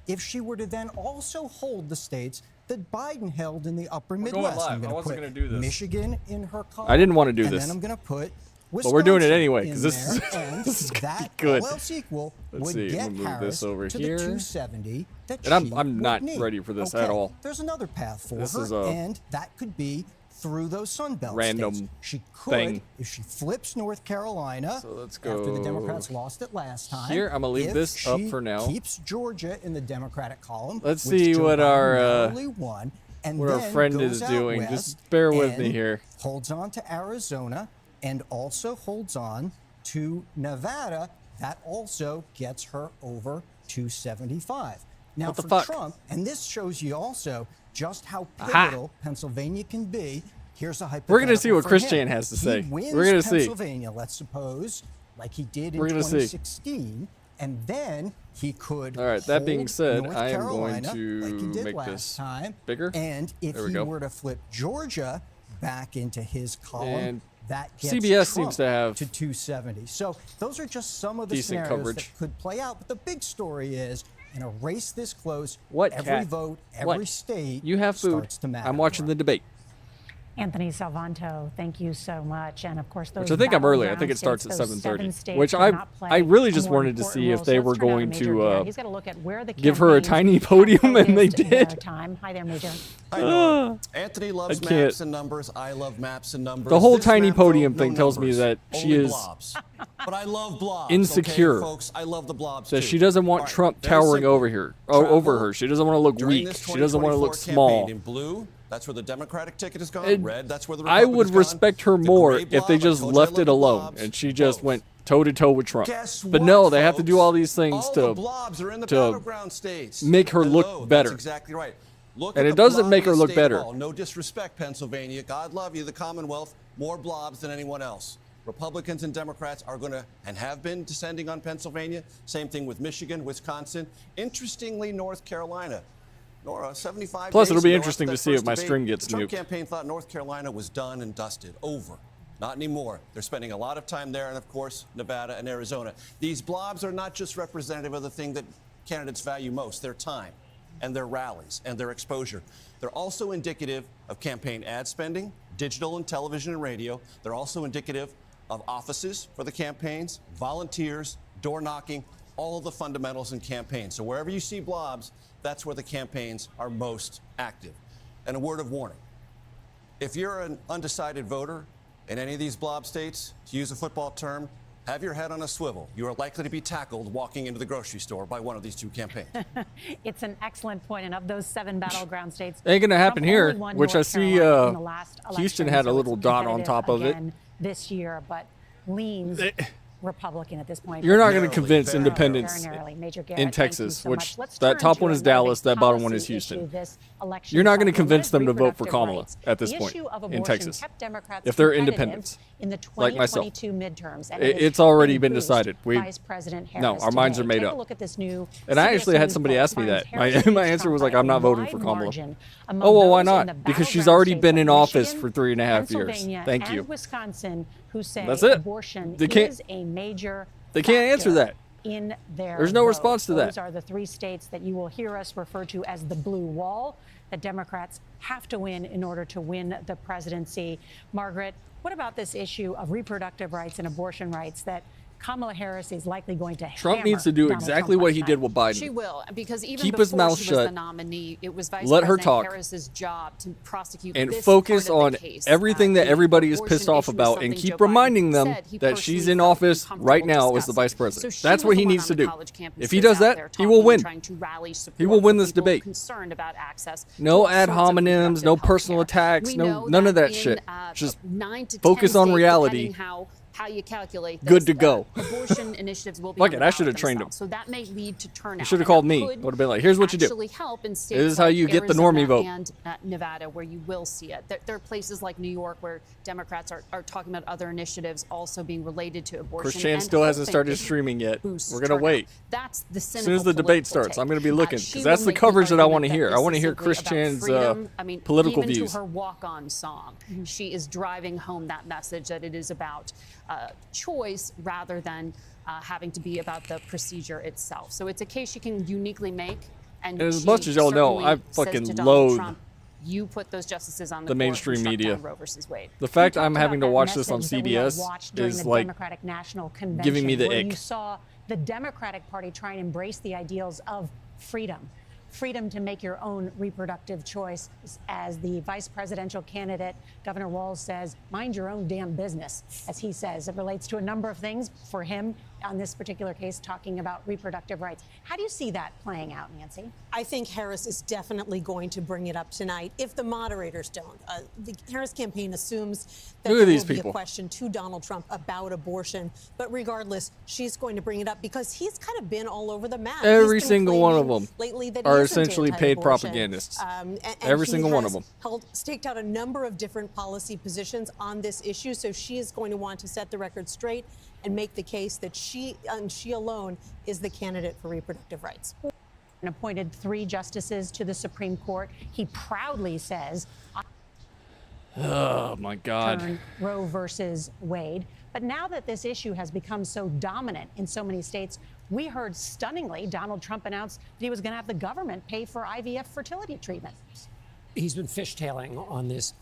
if she were to then also hold the states that Biden held in the upper Midwest. Going live. I wasn't going to do this. Michigan in her column. I didn't want to do this. And then I'm going to put but we're doing it anyway because this is gonna be good. All else equal Let's would see, get we'll move Harris this over to here. the 270 that And she I'm not would need. ready for this Okay, at all. There's another path for This her, is a and that could be through those Sun Belt random states. She could, thing. if she flips North Carolina, So let's go after the Democrats lost it last time. here. I'm gonna leave if this up she for now. Keeps Georgia in the Democratic column. Let's which see Joe what Biden our narrowly won, and what our then friend goes is out doing. west Just bear with me and here. Holds on to Arizona and also holds on to Nevada. That also gets her over 275. Now What the for fuck? Trump, and this shows you also just how Aha. pivotal Pennsylvania can be. Here's a hypothetical. We're gonna see what for Christian him. has to say. He wins We're gonna see. Pennsylvania, let's suppose, like he did in We're gonna see. 2016, and then he could. All right, that being hold said, North I am going Carolina, to like he did make last this time. bigger. And if There we he go. were to flip Georgia back into his column, And that gets CBS Trump seems to have to 270. So those are just some of the decent scenarios coverage. that could play out. But the big story is, in a race this close, What, every Kat? vote, every What? state You have food. starts to matter. I'm watching the debate. Anthony Salvanto, thank you so much. And of course, those Which I think I'm early. I battleground think it starts at states, those 7:30. 7 states Which will I not play really a just more wanted to important see role. if they So were let's turn going Major to Garrett. He's got to look at where the give her a campaigns tiny have podium, and they focused in their did. time. Hi there, Major. Hi, Nora. Anthony loves I can't. maps and numbers. I love maps and numbers. The whole This tiny map, though, podium no thing tells me numbers, that she only is blobs. But I love blobs. insecure. Okay, folks, I love the blobs That too. she doesn't want All right, Trump very towering simple. over here, over Travel her. She doesn't want to look during weak. this She doesn't want to look 2024 small. campaign. In blue, that's where the Democratic ticket has gone. And Red, that's where the I Republican would has gone. respect her The more gray if blob, they I just told you I left love it the alone blobs. and she just Both. went toe to toe with Trump. Guess But what, no, they have to folks? do all these things All to the blobs are in the battleground states. make her look Hello, better. That's exactly right. Look And at it the doesn't make her blobbiest look state of better. all. No disrespect, Pennsylvania. God love you, the Commonwealth. More blobs than anyone else. Republicans and Democrats are going to and have been descending on Pennsylvania. Same thing with Michigan, Wisconsin. Interestingly, North Carolina. Nora, 75 Plus, days it'll be ago interesting after to that see if first my debate, string gets the Trump nuked. campaign thought North Carolina was done and dusted, over. Not anymore. They're spending a lot of time there, and of course, Nevada and Arizona. These blobs are not just representative of the thing that candidates value most, their time and their rallies and their exposure. They're also indicative of campaign ad spending, digital and television and radio. They're also indicative of offices for the campaigns, volunteers, door knocking, all of the fundamentals in campaigns. So wherever you see blobs, that's where the campaigns are most active. And a word of warning. If you're an undecided voter in any of these blob states, to use a football term, have your head on a swivel. You are likely to be tackled walking into the grocery store by one of these two campaigns. It's an excellent point. And of those 7 battleground states, Ain't gonna happen Trump here, only won which North I see, Carolina in the last Houston election, had a so little it's dot on top of it. again this year, but leans Republican at this point. You're not going to Narrowly, convince very independents Very narrowly. Major in Garrett, thank you Texas, so which much. Let's that turn top to one is another Dallas, that bottom one is policy Houston. issue this election You're not going to cycle. convince That them is to vote for reproductive Kamala rights. at this The point issue of in abortion Texas. kept Democrats If they're competitive independents, in the like myself. 2022 midterms, and It's it will already been boost decided. Vice President Harris No, our minds are today. made Take up. A look at this new And I CBS actually had News somebody poll ask me finds that. Harris My beats answer was Trump like, I'm by not a voting for wide Kamala. margin among Oh, well, why those in not? the Because she's battleground already states been of in office Michigan, for 3.5 years. Pennsylvania, Thank you. and Wisconsin, who say That's it. abortion They can't- is a major They can't answer factor that. in their There's no vote. response to that. Those are the 3 states that you will hear us refer to as the blue wall that Democrats have to win in order to win the presidency. Margaret, what about this issue of reproductive rights and abortion rights that Kamala Harris is likely going to Trump hammer needs to do Donald exactly Trump what last he night? did with Biden. She will, because even Keep before his mouth she was shut. the nominee, it was Vice Let her President talk. Harris's job to prosecute And this focus part of on the case. everything that The everybody is abortion pissed off issue was about and something keep Joe Biden reminding them said he that she's personally in felt office right uncomfortable now as the discussing. vice president. So she That's was what the he one needs on to the do. college campuses If he does out that, there he will talking, win. trying to rally support He will win for this people debate. concerned about access No to all ad sorts of hominems, no reproductive personal healthcare. attacks, We no know none of that in, shit. Just 9 to 10 focus on states, reality. depending how you calculate Good this, to go. Abortion initiatives will be Fuck on the it, I should ballot have trained themselves. So that may lead to turnout. You should have and called that me. could Would have been like, here's what you do. actually help in states This is how like you get the Arizona normie vote. and Nevada, where you will see it. There are places like New York where Democrats are talking about other initiatives also being related to abortion. Chris Chan and still hasn't hoping started it streaming yet. boosts We're gonna turnout. wait. That's the As soon as the debate political starts, take. I'm gonna be looking She because will that's the make coverage that I argument want to hear. I this want to is hear simply Chris about Chan's freedom. I mean, political even views. to her walk-on song, she is driving home that message that it is about choice rather than having to be about the procedure itself. So it's a case she can uniquely make. And as she much as y'all know, certainly I says fucking to Donald loathe Trump, you put those justices on the court who mainstream struck media. down Roe versus Wade. The fact You I'm talked having to about that watch this on message that we all CBS watched during is the like Democratic National Convention, giving me the where ick. you saw the Democratic Party try and embrace the ideals of freedom. Freedom to make your own reproductive choice. As the vice presidential candidate, Governor Walz says, mind your own damn business, as he says. It relates to a number of things for him on this particular case, talking about reproductive rights. How do you see that playing out, Nancy? I think Harris is definitely going to bring it up tonight if the moderators don't. The Harris campaign assumes that Look at there these will be people. a question to Donald Trump about abortion. But regardless, she's going to bring it up because he's kind of been all over the map. Every He's been single one of claiming them lately that he are isn't essentially paid anti-abortion. propagandists. And Every he single one of has them. staked out a number of different policy positions on this issue. So she is going to want to set the record straight and make the case that she and she alone is the candidate for reproductive rights. And appointed 3 justices to the Supreme Court. He proudly says, oh my God. turn Roe versus Wade. But now that this issue has become so dominant in so many states, we heard stunningly Donald Trump announced that he was going to have the government pay for IVF fertility treatment. He's been fishtailing on this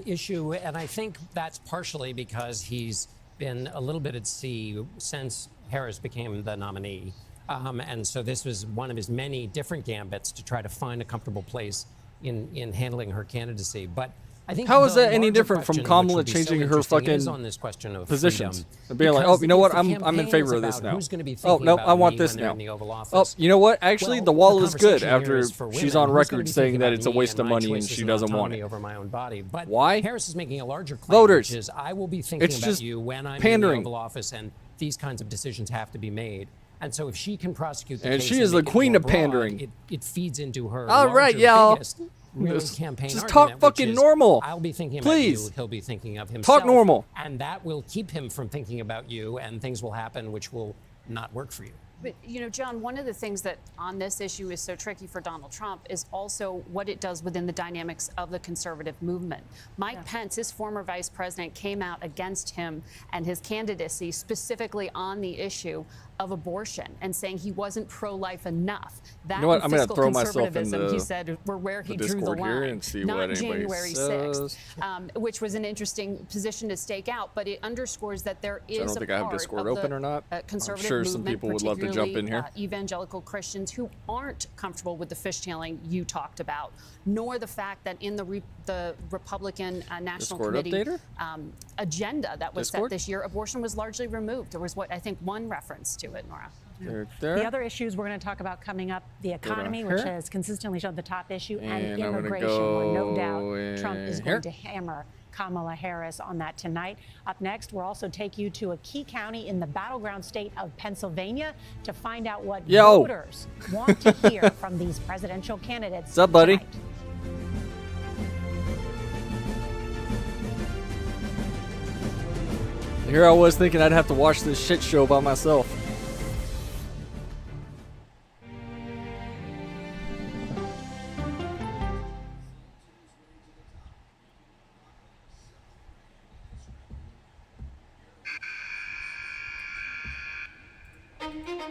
issue, and I think that's partially because he's been a little bit at sea since Harris became the nominee. And so this was one of his many different gambits to try to find a comfortable place in handling her candidacy. But I think How is the that any larger different from question, which Kamala would be so changing her interesting, is fucking on this question of positions? freedom, And being like, because oh, you know what, if the I'm in campaign favor is of this about now. who's gonna be Oh, thinking no, about I want me this when they're now. in the Oval Oh, Office. you know what? Actually, Well, the wall is good conversation here after is for she's women. on Who's record gonna be saying thinking that about it's a me waste and of my money and choices she and doesn't want autonomy it. over my own body. But Why? Harris is making a larger claim, Voters. which is I will be thinking It's about just you when I'm pandering. in the Oval Office, and these kinds of decisions have to be made. And so if she can prosecute the And case she is the make it queen more of pandering. broad, it feeds into her All right, larger, y'all. biggest really Just- campaign just argument, talk which fucking is, normal. I'll be thinking Please. about you, he'll be thinking of himself. Talk normal. And that will keep him from thinking about you, and things will happen which will not work for you. But, you know, John, one of the things that on this issue is so tricky for Donald Trump is also what it does within the dynamics of the conservative movement. Mike Pence, his former vice president, came out against him and his candidacy specifically on the issue of abortion and saying he wasn't pro-life enough. That You know what? and I'm gonna fiscal throw myself in conservatism, he the- said, were where he drew the Discord here line. and see Not what anybody January says. 6th, which was an interesting position to stake out, but it underscores that there is I don't a think I have part Discord of open the, or not. conservative I'm sure some movement, people would love to jump in here. particularly, evangelical Christians who aren't comfortable with the fishtailing you talked about, nor the fact that in the Republican National Discord Committee updater? agenda that was Discord? set this year, abortion was largely removed. There was I think one reference to it, Nora. There. The other issues we're going to talk about coming up, the economy, which here. has consistently shown the top issue, and And I'm gonna immigration, where no go doubt Trump is in going here. to hammer Kamala Harris on that tonight. Up next, we'll also take you to a key county in the battleground state of Pennsylvania to find out what Yo. voters want to hear from these presidential candidates. What's up, buddy? tonight. Here I was thinking I'd have to watch this shit show by myself.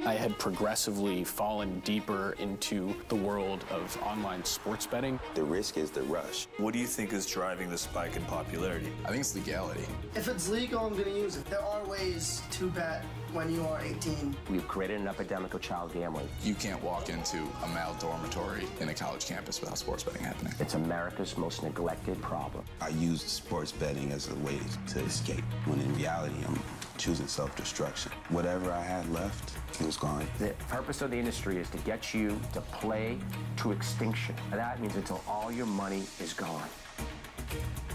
I had progressively fallen deeper into the world of online sports betting. The risk is the rush. What do you think is driving the spike in popularity? I think it's legality. If it's legal, I'm going to use it. There are ways to bet when you are 18. We've created an epidemic of child gambling. You can't walk into a male dormitory in a college campus without sports betting happening. It's America's most neglected problem. I use sports betting as a way to escape, when in reality, I'm choosing self-destruction. Whatever I had left, it was gone. The purpose of the industry is to get you to play to extinction. And that means until all your money is gone.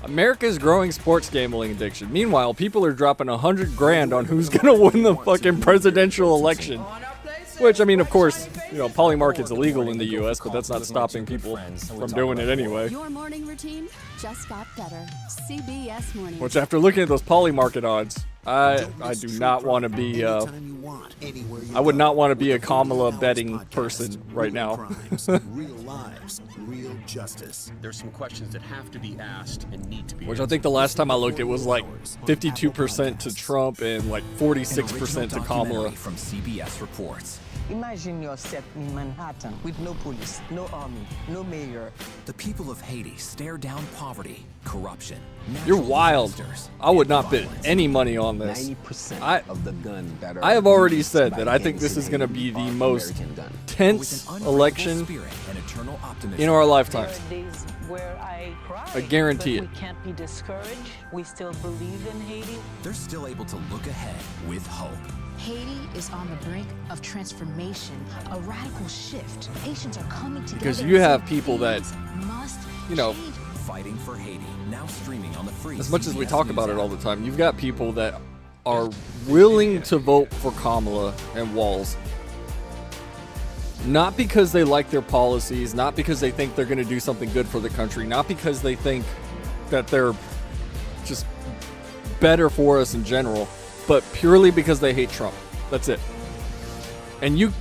America's growing sports gambling addiction. Meanwhile, people are dropping $100,000 on who's gonna win the fucking presidential election. Which, I mean, of course, you know, Polymarket's illegal in the U.S., but that's not stopping people from doing it anyway. Your morning routine just got better. CBS Mornings. Which, after looking at those Polymarket odds, I do not want to be. I would not want to be a Kamala betting person right now. Real lives, real justice. There's some questions that have to be asked and need to be Which I think the last time I looked, it was like 52% to Trump and like 46% to Kamala. From CBS Reports. Imagine yourself in Manhattan with no police, no army, no mayor. The people of Haiti stare down poverty, corruption. You're wild. I would not bet any money on this. 90% of the gun that are I have already said that I think this is going to be the most tense election in our lifetimes. I guarantee it. We can't be discouraged. We still believe in Haiti. They're still able to look ahead with hope. Haiti is on the brink of transformation, a radical shift. Haitians are coming together. Because you have people that, you know, Fighting for Haiti, now streaming on the free. as much as we CBS talk News about it app. all the time, you've got people that are willing to vote for Kamala and Walz. Not because they like their policies, not because they think they're going to do something good for the country, not because they think that they're just better for us in general, but purely because they hate Trump. That's it. And you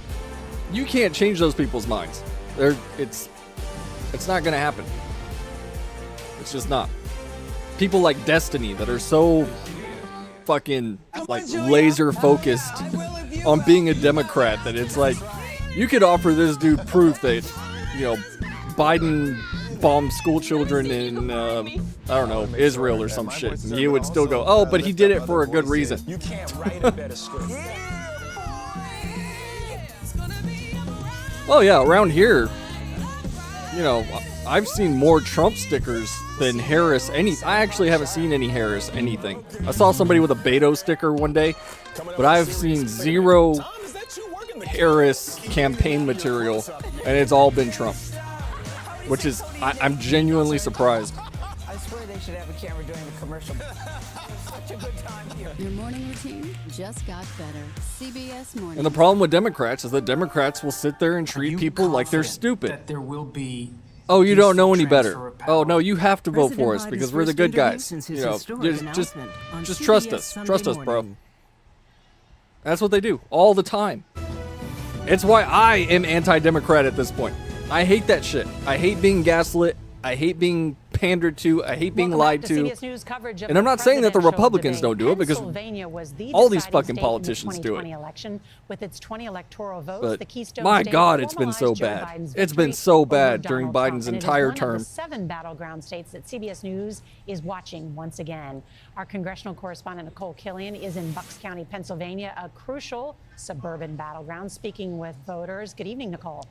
can't change those people's minds. It's not going to happen. It's just not. People like Destiny that are so fucking like laser focused on being a Democrat that it's like you could offer this dude proof that, you know, Biden bombed school children in I don't know, Israel or some shit, and he would still go, oh, but he did it for a good reason. You can't write a better script. Well, yeah, around here, you know, I've seen more Trump stickers than Harris. I actually haven't seen any Harris anything. I saw somebody with a Beto sticker one day, but I've seen zero Harris campaign material, and it's all been Trump, which is, I'm genuinely surprised. I swear they should have a camera during the commercial. Such a good time here. Your morning routine just got better. CBS Morning. And the problem with Democrats is that Democrats will sit there and treat people like they're stupid. That there will be. Oh, you don't know any better. Oh, no, you have to vote for us because we're the good guys. You know, just trust us. Trust us, bro. That's what they do all the time. It's why I am anti-Democrat at this point. I hate that shit. I hate being gaslit. I hate being pandered to. I hate being lied to. And I'm not saying that the Republicans don't do it, because all these fucking politicians do it. With its 20 electoral votes, But the Keystone my State God, it's been so formalized Joe bad. Biden's It's been victory so over bad during Donald Biden's Trump, and it is entire one of term. the 7 battleground states that CBS News is watching once again. Our congressional correspondent Nicole Killian is in Bucks County, Pennsylvania, a crucial suburban battleground, speaking with voters. Good evening, Nicole.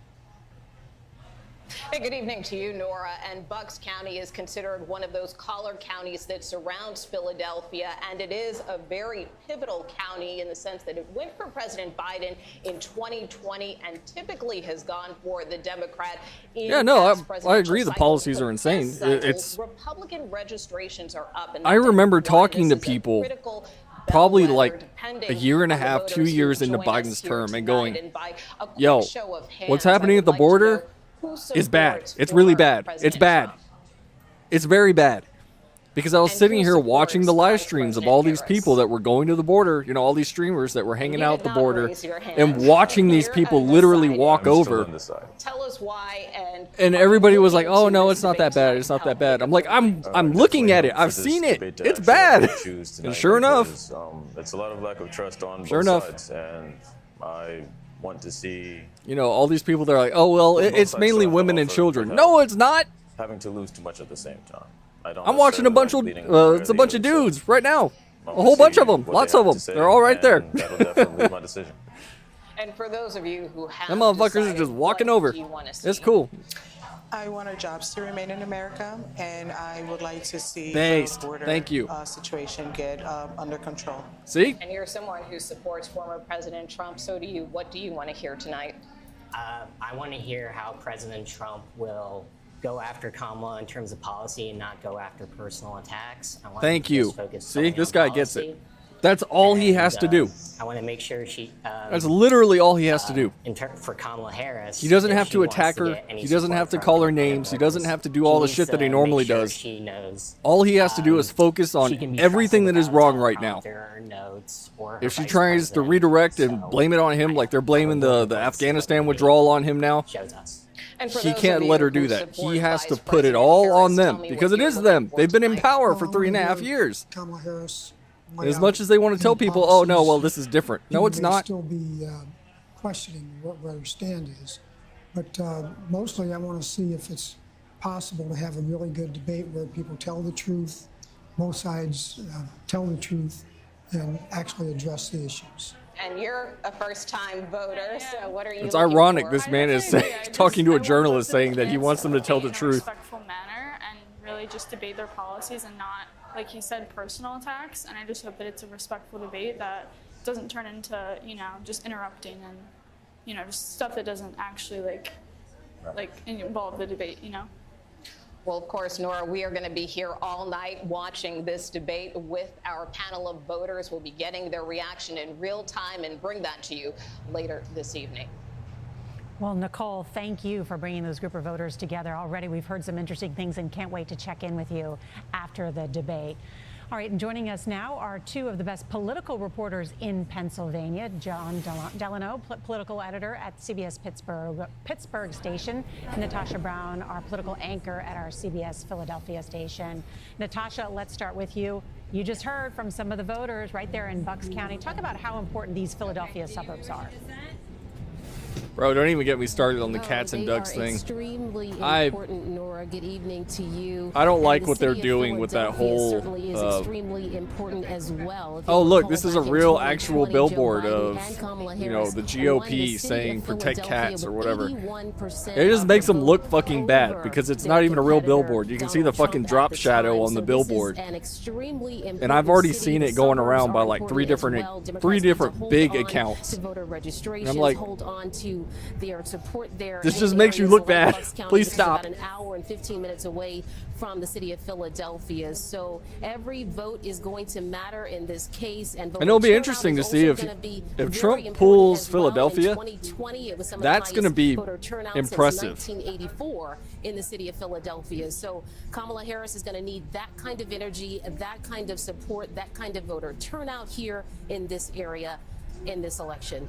Hey, good evening to you, Nora. And Bucks County is considered one of those collar counties that surrounds Philadelphia, and it is a very pivotal county in the sense that it went for President Biden in 2020 and typically has gone for the Democrat. Yeah, no, I agree. The policies are insane. It's Republican registrations are up. And I remember talking to people probably like a year and a half, 2 years into Biden's term and going, yo, what's happening at the border is bad. It's really bad. It's bad. It's very bad. Because I was sitting here watching the live streams of all these people that were going to the border, you know, all these streamers that were hanging out at the border, and watching these people literally walk over. Tell us why. And everybody was like, "Oh no, it's not that bad. It's not that bad." I'm like, I'm looking at it. I've seen it. It's bad. And sure enough, it's a lot of lack of trust on sure both enough, sides, and I want to see, you know, all these people. They're like, "Oh well, it's mainly women and children." No, it's not. having to lose too much at the same time. I'm watching a bunch of it's a bunch of dudes right now, a whole bunch of them, lots of them. They're all right there. That'll definitely be my decision. And for those of you who have Them motherfuckers are just walking over. It's cool. I want our jobs to remain in America, and I would like to see Based. the border Thank you. situation get under control. See? And you're someone who supports former President Trump. So do you. What do you want to hear tonight? I want to hear how President Trump will go after Kamala in terms of policy and not go after personal attacks. I want Thank him to you. just focus See, solely this on guy gets policy. it. That's all he has to do. I want to make sure she. That's literally all he has to do. For Kamala Harris, He doesn't if have she to wants attack her. get any He doesn't support have to from call her independent names. He voters, doesn't have to do all the needs shit that he to normally make sure does. She knows. All he has to do is focus she on can be everything that trusted is about wrong right now. her notes or her If she vice tries to president, redirect and blame it on him, like they're blaming the Afghanistan withdrawal on him now, shows us. And for he those can't of let you her do who that. support He has to Vice put it President all Harris, on tell them me because what it you're is looking them. for They've been in tonight. power for 3.5 years. Kamala Harris. And as much as they want to tell people, oh no, well this is different. No, it's may not. still be questioning where her stand is, but mostly I want to see if it's possible to have a really good debate where people tell the truth, both sides tell the truth, and actually address the issues. And you're a first-time voter, so what are you It's looking ironic for? this man is talking to a journalist saying that he wants them to tell the truth. Respectful manner and really just debate their policies and not, like he said, personal attacks. And I just hope that it's a respectful debate that doesn't turn into, just interrupting and, just stuff that doesn't actually like involve the debate, Well, of course, Nora, we are going to be here all night watching this debate with our panel of voters. We'll be getting their reaction in real time and bring that to you later this evening. Well, Nicole, thank you for bringing those group of voters together. Already we've heard some interesting things and can't wait to check in with you after the debate. All right, and joining us now are two of the best political reporters in Pennsylvania, John Delano, political editor at CBS Pittsburgh station, and Natasha Brown, our political anchor at our CBS Philadelphia station. Natasha, let's start with you. You just heard from some of the voters right there in Bucks County. Talk about how important these Philadelphia suburbs are. Bro, don't even get me started on the cats and ducks thing. Extremely important, Nora. Good evening to you. I don't like what they're doing with that whole. Certainly is extremely important as well. Oh, look, this is a real actual billboard of, the GOP saying protect cats or whatever. It just makes them look fucking bad because it's not even a real billboard. You can see the fucking drop shadow on the billboard. And I've already seen it going around by like three different big accounts. And I'm like, their support there. This just makes you look bad. Please stop. About an hour and 15 minutes away from the city of Philadelphia. So every vote is going to matter in this case. And it'll be interesting to see if Trump pulls Philadelphia. That's going to be impressive. 1984 in the city of Philadelphia. So Kamala Harris is going to need that kind of energy, that kind of support, that kind of voter turnout here in this area in this election.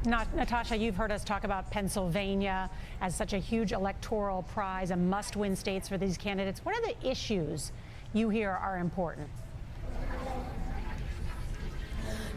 Natasha, you've heard us talk about Pennsylvania as such a huge electoral prize, a must-win states for these candidates. What are the issues you hear are important?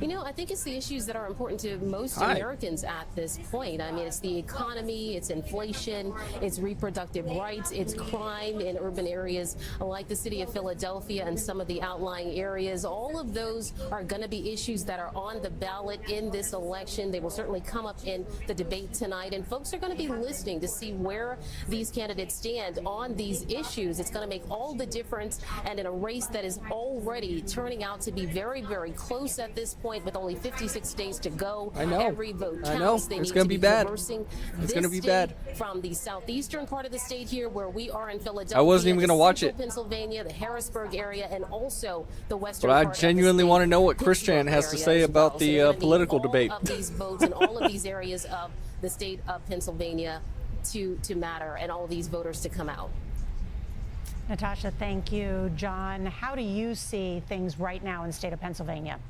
I think it's the issues that are important to most Americans at this point. I mean, it's the economy, it's inflation, it's reproductive rights, it's crime in urban areas like the city of Philadelphia and some of the outlying areas. All of those are going to be issues that are on the ballot in this election. They will certainly come up in the debate tonight, and folks are going to be listening to see where these candidates stand on these issues. It's going to make all the difference, and in a race that is already turning out to be very, very close at this point, with only 56 days to go. I know. Every vote counts. I know. It's going to be bad. It's going to be bad. From the southeastern part of the state here, where we are in Philadelphia, I wasn't even going to watch it. Pennsylvania, the Harrisburg area, and also the western. But I part genuinely want to know what Pittsburgh Christian has to area say as about well. the So political debate. all of these votes in all of these areas of the state of Pennsylvania to matter, and all of these voters to come out. Natasha, thank you. John, how do you see things right now in the state of Pennsylvania?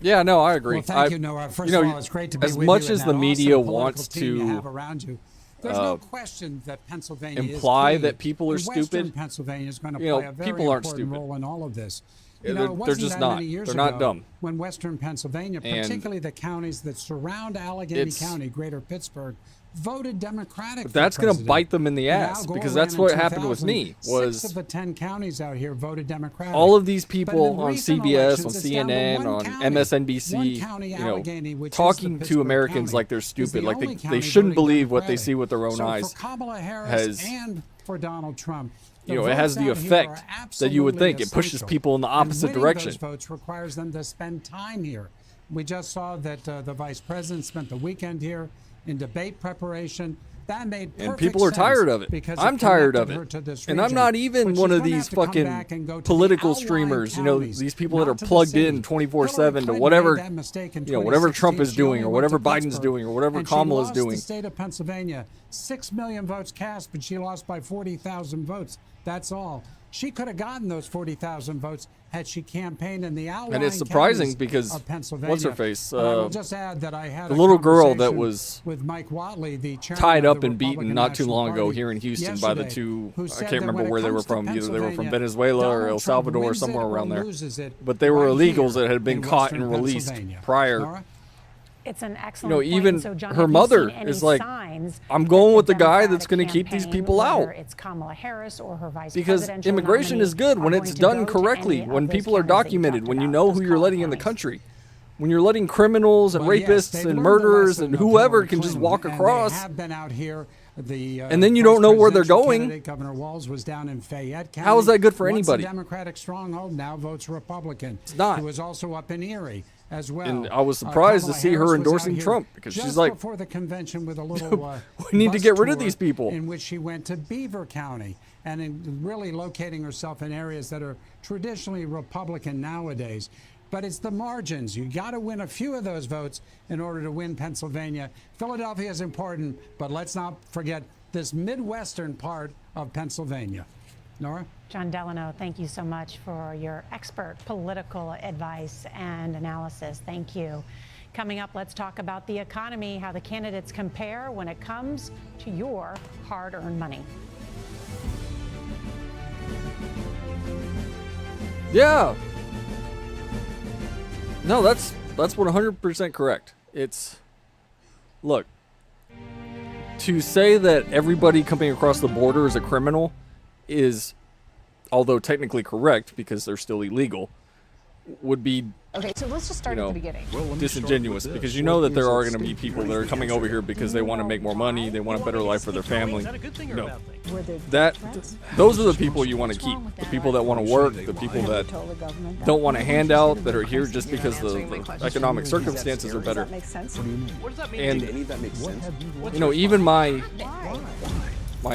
Yeah, no, I agree. Well, thank you, Noah. First of all, it's great to be with you. As much as and the that media awesome wants team you to have around you. There's no question that Pennsylvania imply is key. that people are And Western stupid, Pennsylvania is going to play a very people aren't important stupid. role in all of this. They're just not. They're not dumb. When Western Pennsylvania, particularly the counties that surround Allegheny County, Greater Pittsburgh, voted Democratic. But that's going to bite them in the ass because that's what happened with me. Was 6 of the 10 counties out here voted Democratic. all of these people on CBS, on CNN, on MSNBC, talking to Americans like they're stupid, like they shouldn't believe what they see with their own eyes. For Kamala Harris and for Donald Trump, it has the effect that you would think. It pushes people in the opposite direction. Those votes requires them to spend time here. We just saw that the vice president spent the weekend here in debate preparation. That made And people are tired of it. I'm tired of it. And I'm not even one of these fucking political streamers, these people that are plugged in 24/7 to whatever, whatever Trump is doing or whatever Biden's doing or whatever Kamala's doing. The state of Pennsylvania, 6 million votes cast, but she lost by 40,000 votes. That's all. She could have gotten those 40,000 votes had she campaigned in the outlying And it's surprising counties because of Pennsylvania. what's her face? But I will just add that I had the a little girl that conversation was with Mike Watley, the chairman tied of up the and beaten Republican not too National long ago Party here in Houston by the yesterday, two, who I said can't that remember when it where they were comes to from. Either they were from Pennsylvania, Venezuela or El Donald Trump Salvador or wins it somewhere or around there. loses it But they were right illegals here that had been in caught Western and released Pennsylvania. prior. Nora? It's an excellent point. Even So, John, her have you mother seen any is like, signs I'm going that with the guy that's Democratic going to keep these campaign, people whether out. It's Kamala Harris or her vice Because presidential immigration nominee, is good when are it's going to done go to correctly, any when of those people are counties that you documented, talked when you about, know those who you're collar letting in the counties. country. When you're letting criminals and Well, yes, rapists they've and learned the murderers lesson and of whoever Hillary can just Clinton, walk and across. They have been out here. The, And then you vice don't know where they're presidential going. candidate, Governor Walz, was down in Fayette County. How is that good for Once anybody? a Democratic stronghold, now votes Republican. It's not. Who was also up in Erie as well. And I was surprised to Kamala see her Harris was endorsing out here Trump because just she's like, before the convention with a little we need to bus get rid of tour these people. in which she went to Beaver County and in really locating herself in areas that are traditionally Republican nowadays. But it's the margins. You got to win a few of those votes in order to win Pennsylvania. Philadelphia is important, but let's not forget this Midwestern part of Pennsylvania. Nora? John Delano, thank you so much for your expert political advice and analysis. Thank you. Coming up, let's talk about the economy, how the candidates compare when it comes to your hard-earned money. yeah. No, that's 100% correct. Look, to say that everybody coming across the border is a criminal is, although technically correct because they're still illegal, would be Okay, so let's just start at the beginning. disingenuous because you know that there are going to be people that are coming over here because they want to make more money, they want a better life for their family. No, those are the people you want to keep. The people that want to work, the people that don't want a handout, that are here just because the economic circumstances are better. And even my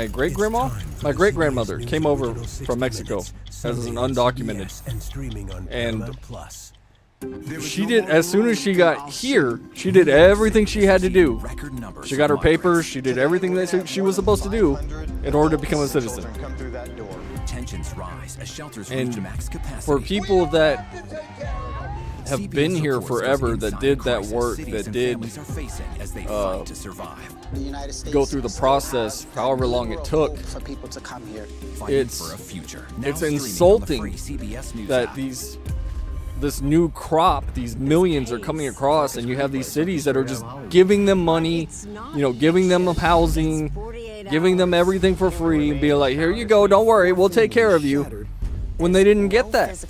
great-grandmother came over from Mexico as an undocumented, and she did, as soon as she got here, she did everything she had to do. She got her papers, she did everything that she was supposed to do in order to become a citizen. Tensions rise as shelters And reach max capacity. for people that have been here forever, that did that work, that did go through the process, however long it took, for people to come here. it's insulting that this new crop, these millions are coming across, and you have these cities that are just giving them money, giving them housing, giving them everything for free, and being like, here you go, don't worry, we'll take care of you, when they didn't get that.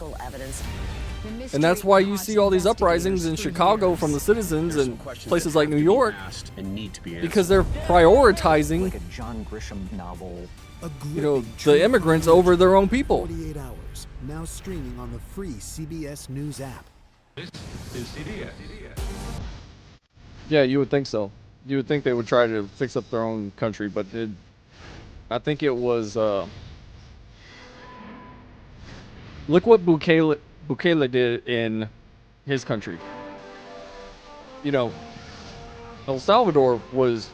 And that's why you see all these uprisings in Chicago from the citizens and places like New York, because they're prioritizing, the immigrants over their own people. 48 hours. Now streaming on the free CBS News app. This is CBS. Yeah, you would think so. You would think they would try to fix up their own country, but I think it was. Look what Bukele did in his country. El Salvador was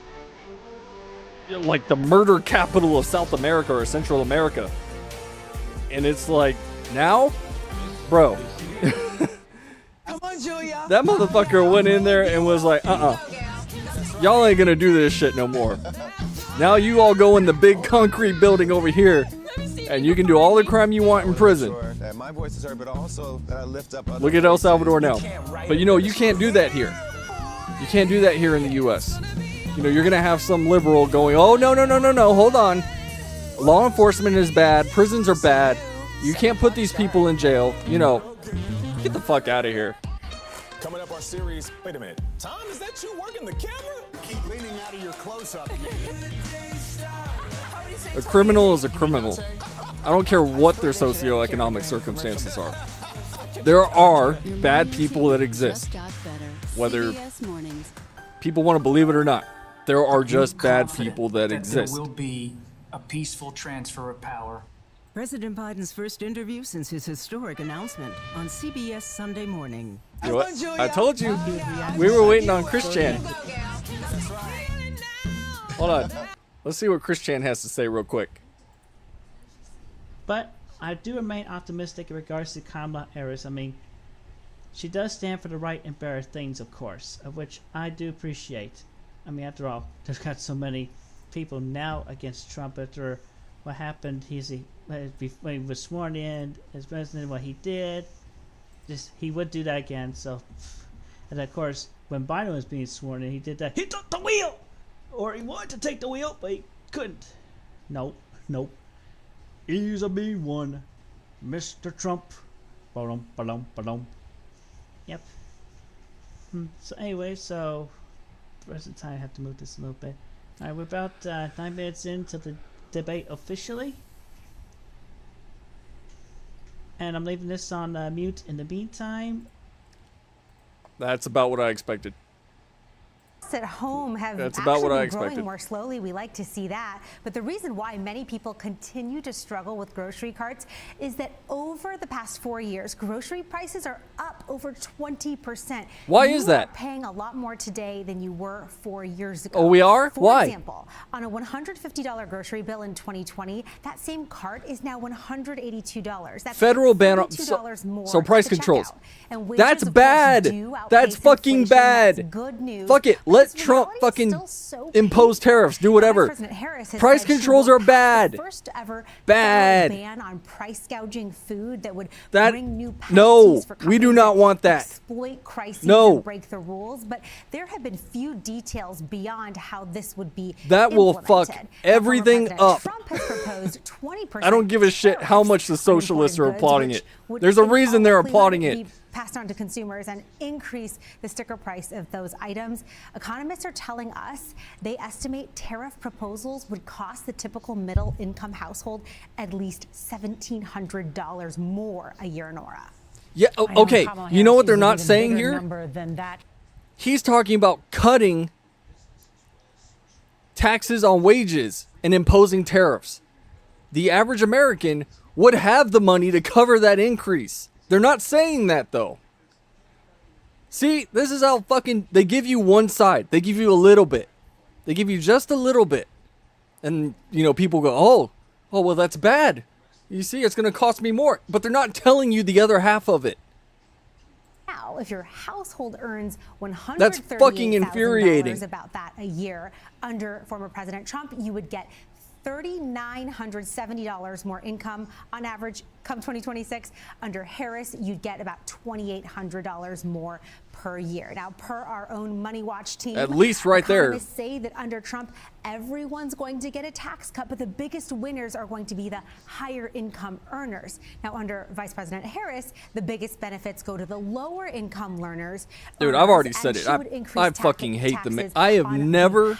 like the murder capital of South America or Central America. And it's like, now, bro, that motherfucker went in there and was like, y'all ain't gonna do this shit no more. Now you all go in the big concrete building over here, and you can do all the crime you want in prison. Look at El Salvador now. But you can't do that here. You can't do that here in the U.S. You're gonna have some liberal going, oh, no, hold on. Law enforcement is bad. Prisons are bad. You can't put these people in jail. Get the fuck out of here. Coming up our series. Wait a minute. Tom, is that you working the camera? Keep leaning out of your close-up. A criminal is a criminal. I don't care what their socioeconomic circumstances are. There are bad people that exist. Whether people want to believe it or not. there are just bad confident people that There exist. will be a peaceful transfer of power. President Biden's first interview since his historic announcement on CBS Sunday morning. You know what? I told you. We were waiting on Chris Chan. Hold on. Let's see what Chris Chan has to say real quick. But I do remain optimistic in regards to Kamala Harris. I mean, she does stand for the right and better things, of course, of which I do appreciate. I mean, after all, there's got so many people now against Trump after what happened. When he was sworn in as president, what he did, he would do that again. So, and of course, when Biden was being sworn in, he did that. He took the wheel, or he wanted to take the wheel, but he couldn't. Nope. He's a mean one, Mr. Trump. Ba-dum. Yep. So anyway, so the rest of the time I have to move this a little bit. All right, we're about 9 minutes into the debate officially. And I'm leaving this on mute in the meantime. That's about what I expected. At home have That's about what I actually been growing expected. more slowly. We like to see that. But the reason why many people continue to struggle with grocery carts is that over the past 4 years, grocery prices are up over 20%. Why is that? You are paying a lot more today than you were 4 years ago. Oh, we are? For Why? example, on a $150 grocery bill in 2020, that same cart is now $182. That's Federal ban on $32 more so price at the controls. checkout. And wages, That's of course, bad. do That's outpace fucking inflation. bad. That's good news. Fuck it. Let Trump fucking impose tariffs. Do whatever. President Harris has Price said she controls will are pass bad. the first ever Bad. federal ban on price gouging food that would That bring new no, penalties for we do companies not want that. exploit crises No. and break the rules. But there have been few details beyond how this would be That will implemented. fuck Now, everything President up. Trump has proposed 20% I don't give a shit how much the socialists are goods, applauding which it. would There's a in reason all they're likelihood applauding it. be passed on to consumers and increase the sticker price of those items. Economists are telling us they estimate tariff proposals would cost the typical middle-income household at least $1,700 more a year, Nora. Yeah, okay. You know what they're not saying here? Number than that. He's talking about cutting taxes on wages and imposing tariffs. The average American would have the money to cover that increase. They're not saying that, though. See, this is how fucking they give you one side. They give you a little bit. They give you just a little bit. And, you know, people go, oh, well, that's bad. You see, it's going to cost me more. But they're not telling you the other half of it. Now, if your household earns $138,000, That's fucking infuriating. about that a year, under former President Trump, you would get $3,970 more income on average come 2026. Under Harris, you'd get about $2,800 more per year. Now, per our own Money Watch team, At least right there. economists say that under Trump, everyone's going to get a tax cut, but the biggest winners are going to be the higher income earners. Now, under Vice President Harris, the biggest benefits go to the lower income learners. Dude, I've already said it. I fucking hate the. I have never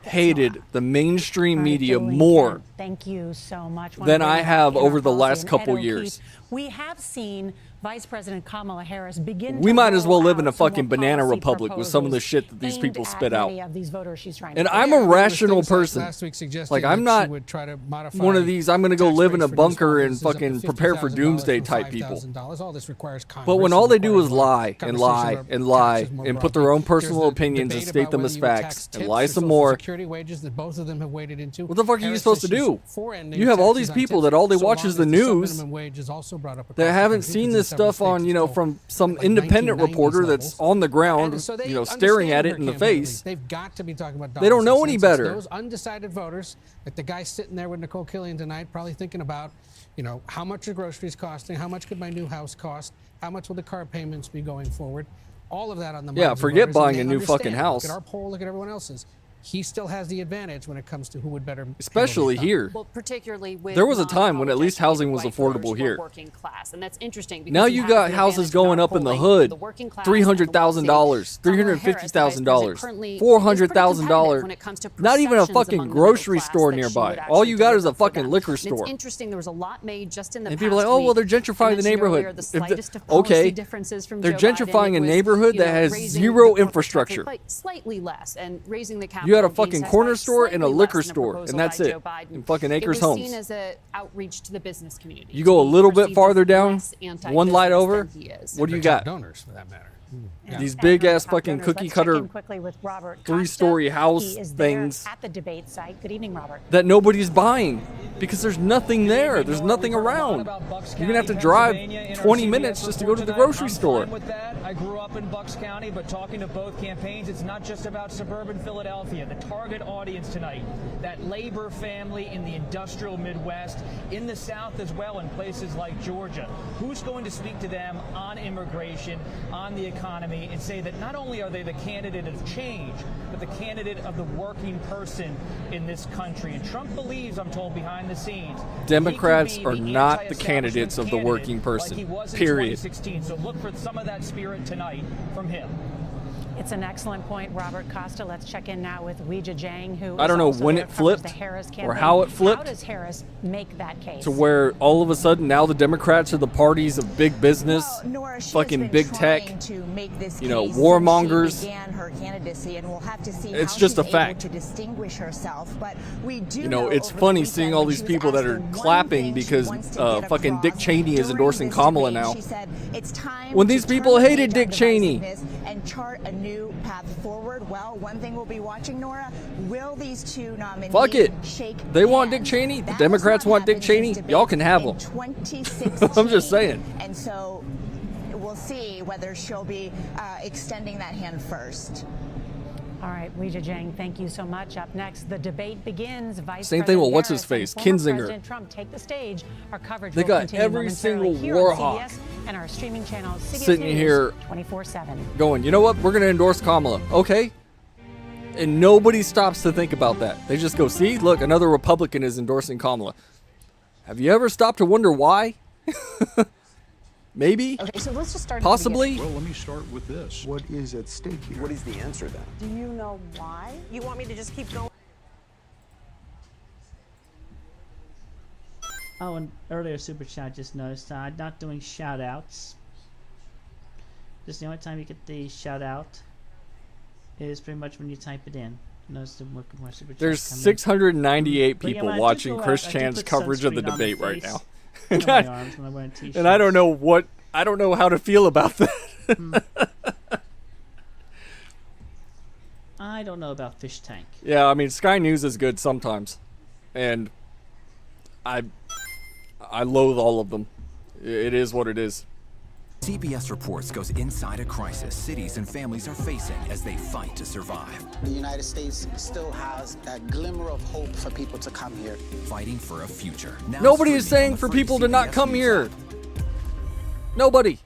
hated the mainstream media more Thank you so much. than I have over the last couple years. We have seen Vice President Kamala Harris begin. We to might as well roll live in a out some fucking more banana policy republic with some of the shit that these aimed people at spit out. many of these voters she's trying And to I'm get. a rational person. Last week suggesting Like, I'm that not she would try to modify one of these, I'm going to go tax live in a rates for new bunker and businesses up to fucking prepare for $50,000 doomsday from type people. $5,000. All this requires Congress But when and all they do requires is lie and conversation lie about and lie taxes more and put their broadly. own personal There's the opinions and debate state about them whether as you would facts tax and tips lie or some Social more. Security wages that both of them have waded into. What the fuck are you Harris supposed to says she's do? for ending You have all taxes these on people tips that all they so watch long is the as news sub-minimum wage is also brought up that across the haven't country, seen because in this several stuff on, states you know, it's from some like independent 1990s reporter that's levels. on the ground, And so they you know, staring at understand it her in the campaign face. beliefs. They've got to be talking about They don't dollars know and any cents. better. Those undecided voters, like the guy sitting there with Nicole Killian tonight, probably thinking about, you know, how much are groceries costing? How much could my new house cost? How much will the car payments be going forward? All of that on the minds of forget voters, buying and a they new fucking understand. house. Look at our poll, look at everyone else's. He still has the advantage when it comes to who would better handle Especially the here. Well, particularly with There was a time when at least housing was white voters affordable who are here. working class, and that's interesting. Now you got houses going up in the hood, $300,000, $350,000, $400,000. Not even a fucking grocery store nearby. All you got is a fucking liquor store. It's interesting. There was a lot made just in the And past people are like, oh, well, they're week. gentrifying I the mentioned neighborhood. earlier the If the- slightest of policy okay, differences from they're Joe Biden. gentrifying It a was, neighborhood you know, that has raising zero the corporate tax infrastructure. rate slightly less and raising the capital You You had a Republicans fucking has corner by store and a slightly liquor less than a store, proposal and that's by it. Joe Biden. In fucking It Acres was Homes. seen as an outreach to the business community. You go a to be little bit perceived farther as down, less one light anti-business over. than he is. What do you They're top got? donors for that matter. These big ass fucking Let's cookie check cutter in quickly with Robert Costa. 3-story house He is there things at the debate site. Good evening, Robert. that nobody's buying because there's nothing there. There's nothing around. You're gonna have to drive 20 minutes just to go to the grocery store. With that, I grew up in Bucks County, but talking to both campaigns, it's not just about suburban Philadelphia. The target audience tonight, that labor family in the industrial Midwest, in the South as well, in places like Georgia. Who's going to speak to them on immigration, on the economy, and say that not only are they the candidate of change, but the candidate of the working person in this country? And Trump believes, I'm told, behind the scenes, Democrats he are can be not the anti-establishment candidates of the candidate working person. like he was in Period. 2016. So look for some of that spirit tonight from him. It's an excellent point, Robert Costa. Let's check in now with Weijia Jiang, who I don't is know also when there, it covers flipped the Harris or campaign. how it flipped. How does Harris make that case? To where all of a sudden now the Democrats are the parties of big business, Nora, she fucking has been big tech, trying to make this you know, case warmongers. since she began her candidacy, and we'll have to see It's how just she's a fact. able to distinguish herself. But we do You know, it's over the funny weekend seeing all when these she was people that are asked the one clapping thing she because wants to get fucking Dick across Cheney is during endorsing this Kamala debate. now. She said it's time When to these turn people the hated page on Dick Cheney. divisiveness and chart a new path forward. Well, one thing we'll be watching, Nora, will these two nominees Fuck it. shake They want Dick hands? Cheney. The That Democrats was not want Dick happened Cheney. since Y'all can have in him. 2016. I'm just saying. And so we'll see whether she'll be extending that hand first. All right, Weijia Jiang, thank you so much. Up next, the debate begins. Vice Same thing President with what's Harris his face, and former Kinzinger. President Trump take the stage. Our coverage They will got continue every momentarily single here war on hawk CBS and our streaming channel, CBS sitting News, here 24/7. going, you know what? We're going to endorse Kamala. Okay. And nobody stops to think about that. They just go, see, look, another Republican is endorsing Kamala. Have you ever stopped to wonder why? Maybe? Okay, so let's just start at the Possibly? beginning. Well, let me start with this. What is at stake here? What is the answer then? Do you know why? You want me to just keep going? Oh, and earlier super chat, I just noticed I'm not doing shout outs. Just the only time you get the shout out is pretty much when you type it in. Notice the more super There's chats come in. 698 But yeah, people when I do watching go out, Chris I do Chan's put coverage of the sunscreen on my debate right face now. and on my arms when I'm wearing t-shirts. And I don't know how to feel about that. I don't know about Fish Tank. Yeah, I mean, Sky News is good sometimes. And I loathe all of them. It is what it is. CBS Reports goes inside a crisis cities and families are facing as they fight to survive. The United States still has that glimmer of hope for people to come here. Fighting for a future. Now Nobody is streaming saying on for the free people to not CBS come News here. app. Nobody.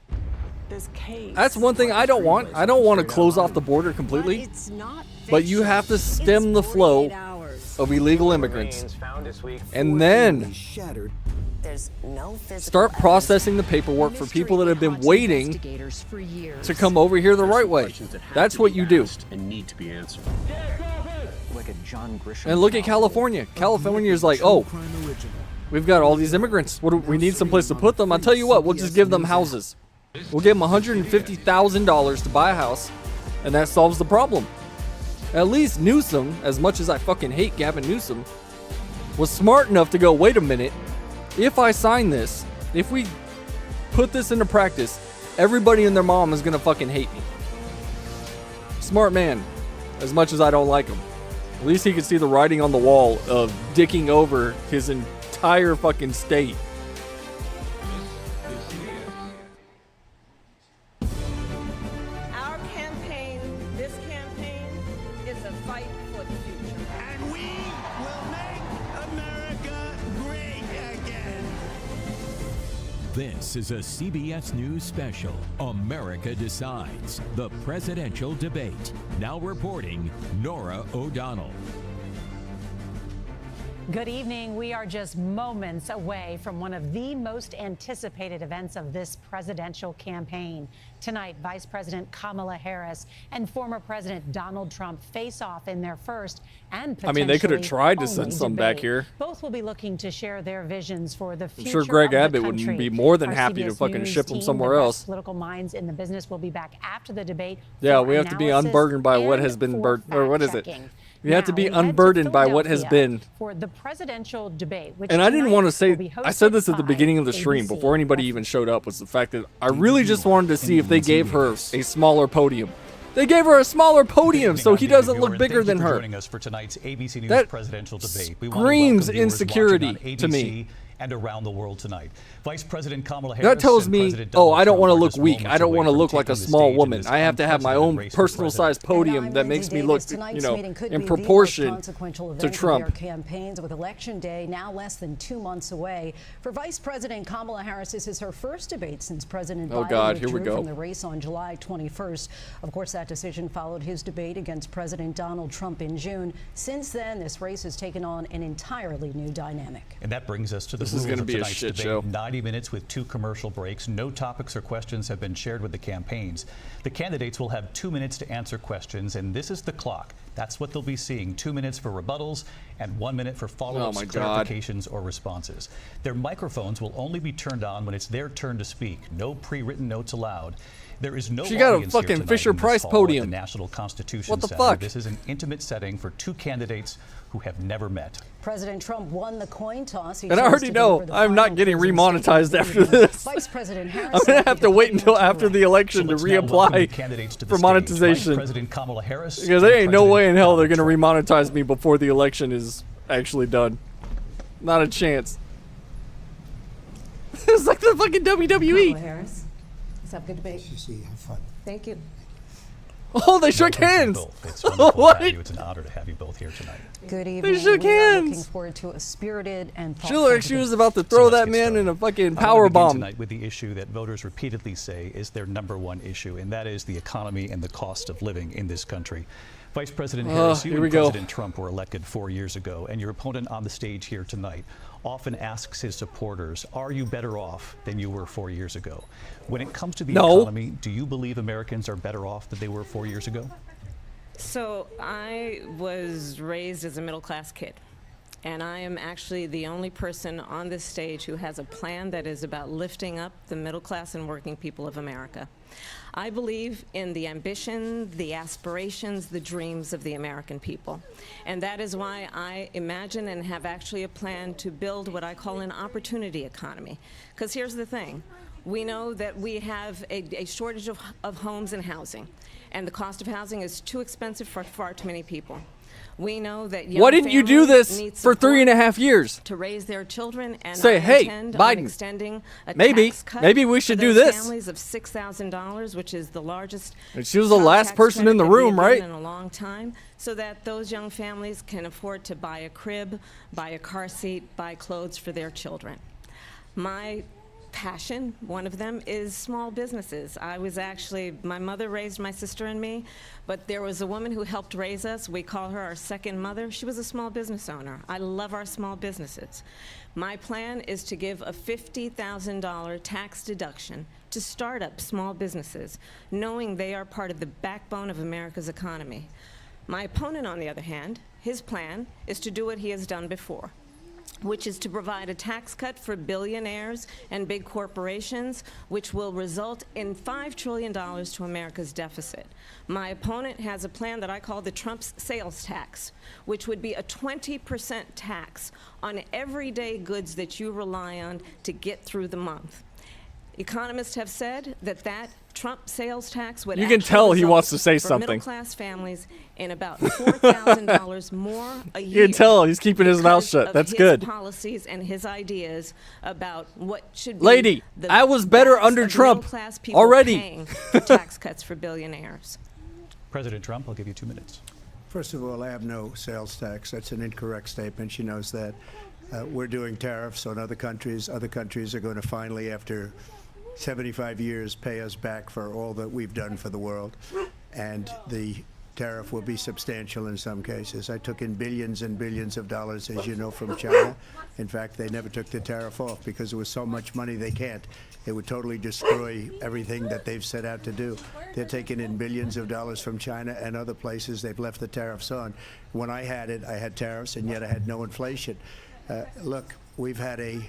This case. That's one thing I don't want. I don't want to close off the border completely. But you have to stem the flow of illegal immigrants. And then There's no start processing the paperwork for people that have been waiting to come over here the right way. That's what you do. And need to be answered. Like a John Grisham. And look at California. California is like, oh, we've got all these immigrants. We need some place to put them. I'll tell you what, we'll just give them houses. We'll give them $150,000 to buy a house, and that solves the problem. At least Newsom, as much as I fucking hate Gavin Newsom, was smart enough to go, wait a minute, if I sign this, if we put this into practice, everybody and their mom is gonna fucking hate me. Smart man, as much as I don't like him. At least he could see the writing on the wall of dicking over his entire fucking state. Our campaign, this campaign, is a fight for the future. And we will make America great again. This is a CBS News special, America Decides, the presidential debate. Now reporting, Nora O'Donnell. Good evening. We are just moments away from one of the most anticipated events of this presidential campaign. Tonight, Vice President Kamala Harris and former President Donald Trump face off in their first and potentially they could have tried to send only some back debate. here. Both will be looking to share their visions for the I'm future sure Greg of the Abbott country. would be more than Our happy to CBS fucking News ship them team, somewhere the else. best political minds in the business will be back after the debate. Yeah, for we have to be analysis unburdened by what and has been for or what is it? fact-checking. You have to be Now, we head to unburdened by what has Philadelphia been. for the presidential debate. Which And I didn't want to say, will be I said this hosted at the by beginning of the stream ABC. before anybody even showed up, was the fact that I really just wanted to see if they gave her a smaller podium. They gave her a smaller podium so he doesn't look bigger than her. Joining us for tonight's ABC News That presidential debate. We screams want to welcome viewers insecurity watching on to me. ABC and around the world tonight. Vice President Kamala Harris That tells and me, President oh, Donald I don't Trump want to are look just weak. moments I don't away want to from look like a taking the small stage in woman. this I have to have my unprecedented own race for personal-sized podium that president. makes me look, you know, in proportion to Trump. Campaigns with Election Day now less than 2 months away. For Vice President Kamala Harris, this is her first debate since President Oh, Biden God, here we withdrew go. from the race on July 21st. Of course, that decision followed his debate against President Donald Trump in June. Since then, this race has taken on an entirely new dynamic. And that brings us to the This is rules gonna of be a tonight's shit debate. show. 90 minutes with 2 commercial breaks. No topics or questions have been shared with the campaigns. The candidates will have 2 minutes to answer questions, and this is the clock. That's what they'll be seeing. 2 minutes for rebuttals and 1 minute for follow-ups, Oh, my God. clarifications, or responses. Their microphones will only be turned on when it's their turn to speak. No pre-written notes allowed. There is no She got a audience here fucking tonight Fisher in this Price hall podium. at the National Constitution What the Center. fuck? This is an intimate setting for 2 candidates who have never met. President Trump won the coin toss. He And I chose already to know deliver the I'm not final getting closing remonetized statement. after this. Vice President Harris I'm going to have to wait until after the election to Let's now welcome the reapply candidates to the for stage. monetization. Vice President Kamala Harris Because there and ain't no President way in hell they're going to Donald remonetize me before the election is actually done. Not a chance. It's like the fucking WWE. Kamala Harris, let's have a good debate. Have fun. Thank you. Oh, they shook hands. It's wonderful to What? have you. It's an honor to have you both here tonight. Good evening. They shook We are hands. looking forward to a spirited and She thoughtful looked like she debate. was about to throw that man in a fucking I power want to begin bomb. tonight with the issue that voters repeatedly say is their #1 issue, and that is the economy and the cost of living in this country. Vice President Harris, you here we and go. President Trump were elected 4 years ago, and your opponent on the stage here tonight often asks his supporters, are you better off than you were 4 years ago? When it comes to the No. economy, do you believe Americans are better off than they were 4 years ago? So I was raised as a middle-class kid, and I am actually the only person on this stage who has a plan that is about lifting up the middle class and working people of America. I believe in the ambition, the aspirations, the dreams of the American people. And that is why I imagine and have actually a plan to build what I call an opportunity economy. Because here's the thing. We know that we have a shortage of homes and housing, and the cost of housing is too expensive for far too many people. We know that young Why didn't you do families this need for support 3.5 years? to raise their children, and Say, I hey, intend on Biden, extending a maybe- tax cut maybe we for should do those this. families of $6,000, which is the largest. And she was the child last tax person in credit the that we room, have right? given in a long time, so that those young families can afford to buy a crib, buy a car seat, buy clothes for their children. My passion, one of them, is small businesses. My mother raised my sister and me, but there was a woman who helped raise us. We call her our second mother. She was a small business owner. I love our small businesses. My plan is to give a $50,000 tax deduction to start up small businesses, knowing they are part of the backbone of America's economy. My opponent, on the other hand, his plan is to do what he has done before, which is to provide a tax cut for billionaires and big corporations, which will result in $5 trillion to America's deficit. My opponent has a plan that I call the Trump's sales tax, which would be a 20% tax on everyday goods that you rely on to get through the month. Economists have said that Trump sales tax would You can actually tell he result wants to say for something. middle-class families in about $4,000 more a year. You can tell he's keeping his mouth because shut. of That's his good. policies and his ideas about what should be Lady, the I was better backs under of Trump middle-class people already. paying for tax cuts for billionaires. President Trump, I'll give you 2 minutes. First of all, I have no sales tax. That's an incorrect statement. She knows that. We're doing tariffs on other countries. Other countries are going to finally, after 75 years, pay us back for all that we've done for the world. And the tariff will be substantial in some cases. I took in billions and billions of dollars, as you know, from China. In fact, they never took the tariff off because there was so much money they can't. It would totally destroy everything that they've set out to do. They're taking in billions of dollars from China and other places. They've left the tariffs on. When I had it, I had tariffs, and yet I had no inflation. Look, we've had a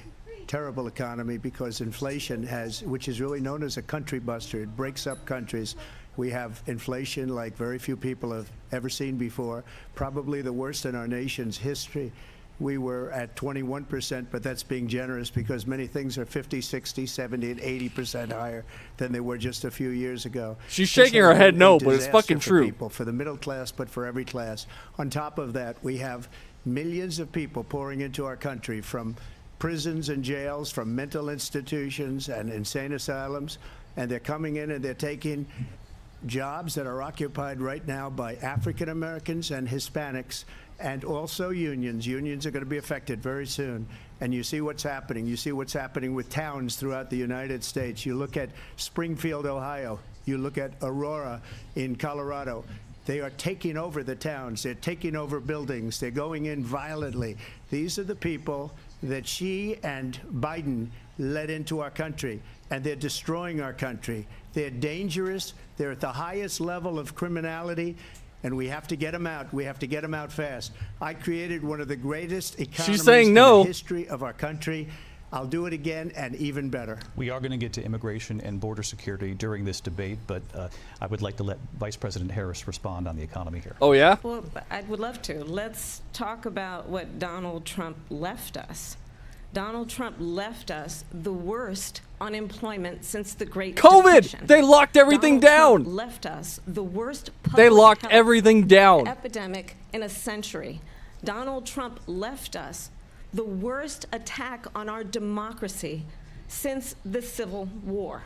terrible economy because inflation which is really known as a country buster. It breaks up countries. We have inflation like very few people have ever seen before, probably the worst in our nation's history. We were at 21%, but that's being generous because many things are 50, 60, 70, and 80% higher than they were just a few years ago. She's shaking her head no, but it's fucking true. People, for the middle class, but for every class. On top of that, we have millions of people pouring into our country from prisons and jails, from mental institutions and insane asylums, and they're coming in and they're taking jobs that are occupied right now by African Americans and Hispanics, and also unions. Unions are going to be affected very soon. And you see what's happening. You see what's happening with towns throughout the United States. You look at Springfield, Ohio. You look at Aurora in Colorado. They are taking over the towns. They're taking over buildings. They're going in violently. These are the people that she and Biden led into our country, and they're destroying our country. They're dangerous. They're at the highest level of criminality, and we have to get them out. We have to get them out fast. I created one of the greatest economies in the history of our country. I'll do it again and even better. We are going to get to immigration and border security during this debate, but I would like to let Vice President Harris respond on the economy here. Oh, yeah? Well, I would love to. Let's talk about what Donald Trump left us. Donald Trump left us the worst unemployment since the Great Depression. They locked everything down. Trump left us the worst They locked health everything down. epidemic in a century. Donald Trump left us the worst attack on our democracy since the Civil War.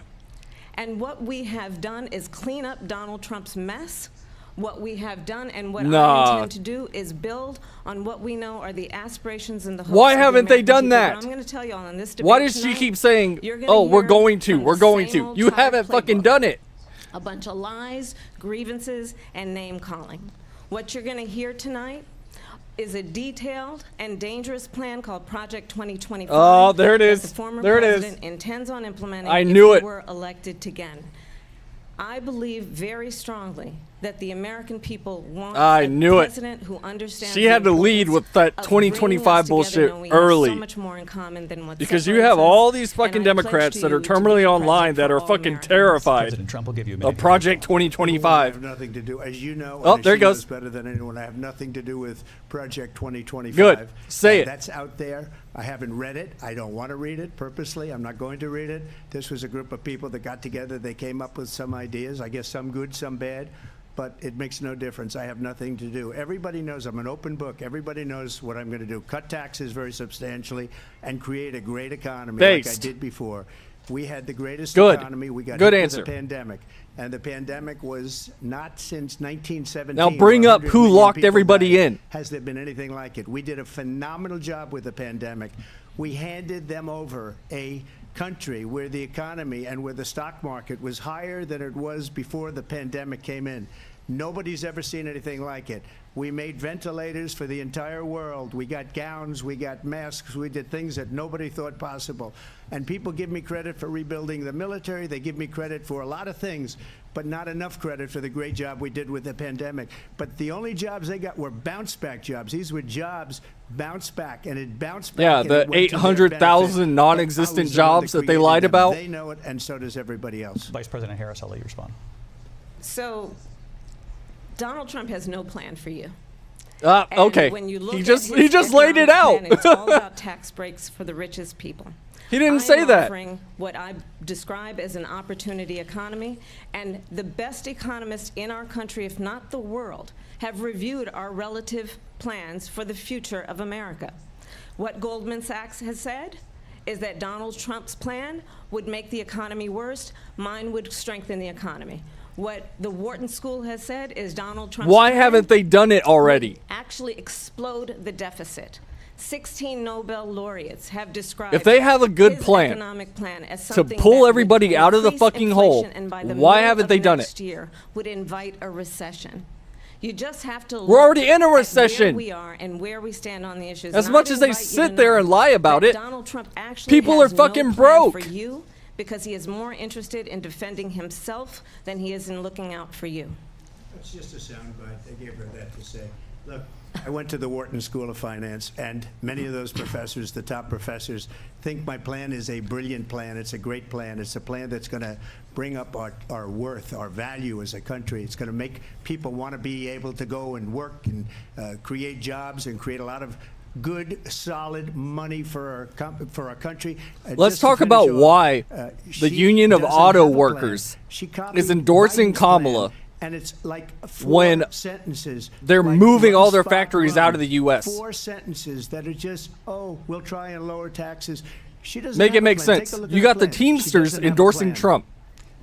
And what we have done is clean up Donald Trump's mess. What we have done and what I intend to do is build on what we know are the aspirations and the hopes. Why haven't they done that? I'm going to tell you all on this debate. Why does she keep saying, oh, we're going to, we're going to? You haven't fucking done it. A bunch of lies, grievances, and name calling. What you're going to hear tonight is a detailed and dangerous plan called Project 2025. Oh, there it is. The former there it is. president intends on implementing I knew if it. he were elected again. I believe very strongly that the American people want I a knew it. president who understands. She had to lead with that 2025 bullshit early. So much more in common than what because you have all these fucking Democrats that are terminally online that are fucking terrified President Trump will give you a minute. of Project 2025. I have nothing to do, as you know. Oh, and there she it goes. knows better than anyone. I have nothing to do with Project 2025. Good. Say it. That's out there. I haven't read it. I don't want to read it purposely. I'm not going to read it. This was a group of people that got together. They came up with some ideas. I guess some good, some bad. But it makes no difference. I have nothing to do. Everybody knows I'm an open book. Everybody knows what I'm going to do. Cut taxes very substantially and create a great economy like I did before. We had the greatest economy. We got hit with the pandemic. And the pandemic was not since 1917. Now bring up who locked everybody in. Has there been anything like it? We did a phenomenal job with the pandemic. We handed them over a country where the economy and where the stock market was higher than it was before the pandemic came in. Nobody's ever seen anything like it. We made ventilators for the entire world. We got gowns, we got masks, we did things that nobody thought possible. And people give me credit for rebuilding the military. They give me credit for a lot of things, but not enough credit for the great job we did with the pandemic. But the only jobs they got were bounce back jobs. These were jobs bounce back, and it bounced back. Yeah, the 800,000 non-existent jobs that they lied about. They know it, and so does everybody else. Vice President Harris, I'll let you respond. So Donald Trump has no plan for you. Okay. When you look He just at laid it out. plan, it's all about tax breaks for the richest people. He didn't say that. Offering what I describe as an opportunity economy, and the best economists in our country, if not the world, have reviewed our relative plans for the future of America. What Goldman Sachs has said is that Donald Trump's plan would make the economy worse. Mine would strengthen the economy. What the Wharton School has said is Donald Trump's Why plan haven't they done it already? would actually explode the deficit. 16 Nobel laureates have described If they have a good his plan economic plan as to something pull that everybody would out of the increase fucking hole, inflation and by the why middle haven't of they done next it? year would invite a recession. You just have to We're already in a look at recession. where we are and where we stand on the issues. As And much I'd as they invite you sit to there know and lie about that it, Donald Trump actually people has are fucking no plan broke. for you because he is more interested in defending himself than he is in looking out for you. It's just a soundbite. They gave her that to say. Look, I went to the Wharton School of Finance, and many of those professors, the top professors, think my plan is a brilliant plan. It's a great plan. It's a plan that's going to bring up our worth, our value as a country. It's going to make people want to be able to go and work and create jobs and create a lot of good, solid money for our country. Let's talk about why the Union of Auto Workers is endorsing Kamala. And it's like when sentences. They're moving all their factories out of the U.S. 4 sentences that are just, we'll try and lower taxes. She doesn't make it make sense. sense. You got the Teamsters endorsing Trump.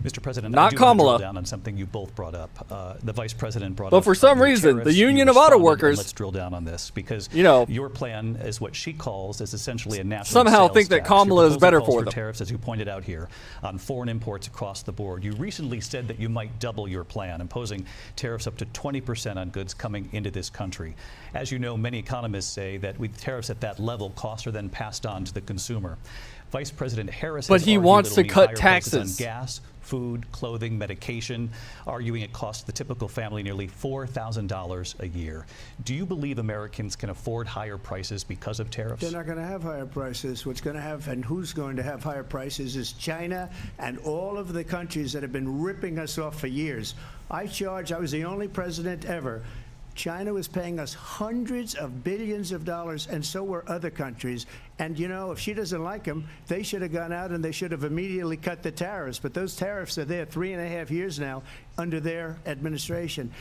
Mr. President, not I do Kamala. want to drill down on something you both brought up. The Vice President brought up. But for some reason, the Union of Auto Workers. Let's drill down on this because your plan is what she calls is essentially a national somehow sales think that tax. Kamala is better for them. Tariffs, as you pointed out here, on foreign imports across the board. You recently said that you might double your plan, imposing tariffs up to 20% on goods coming into this country. As you know, many economists say that with tariffs at that level, costs are then passed on to the consumer. Vice President Harris but has he argued wants to it'll mean cut higher taxes prices on gas, food, clothing, medication, arguing it costs the typical family nearly $4,000 a year. Do you believe Americans can afford higher prices because of tariffs? They're not going to have higher prices. What's going to have and who's going to have higher prices is China and all of the countries that have been ripping us off for years. I was the only president ever. China was paying us hundreds of billions of dollars, and so were other countries. And, if she doesn't like them, they should have gone out and they should have immediately cut the tariffs. But those tariffs are there 3.5 years now under their administration.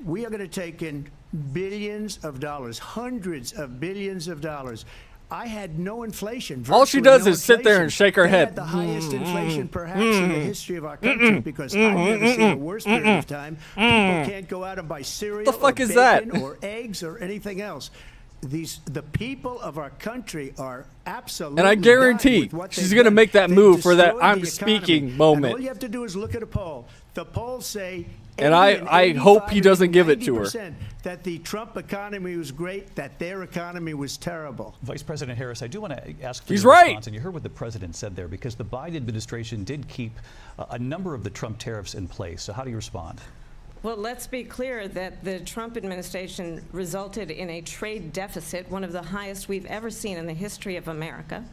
We are going to take in billions of dollars, hundreds of billions of dollars. I had no inflation. All she does is sit there and shake her they head. Had the highest inflation perhaps in the history of our country because I've never seen a worse period of time. People can't go out and buy cereal The fuck or is bacon that? or eggs or anything else. The people of our country are absolutely And I guarantee she's going to make that move for that I'm speaking moment. And all you have to do is look at a poll. The polls say and I hope he doesn't give it to her. That the Trump economy was great, that their economy was terrible. Vice President Harris, I do want to ask for He's your right. response, and you heard what the president said there, because the Biden administration did keep a number of the Trump tariffs in place. So how do you respond? Well, let's be clear that the Trump administration resulted in a trade deficit, one of the highest we've ever seen in the history of America.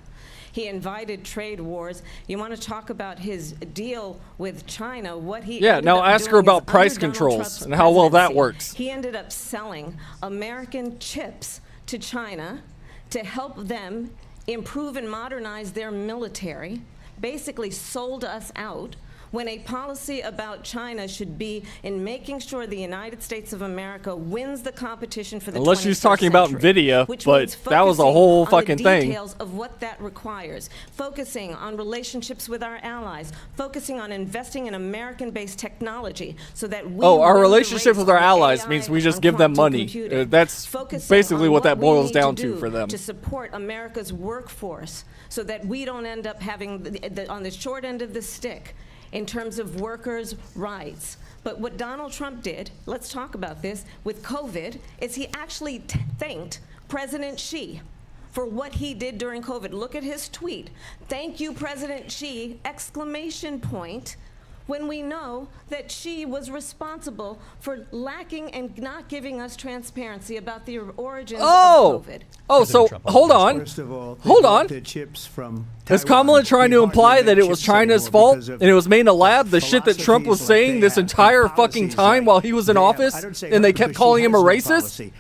He invited trade wars. You want to talk about his deal with China, what he now ask her about price controls and how well that works. He ended up selling American chips to China to help them improve and modernize their military, basically sold us out. When a policy about China should be in making sure the United States of America wins the competition for the 21st Unless she's talking about century, NVIDIA, which but means that was a focusing whole on fucking the thing. details of what that requires, focusing on relationships with our allies, focusing on investing in American-based technology so that we our win the relationship race with our on allies AI, means we just on give them quantum money. computing. That's Focusing basically on what that we boils need down to to do for them. to support America's workforce so that we don't end up having on the short end of the stick in terms of workers' rights. But what Donald Trump did, let's talk about this, with COVID, is he actually thanked President Xi for what he did during COVID. Look at his tweet. Thank you, President Xi, exclamation point, when we know that Xi was responsible for lacking and not giving us transparency about the origins of COVID. So hold on. First of all, hold on. The chips from Is Kamala trying to imply that it was China's fault and it was made in a lab? The shit that Trump was saying this entire fucking time while he was in office, and they kept calling him a racist?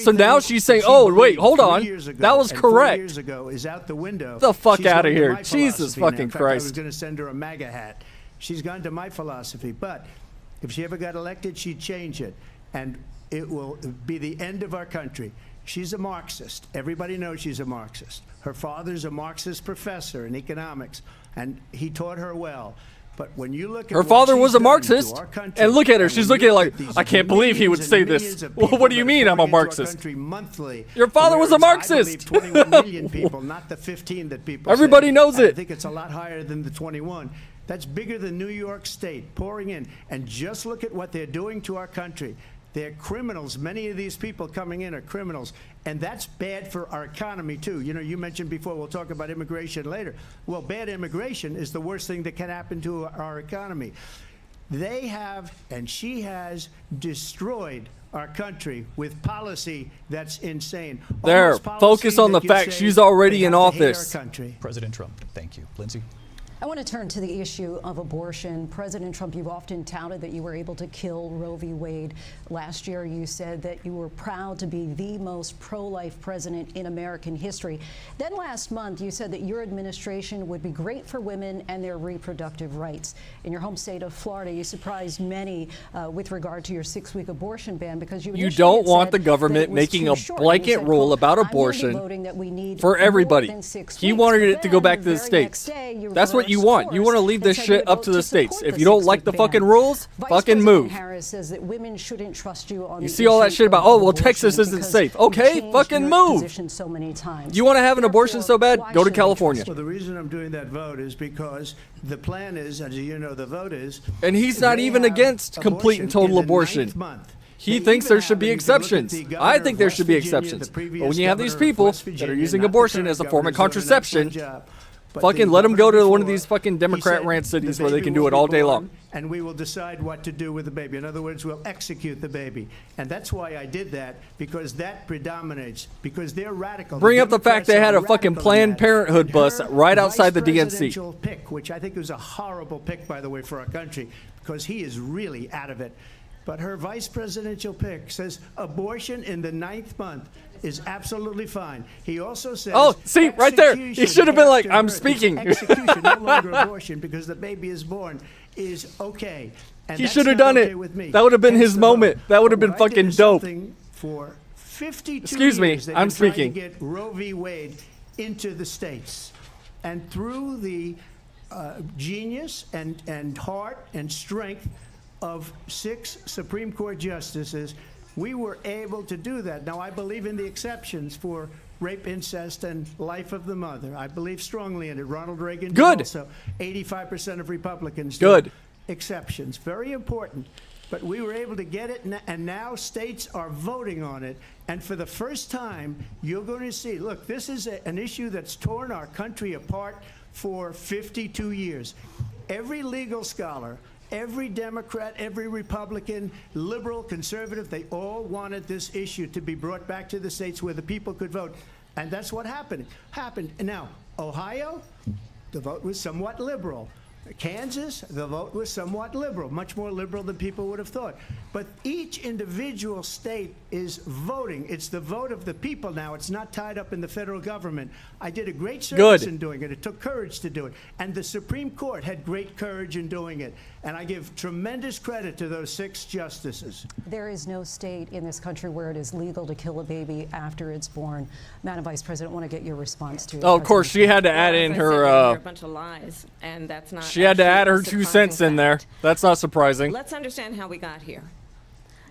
So now she's saying, oh, wait, hold on. That was correct. 4 years ago is out the window. The fuck She's out gone of to here. my Jesus philosophy now. fucking In fact, I was Christ. going to send her a MAGA hat. She's gone to my philosophy. But if she ever got elected, she'd change it. And it will be the end of our country. She's a Marxist. Everybody knows she's a Marxist. Her father's a Marxist professor in economics, and he taught her well. But when you look at Her father was a Marxist, and look at her. She's looking like, I can't believe he would say this. Well, what do you mean I'm a Marxist? Your father was a Marxist. 21 million people, not the 15 that people Everybody say. knows it. I think it's a lot higher than the 21. That's bigger than New York State pouring in. And just look at what they're doing to our country. They're criminals. Many of these people coming in are criminals. And that's bad for our economy, too. You know, you mentioned before, we'll talk about immigration later. Well, bad immigration is the worst thing that can happen to our economy. They have, and she has, destroyed our country with policy that's insane. There, Almost policy focus on the that you fact say she's already they in have to hate our office. country. President Trump, thank you. Lindsay? I want to turn to the issue of abortion. President Trump, you've often touted that you were able to kill Roe v. Wade. Last year, you said that you were proud to be the most pro-life president in American history. Then last month, you said that your administration would be great for women and their reproductive rights. In your home state of Florida, you surprised many with regard to your 6-week abortion ban because you don't want the government making a blanket rule about abortion for everybody. He wanted it to go back to the states. That's what you want. You want to leave this shit up to the states. If you don't like the fucking rules, fucking move. Harris says that women shouldn't trust you on You see all that shit about, oh, well, Texas isn't safe. Okay, fucking move. So many times. You want to have an abortion so bad? Go to California. Well, the reason I'm doing that vote is because the plan is, as you know, the vote is. And he's not even against complete and total abortion. He thinks there should be exceptions. I think there should be exceptions. But when you have these people that are using abortion as a form of contraception, fucking let them go to one of these fucking Democrat-ran cities where they can do it all day long. And we will decide what to do with the baby. In other words, we'll execute the baby. And that's why I did that, because that predominates, because they're radical. Bring up the fact they had a fucking Planned Parenthood bus right outside the DNC. Presidential pick, which I think was a horrible pick, by the way, for our country, because he is really out of it. But her vice presidential pick says abortion in the 9th month is absolutely fine. He also says, oh, see, right there. He should have been like, I'm speaking. Execution, no longer abortion, because the baby is born, is okay. And he that's should have not done okay it. with me. That would have been Hence his the moment. vote. That would have been What I did fucking is dope. something for 52 Excuse me, years, they've I'm been trying speaking. to get Roe v. Wade into the states. And through the genius and heart and strength of 6 Supreme Court justices, we were able to do that. Now, I believe in the exceptions for rape, incest, and life of the mother. I believe strongly in it. Ronald Reagan did also. 85% of Republicans do. Exceptions. Very important. But we were able to get it, and now states are voting on it. And for the first time, you're going to see, look, this is an issue that's torn our country apart for 52 years. Every legal scholar, every Democrat, every Republican, liberal, conservative, they all wanted this issue to be brought back to the states where the people could vote. And that's what happened. And now, Ohio, the vote was somewhat liberal. Kansas, the vote was somewhat liberal, much more liberal than people would have thought. But each individual state is voting. It's the vote of the people now. It's not tied up in the federal government. I did a great service in doing it. It took courage to do it. And the Supreme Court had great courage in doing it. And I give tremendous credit to those 6 justices. There is no state in this country where it is legal to kill a baby after it's born. Madam Vice President, I want to get your response to it. Oh, of course, she had to add in her. A bunch of lies, and that's not. She had to add her 2 cents in there. That's not surprising. Let's understand how we got here.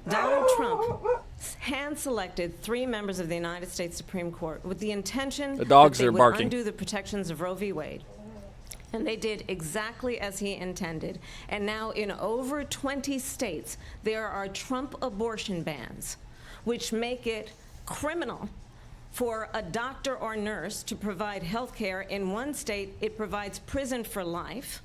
Donald Trump hand-selected 3 members of the United States Supreme Court with the intention the dogs that they are would barking. undo the protections of Roe v. Wade. And they did exactly as he intended. And now in over 20 states, there are Trump abortion bans, which make it criminal for a doctor or nurse to provide health care. In one state, it provides prison for life.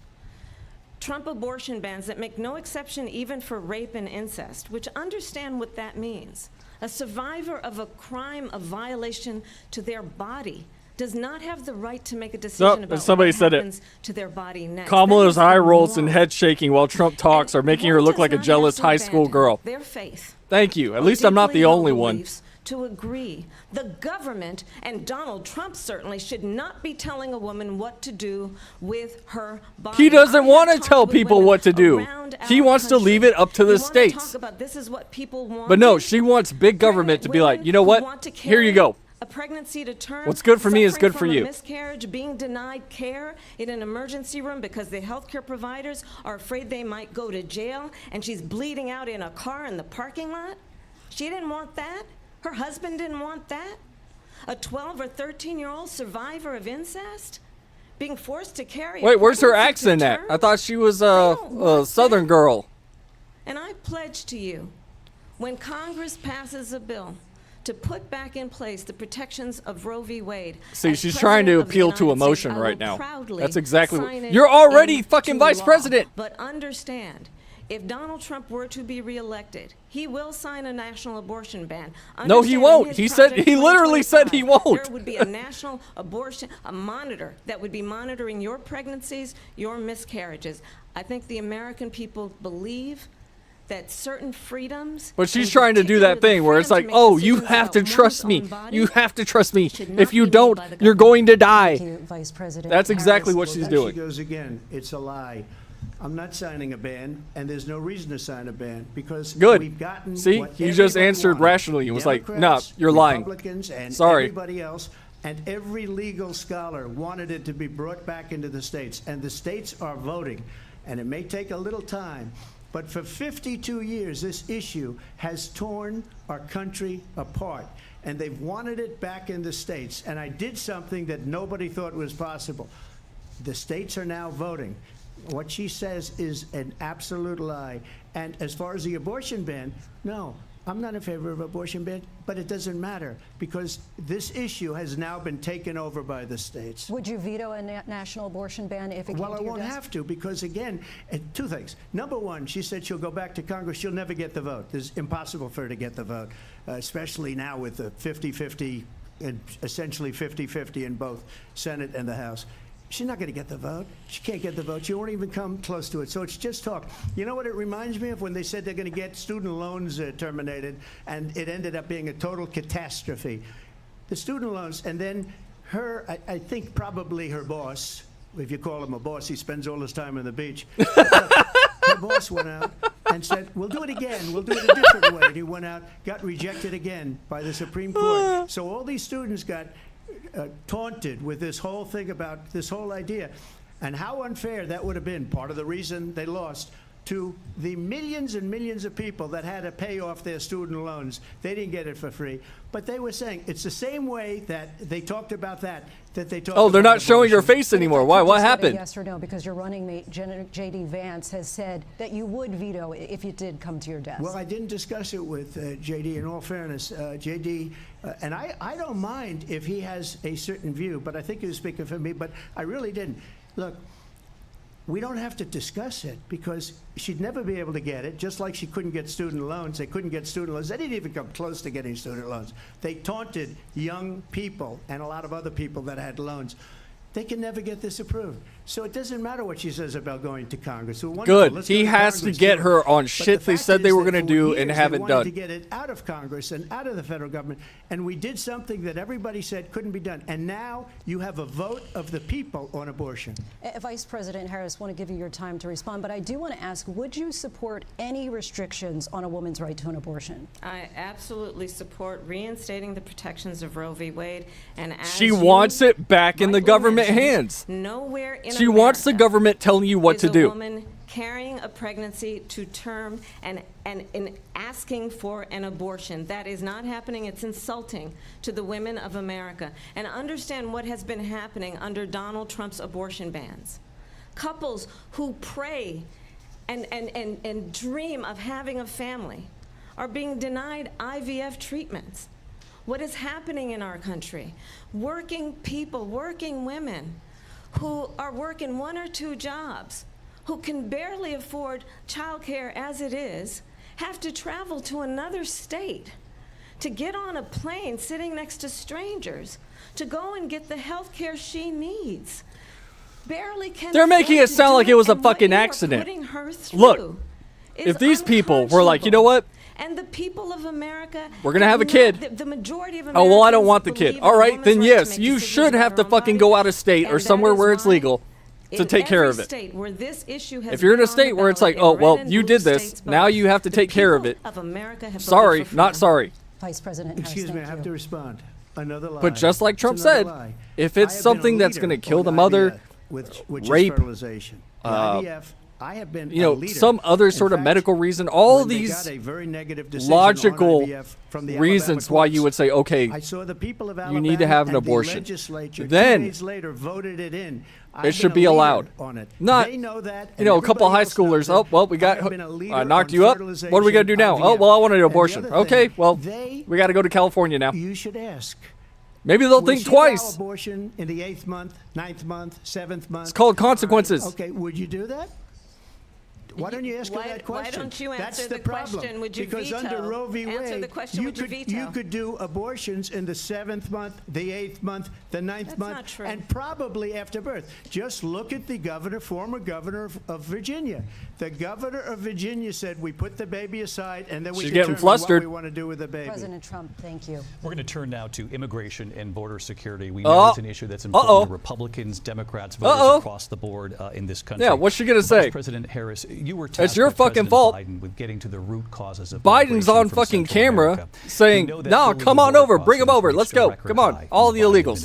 Trump abortion bans that make no exception even for rape and incest, which understand what that means. A survivor of a crime of violation to their body does not have the right to make a decision about somebody what said happens it. to their body next. Kamala's eye rolls and head shaking while Trump talks are making her look like a jealous high school girl. Their faith. Thank you. At least I'm not the only one. To agree. The government, and Donald Trump certainly, should not be telling a woman what to do with her body. He doesn't want to tell people what to do. He wants to leave it up to the states. Talk about this is what people want. But no, she wants big government to be like, you know what? Here you go. A pregnancy to term. What's good for me is good for you. Miscarriage, being denied care in an emergency room because the healthcare providers are afraid they might go to jail, and she's bleeding out in a car in the parking lot. She didn't want that. Her husband didn't want that. A 12 or 13-year-old survivor of incest being forced to carry. Wait, where's her accent at? I thought she was a Southern girl. And I pledge to you, when Congress passes a bill to put back in place the protections of Roe v. Wade. See, she's trying to appeal to emotion right now. That's exactly what. You're already fucking vice president. But understand, If Donald Trump were to be reelected, he will sign a national abortion ban. No, he won't. He literally said he won't. There would be a national abortion, a monitor that would be monitoring your pregnancies, your miscarriages. I think the American people believe that certain freedoms. But she's trying to do that thing where it's like, oh, you have to trust me. You have to trust me. If you don't, you're going to die. Thank you, Vice President That's exactly what Well, she's there doing. She goes again. It's a lie. I'm not signing a ban, and there's no reason to sign a ban because Good. we've gotten See, what you just everybody answered wanted. rationally and was like, "No, Democrats, you're lying." Republicans, and Sorry. everybody else, and every legal scholar wanted it to be brought back into the states, and the states are voting, and it may take a little time. But for 52 years, this issue has torn our country apart, and they've wanted it back in the states. And I did something that nobody thought was possible. The states are now voting. What she says is an absolute lie. And as far as the abortion ban, no, I'm not in favor of abortion ban, but it doesn't matter because this issue has now been taken over by the states. Would you veto a national abortion ban if it came Well, to I your won't desk? have to because, again, two things. Number one, she said she'll go back to Congress. She'll never get the vote. It's impossible for her to get the vote, especially now with the 50-50, essentially 50-50 in both Senate and the House. She's not going to get the vote. She can't get the vote. She won't even come close to it. So it's just talk. You know what it reminds me of when they said they're going to get student loans terminated, and it ended up being a total catastrophe. The student loans, and then her, I think probably her boss, if you call him a boss, he spends all his time on the beach. Her boss went out and said, we'll do it again. We'll do it a different way. And he went out, got rejected again by the Supreme Court. So all these students got taunted with this whole thing about this whole idea and how unfair that would have been. Part of the reason they lost to the millions and millions of people that had to pay off their student loans. They didn't get it for free. But they were saying it's the same way that they talked about that they talked Oh, they're about not showing her abortion. face anymore. Why? What happened? Yes or no, because your running mate, J.D. Vance, has said that you would veto it if it did come to your desk. Well, I didn't discuss it with J.D. In all fairness, J.D. And I don't mind if he has a certain view, but I think he was speaking for me, but I really didn't. Look, we don't have to discuss it because she'd never be able to get it, just like she couldn't get student loans. They couldn't get student loans. They didn't even come close to getting student loans. They taunted young people and a lot of other people that had loans. They can never get this approved. So it doesn't matter what she says about going to Congress. So wonderful. Good. Let's He go has to Congress, get do it. her on But shit the they fact said they is were that going to for do years and they haven't wanted done. to get it out of Congress and out of the federal government, and we did something that everybody said couldn't be done. And now you have a vote of the people on abortion. Vice President Harris, want to give you your time to respond, but I do want to ask, would you support any restrictions on a woman's right to an abortion? I absolutely support reinstating the protections of Roe v. Wade, and as She wants it back in the government hands. Nowhere in She wants the government telling you what is to a do. woman carrying a pregnancy to term and asking for an abortion. That is not happening. It's insulting to the women of America. And understand what has been happening under Donald Trump's abortion bans. Couples who pray and dream of having a family are being denied IVF treatments. What is happening in our country? Working people, working women who are working 1 or 2 jobs, who can barely afford childcare as it is, have to travel to another state to get on a plane sitting next to strangers to go and get the health care she needs. Barely can They're making afford it to sound do like it was a and what fucking you are accident. putting her through Look, is if these people were like, you know what? And the people of America, We're gonna have a kid. The majority of Oh, well, I don't Americans want the kid. believe All in a right, woman's then right to yes, make you decisions should about have her to own fucking body. go out of state or And that somewhere is where it's why legal to in take care every of it. state where this issue has If you're in a been on the state where it's like, ballot, oh, in well, red and you blue did this, states now both, you have to the take care of people it. of America have voted Sorry, for not freedom. sorry. Vice President Harris, Excuse me, I thank have you. to respond. Another lie. But just like It's Trump another said, lie. if I it's have been a something that's leader going to kill on the mother, IVF, which rape, is fertilization. The IVF, I have been you know, a leader. some other In sort of fact, medical reason, all when they these got a very negative decision on logical IVF from the reasons Alabama why you courts, would say, okay, I saw the people of Alabama you need to have an and the abortion. legislature Then 2 days later voted it in. I've it should been be a leader allowed. on it. Not, They know that, you know, a couple high schoolers. Oh, well, we got knocked you up. What are we going to do now? Oh, well, I want an abortion. Okay, well, we got to go to California now. You should ask. Maybe they'll Will think she allow twice. abortion in the 8th month, 9th month, 7th month? It's called consequences. Okay, would you do that? Why don't you ask her that question? Why don't you answer That's the problem. question? Would you because veto? under Roe v. Answer Wade, the question, would you veto? you could do abortions in the 7th month, the 8th month, the 9th month, not true. and probably after birth. Just look at the former governor of Virginia. The governor of Virginia said, we put the baby aside, and then we She's determine getting flustered. what we want to do with the baby. President Trump, thank you. We're going to turn now to immigration and border security. We know it's an issue that's important to Republicans, Democrats, voters across the board in this country. Yeah, what's she going to say? Vice President Harris, you were tasked It's your by fucking President fault. Biden with getting to the root causes of Biden's on fucking camera saying, "No, come on over, bring them over, let's go, come on, all the illegals."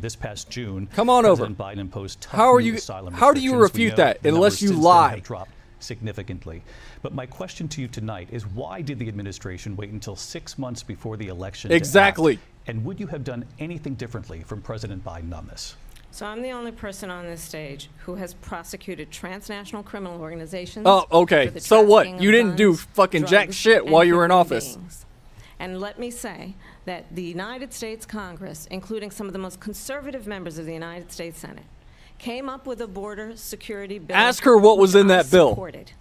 This past June, come on over. President Biden imposed tough How do you restrictions. refute that unless you lie? Dropped significantly. But my question to you tonight is, why did the administration wait until 6 months before the election? Exactly. And would you have done anything differently from President Biden on this? So I'm the only person on this stage who has prosecuted transnational criminal organizations. Oh, okay. for the So what? trafficking You of didn't do guns, fucking jack drugs, shit and while you were in human office. beings. And let me say that the United States Congress, including some of the most conservative members of the United States Senate, came up with a border security bill. Ask her what was which in I that bill. supported.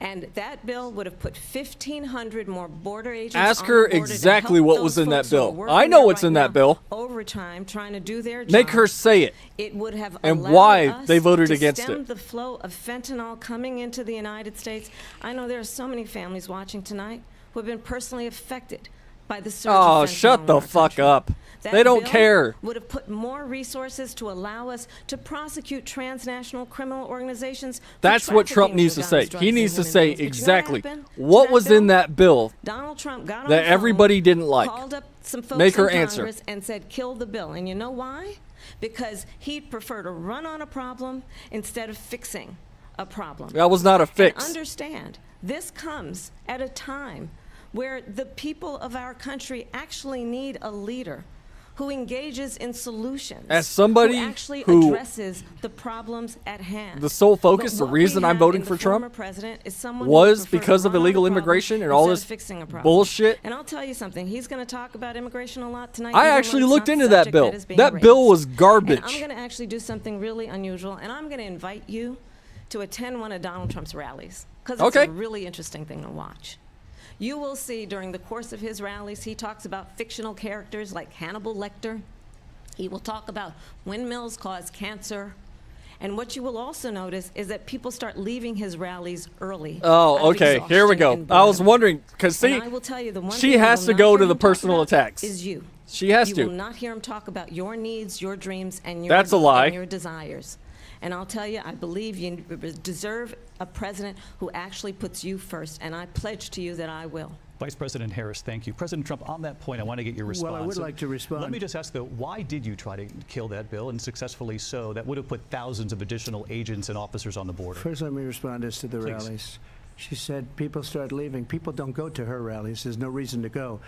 And that bill would have put 1,500 more border agents Ask on her the border to exactly help what those was in that folks who are bill. working I know there what's right in that now bill. Overtime, trying to do their job. Make her say it. It would have And allowed why us they voted to against stem it. the flow of fentanyl coming into the United States. I know there are so many families watching tonight who have been personally affected by the surge Oh, of fentanyl shut in the our fuck country. up. That They don't bill care. Would have put more resources to allow us to prosecute transnational criminal organizations. for That's what Trump trafficking needs to in say. guns, drugs, He and needs to human say beings. But you know exactly happened to what that was bill? in that bill Donald Trump got on that the phone, everybody didn't like. called up some folks Make her in answer. Congress and said, kill the bill. And you know why? Because he'd prefer to run on a problem instead of fixing a problem. That was not a fix. And understand, this comes at a time where the people of our country actually need a leader who engages in solutions. As somebody who actually who- addresses the problems at hand. The sole focus, But the what we reason I'm have voting in for the former Trump president is someone who was would prefer because to of run on a illegal problem immigration and all instead this of fixing a problem. bullshit. And I'll tell you something. He's going to talk about immigration a lot tonight. I even though actually it's looked not into the that subject bill. is being That bill raised. was garbage. And I'm going to actually do something really unusual, and I'm going to invite you to attend one of Donald Trump's rallies because it's Okay. a really interesting thing to watch. You will see during the course of his rallies, he talks about fictional characters like Hannibal Lecter. He will talk about windmills cause cancer. And what you will also notice is that people start leaving his rallies early. Oh, out of okay. Here we exhaustion go. and I was boredom. wondering because And see, I will tell you the one she thing you has will to not go hear to him the talk personal about attacks. Is you. She has You to. will not hear him talk about your needs, your dreams, and your That's a lie. and your desires. And I'll tell you, I believe you deserve a president who actually puts you first, and I pledge to you that I will. Vice President Harris, thank you. President Trump, on that point, I want to get your response. Well, I would like to respond. Let me just ask, though, why did you try to kill that bill, and successfully so? That would have put thousands of additional agents and officers on the border. First, let me respond as to the Please. rallies. She said people start leaving. People don't go to her rallies. There's no reason to go.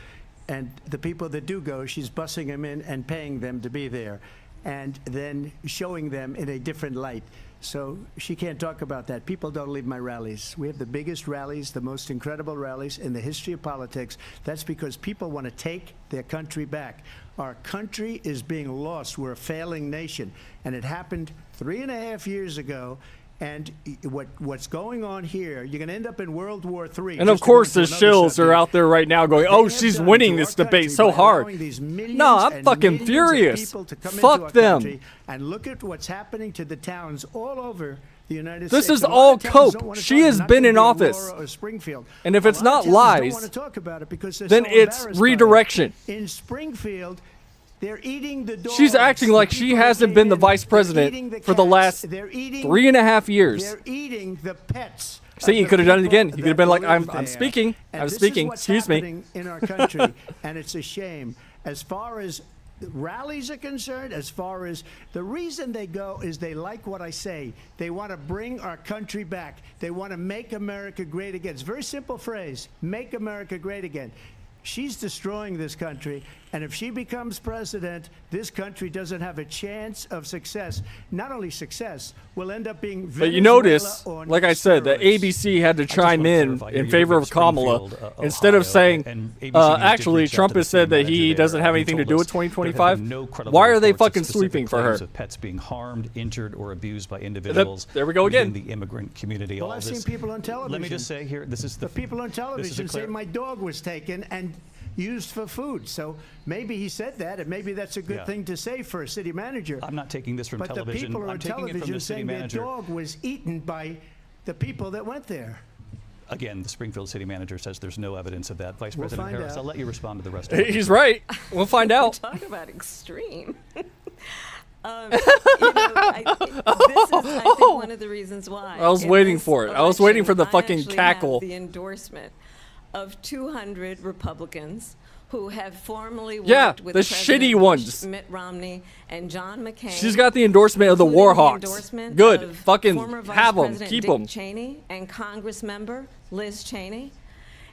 And the people that do go, she's bussing them in and paying them to be there, and then showing them in a different light. So she can't talk about that. People don't leave my rallies. We have the biggest rallies, the most incredible rallies in the history of politics. That's because people want to take their country back. Our country is being lost. We're a failing nation. And it happened 3.5 years ago. And what's going on here, you're going to end up in World War III. and of course the shills are out there right now going, "Oh, she's winning this debate so hard." No, I'm fucking furious. Fuck them. And look at what's happening to the towns all over the United This States. is And a lot all of towns don't cope. wanna She talk. has Not been gonna in be office. Aurora or Springfield. And if A it's lot not of towns lies, don't want to talk about it because they're then so it's embarrassed by it. redirection. In Springfield, they're eating the dogs. She's acting like she People hasn't came been the in, vice they're president eating the for the cats, last they're eating- 3.5 years. They're eating the pets. See, of you the could have done it people again. You could have been that like, live I'm there. speaking. And I'm this is speaking. what's Excuse me. happening in our country, and it's a shame. As far as rallies are concerned, as far as the reason they go is they like what I say. They want to bring our country back. They want to make America great again. It's a very simple phrase, make America great again. She's destroying this country, And if she becomes president, this country doesn't have a chance of success. Not only success, we'll end up being Venezuela. But you notice, on like I said, the steroids. ABC had to chime in favor of Kamala instead of saying, actually, Trump has said that he doesn't have anything to do with 2025. Why are they fucking sweeping for her? Of pets being harmed, injured, or abused by individuals. There we go again. Within the immigrant community. Well, I've seen people on television. Let me just say here, this is the people on television say my dog was taken and used for food. So maybe he said that, and maybe that's a good thing to say for a city manager. I'm not taking this from television. But the people I'm on taking it from television the city saying manager. their dog was eaten by the people that went there. Again, the Springfield city manager says there's no evidence of that. Vice We'll President find Harris, out. I'll let you respond to the rest of it. He's right. We'll find out. Talk about extreme. This is, I think, one of the reasons why. I was waiting for it. I was waiting for the fucking actually cackle. have the endorsement of 200 Republicans who have formally worked Yeah, with the President shitty Bush, ones. Mitt Romney, and John McCain. She's got the endorsement of the including Warhawks. endorsement Good. of Fucking former Vice have them. President Keep Dick them. Cheney and Congress member Liz Cheney.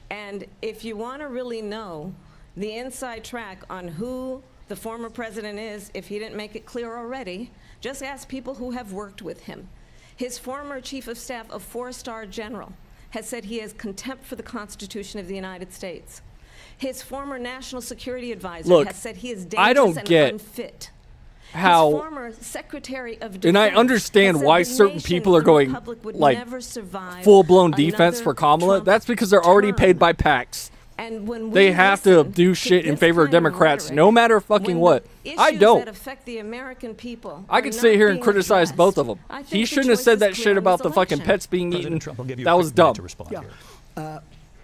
And if you want to really know the inside track on who the former president is, if he didn't make it clear already, just ask people who have worked with him. His former chief of staff, a 4-star general, has said he has contempt for the Constitution of the United States. His former national security advisor has said he is dangerous and unfit. How, His former Secretary of Defense and I understand has said why the certain nation, people are the going Republic, would like never survive full-blown defense another for Kamala. Trump That's because they're already term. paid by PACs. And when They we have to listen do shit in this favor of kind Democrats, rhetoric, no matter fucking when what. the I issues don't. that affect the American people I are could not sit here and being criticize addressed, both of them. I think He the shouldn't have choice said is that clear shit in about this the fucking election. pets being President eaten. Trump, I'll give you a That quick was minute dumb. to respond here.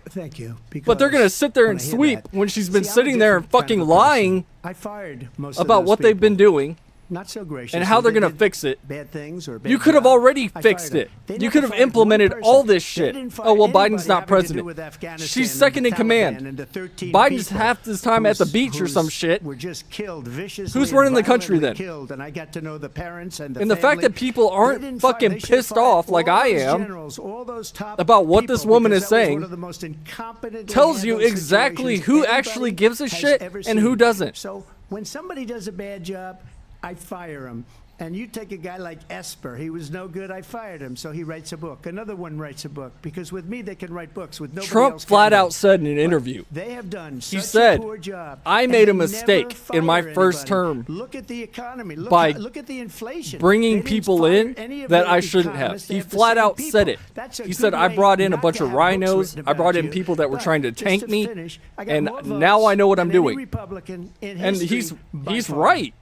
Thank you. But they're going to sit there and when I hear sweep that- when she's been See, I'm a sitting there and different kind fucking of a person. lying I fired most about of those what they've been people. doing. Not so gracious. And how they're They going to did fix it. Bad things or bad You could have job. already I fixed fired it. them. They You never could have fired one implemented person. all this They shit. didn't fire Oh, well, anybody Biden's not having to do president. with Afghanistan She's and second the in Taliban command. and the 13 Biden's people half his time at the whose- beach or some whose shit. Were just killed viciously. Who's and running the country violently then? Killed, and I got to know the parents and the And the fact family. that people They aren't didn't fire- fucking they should have pissed fired off like all I those am generals, all those top about what this people, woman because is that was saying one of the most incompetent tells you handled exactly situations who anybody actually gives a has shit ever and who seen. doesn't. So when somebody does a bad job, I fire him. And you take a guy like Esper. He was no good. I fired him. So he writes a book. Another one writes a book. Because with me, they can write books. With nobody Trump else flat can. out said in an interview, They have done he such said, a poor job. I and made a they mistake never in my fire first anybody. term Look at the economy. Look, by look at the inflation. bringing They didn't people fire in any of that their I shouldn't have. economists. They He have the flat same out said people. it. That's a He good said, I way brought in a not bunch to of have books rhinos. written I brought about in you. people that were But trying to just tank me. finish, I got And more now votes I know what I'm than any doing. Republican in And history by he's far. right.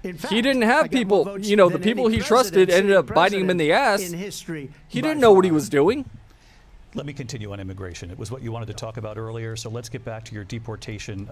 In fact, He didn't I have got more people, votes you know, the than people any he trusted president, ended up sitting biting him in the president ass. in history He by didn't know what he far. was doing. Let me continue on immigration. It was what you wanted to talk about earlier, so let's get back to your deportation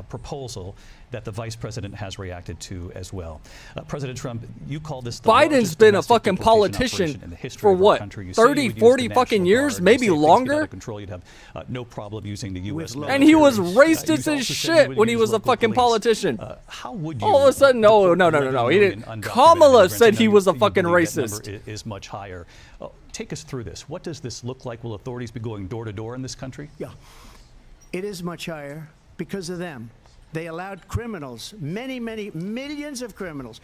proposal that the vice president has reacted to as well. President Trump, you called this the Biden's largest been a domestic fucking deportation politician operation in the history for of our what, country. You 30, say you would use 40 the fucking National years, Guard, and maybe you say if things get longer? out of control, you'd have no problem using the U.S. And he was military. racist You as also said you shit would when he use was a local fucking police. politician. How would you? All of a sudden, no. He didn't. Kamala said he was a fucking racist. Is much higher. Take us through this. What does this look like? Will authorities be going door to door in this country? Yeah. It is much higher because of them. They allowed criminals, many millions of criminals.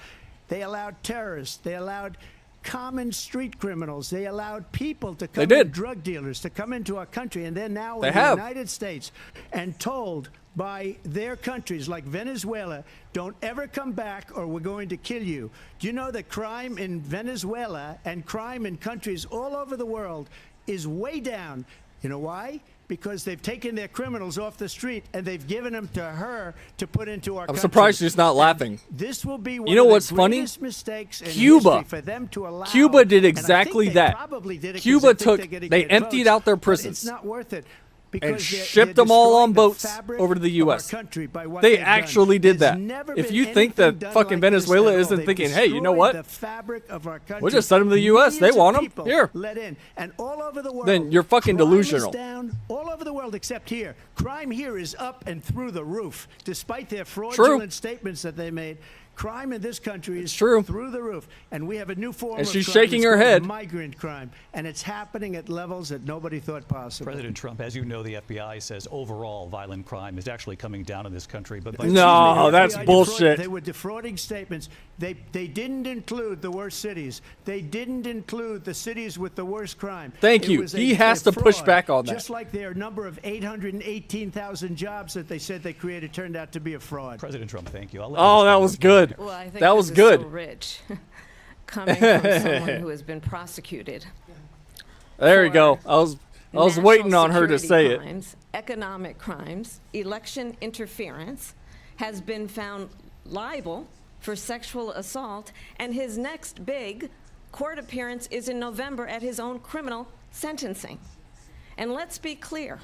They allowed terrorists. They allowed common street criminals. They allowed people to come in, drug dealers, to come into our country. And they're now in the United States and told by their countries like Venezuela, don't ever come back or we're going to kill you. Do you know that crime in Venezuela and crime in countries all over the world is way down? You know why? Because they've taken their criminals off the street and they've given them to her to put into our country. I'm surprised she's not laughing. This will be one You know of what's the funny? greatest mistakes in Cuba. history for them to allow. Cuba did And I exactly think they that. probably did it 'cause Cuba they think took, they're gonna they get emptied votes, out their but prisons It's not worth it. and Because shipped they're them all on destroying the boats fabric over to the of our U.S. country by what They they've done. actually did There's that. never If been you think anything that done fucking like this Venezuela at all. isn't They've thinking, hey, you know destroyed what? The fabric of our country. We'll just send them to the U.S. They Millions of want them. people Here. let in. And all over the world. Then you're fucking crime is delusional. down all over the world except here. Crime here is up and through the roof. Despite their fraudulent statements that they made, Crime in this country is true. through the roof, and we have a new form And of she's crime. shaking It's her called head. migrant crime, and it's happening at levels that nobody thought possible. President Trump, as you know, the FBI says overall violent crime is actually coming down in this country. But No, that's bullshit. They were defrauding statements. They didn't include the worst cities. They didn't include the cities with the worst crime. Thank It you. was He has to push fraud. back on that. Just like their number of 818,000 jobs that they said they created turned out to be a fraud. President Trump, thank you. Oh, that was good. Well, I think that this was is good. so rich. Coming from someone who has been prosecuted. There you go. I was National waiting on her to security say it. crimes, economic crimes, election interference, has been found liable for sexual assault, and his next big court appearance is in November at his own criminal sentencing. And let's be clear,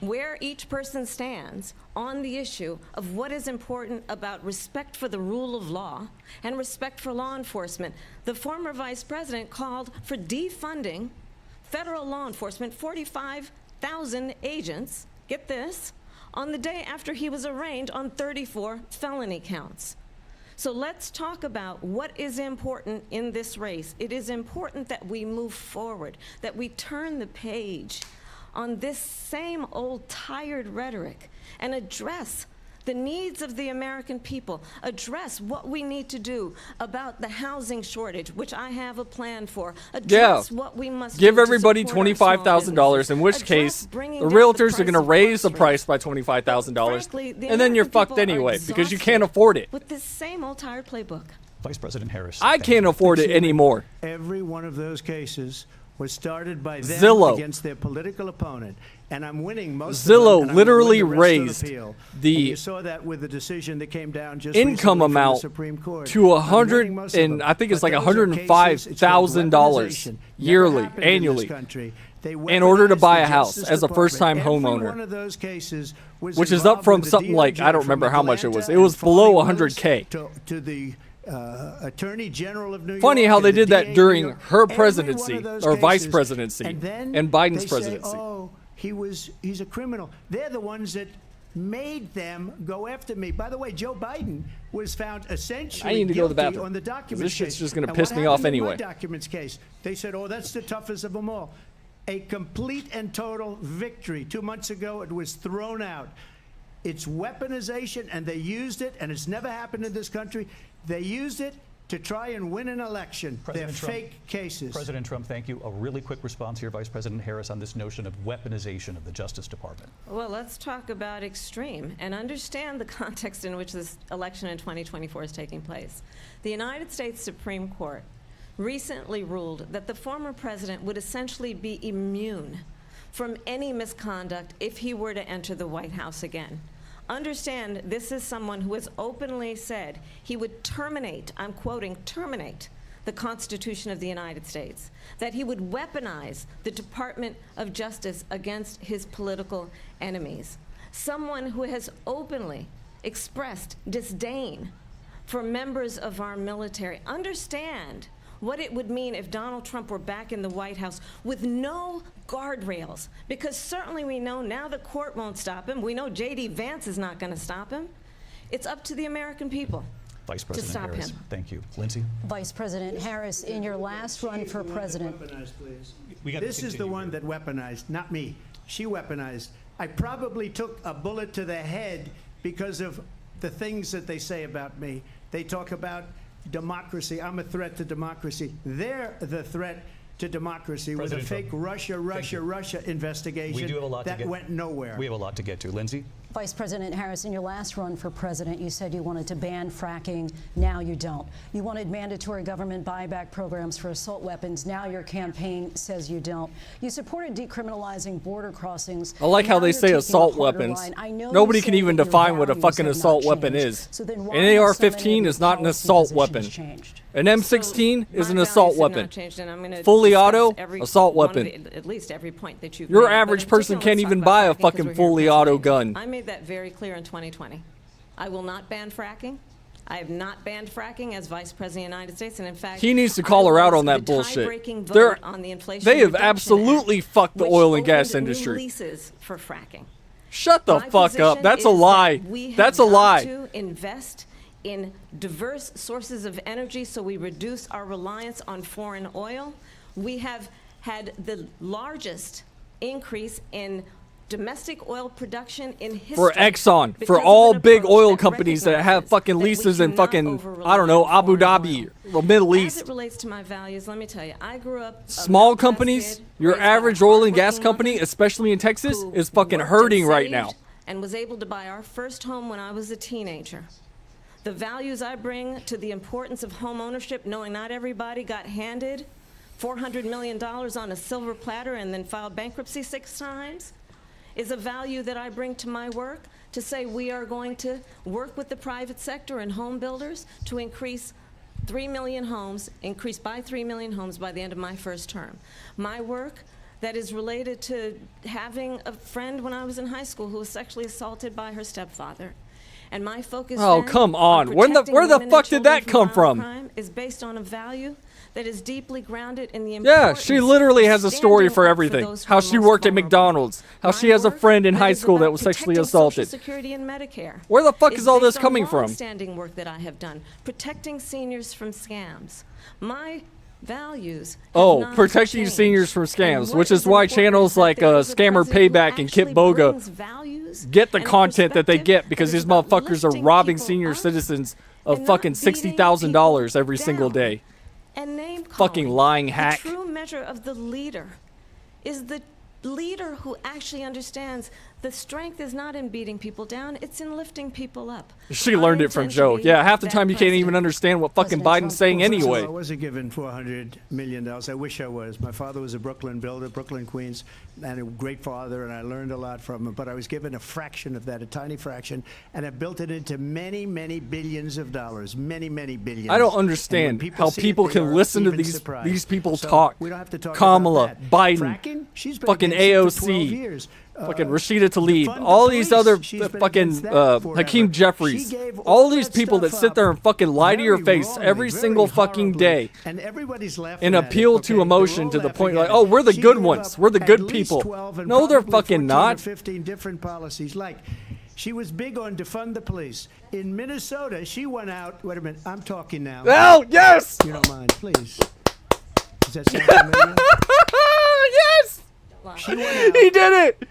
where each person stands on the issue of what is important about respect for the rule of law and respect for law enforcement. The former vice president called for defunding federal law enforcement, 45,000 agents, get this, on the day after he was arraigned on 34 felony counts. So let's talk about what is important in this race. It is important that we move forward, that we turn the page on this same old tired rhetoric and address the needs of the American people, address what we need to do about the housing shortage, which I have a plan for, address what we must Give do to everybody support our small $25,000, in which businesses, case address bringing the down realtors are going to of raise the groceries. price by $25,000, Frankly, the and then you're American fucked people are anyway because you exhausted can't afford it. with this same old tired playbook. Vice President Harris. I can't afford it anymore. Every one of those cases was started by them Zillow. against their political opponent, and I'm winning most Zillow of them, and I'm gonna literally win the rest of raised the appeal. the And you saw that with the decision that came down just income recently from the amount Supreme Court. to I'm winning most of them. I think it's But like those are cases, it's called $105,000 weaponization. yearly, Never happened in this annually, country. They in order to weaponized buy the a house Justice as a Department. first-time Every homeowner. one of those cases was Which is up involved from with the something like, I DOJ, don't remember from how much it was. Atlanta It was and below Foley Willis 100K. to the Attorney General of New York. Funny how and they the did DA that of during New York. her Every presidency one of those or vice cases. presidency And then and Biden's they presidency. Say, oh, he's a criminal. They're the ones that made them go after me. By the way, Joe Biden was found essentially I need to go to the guilty bathroom, on the 'cause documents this shit's case. just gonna And piss what me off happened in anyway. my documents case, they said, oh, that's the toughest of them all. A complete and total victory. 2 months ago, it was thrown out. It's weaponization, and they used it, and it's never happened in this country. They used it to try and win an election. They're fake cases. President Trump, thank you. A really quick response here, Vice President Harris, on this notion of weaponization of the Justice Department. Well, let's talk about extreme and understand the context in which this election in 2024 is taking place. The United States Supreme Court recently ruled that the former president would essentially be immune from any misconduct if he were to enter the White House again. Understand, this is someone who has openly said he would terminate, I'm quoting, terminate the Constitution of the United States, that he would weaponize the Department of Justice against his political enemies. Someone who has openly expressed disdain for members of our military. Understand what it would mean if Donald Trump were back in the White House with no guardrails, because certainly we know now the court won't stop him. We know J.D. Vance is not going to stop him. It's up to the American people Vice President to stop Harris, him. thank you. Lindsay? Vice President Harris, in your last run for president. This is the one that weaponized, not me. She weaponized. I probably took a bullet to the head because of the things that they say about me. They talk about democracy. I'm a threat to democracy. They're the threat to democracy with a fake Russia investigation We do have a lot that to get. went nowhere. We have a lot to get to. Lindsay? Vice President Harris, in your last run for president, you said you wanted to ban fracking. Now you don't. You wanted mandatory government buyback programs for assault weapons. Now your campaign says you don't. You supported decriminalizing border crossings. I like how Now they you're say taking a assault harder weapons. line. I know Nobody you can say even that your define what a values fucking have assault not weapon changed. is. So then why An have so AR-15 many of is not an your assault policy weapon. positions changed? An M16 is an My assault values have weapon. not changed, and I'm gonna Fully discuss auto, every assault one of weapon. the- at least every point that you've Your made. But average in person particular, can't let's even talk buy a about fracking 'cause fucking we're here in fully auto Pennsylvania. gun. I made that very clear in 2020. I will not ban fracking. I have not banned fracking as Vice President of the United States, and in fact, He needs to call her out on that bullshit. On the Inflation They have Reduction absolutely Act, fucked the which oil and gas opened new industry. leases for fracking. Shut the My fuck up. position That's a is that lie. we have That's a got lie. to invest in diverse sources of energy so we reduce our reliance on foreign oil. We have had the largest increase in domestic oil production in history. For Exxon, for all big oil companies that have fucking leases in fucking, I don't know, Abu Dhabi or Middle As East. it relates to my values, let me tell you, I grew up Small companies, your average oil and gas company, especially in Texas, is fucking hurting right now. and was able to buy our first home when I was a teenager. The values I bring to the importance of home ownership, knowing not everybody got handed $400 million on a silver platter and then filed bankruptcy 6 times, is a value that I bring to my work to say we are going to work with the private sector and home builders to increase 3 million homes, increase by 3 million homes by the end of my first term. My work that is related to having a friend when I was in high school who was sexually assaulted by her stepfather. And my focus Oh, then come on. Where the women and fuck did children that come violent from? crime is based on a value that is deeply grounded in the Yeah, importance she literally of has a story standing for up everything. those who How are she most worked at vulnerable. McDonald's. How she My has a work friend in that high is school that about was sexually protecting Social assaulted. Security and Medicare Where the fuck is all this based on coming from? long-standing work that I have done, protecting seniors from scams. My values have Oh, not protecting changed. seniors from And scams, what which is is why important channels is that like there is a Scammer president who Payback and Kip actually Boga brings values get the and a content that they perspective get because that is these about motherfuckers are lifting robbing people senior up citizens of and fucking not beating $60,000 every people single down. day. And name Fucking calling. lying hack. The true measure of the leader is the leader who actually understands the strength is not in beating people down, it's in lifting people up. She learned it from Joe. Yeah, half the time you can't even understand what fucking Biden's saying anyway. I wasn't given $400 million. I wish I was. My father was a Brooklyn builder, Brooklyn, Queens, and a great father, and I learned a lot from him. But I was given a fraction of that, a tiny fraction, and I built it into many, many billions of dollars. Many, many billions. I don't And when understand people how see it, people they can are listen to even these surprised. people So talk. we don't have to talk Kamala, about that. Biden, Fracking? She's been fucking against it for 12 AOC, years. fucking Rashida Tlaib, defund the all these police. other She's been fucking against that forever. Hakeem Jeffries, She gave all all these that people that stuff sit there and fucking lie to your very face wrongly, every very single fucking horribly. day And everybody's laughing and at it, appeal okay? to emotion to They're the all point laughing like, at oh, it. we're the She good gave ones. up We're the at good least people. 12 and No, they're probably fucking 14 not. Or 15 different policies. Like, she was big on defund the police. In Minnesota, she went out. Wait a minute, I'm talking now. Oh, yes! You don't mind, please. Does that sound familiar? Yes! She went out. He did it!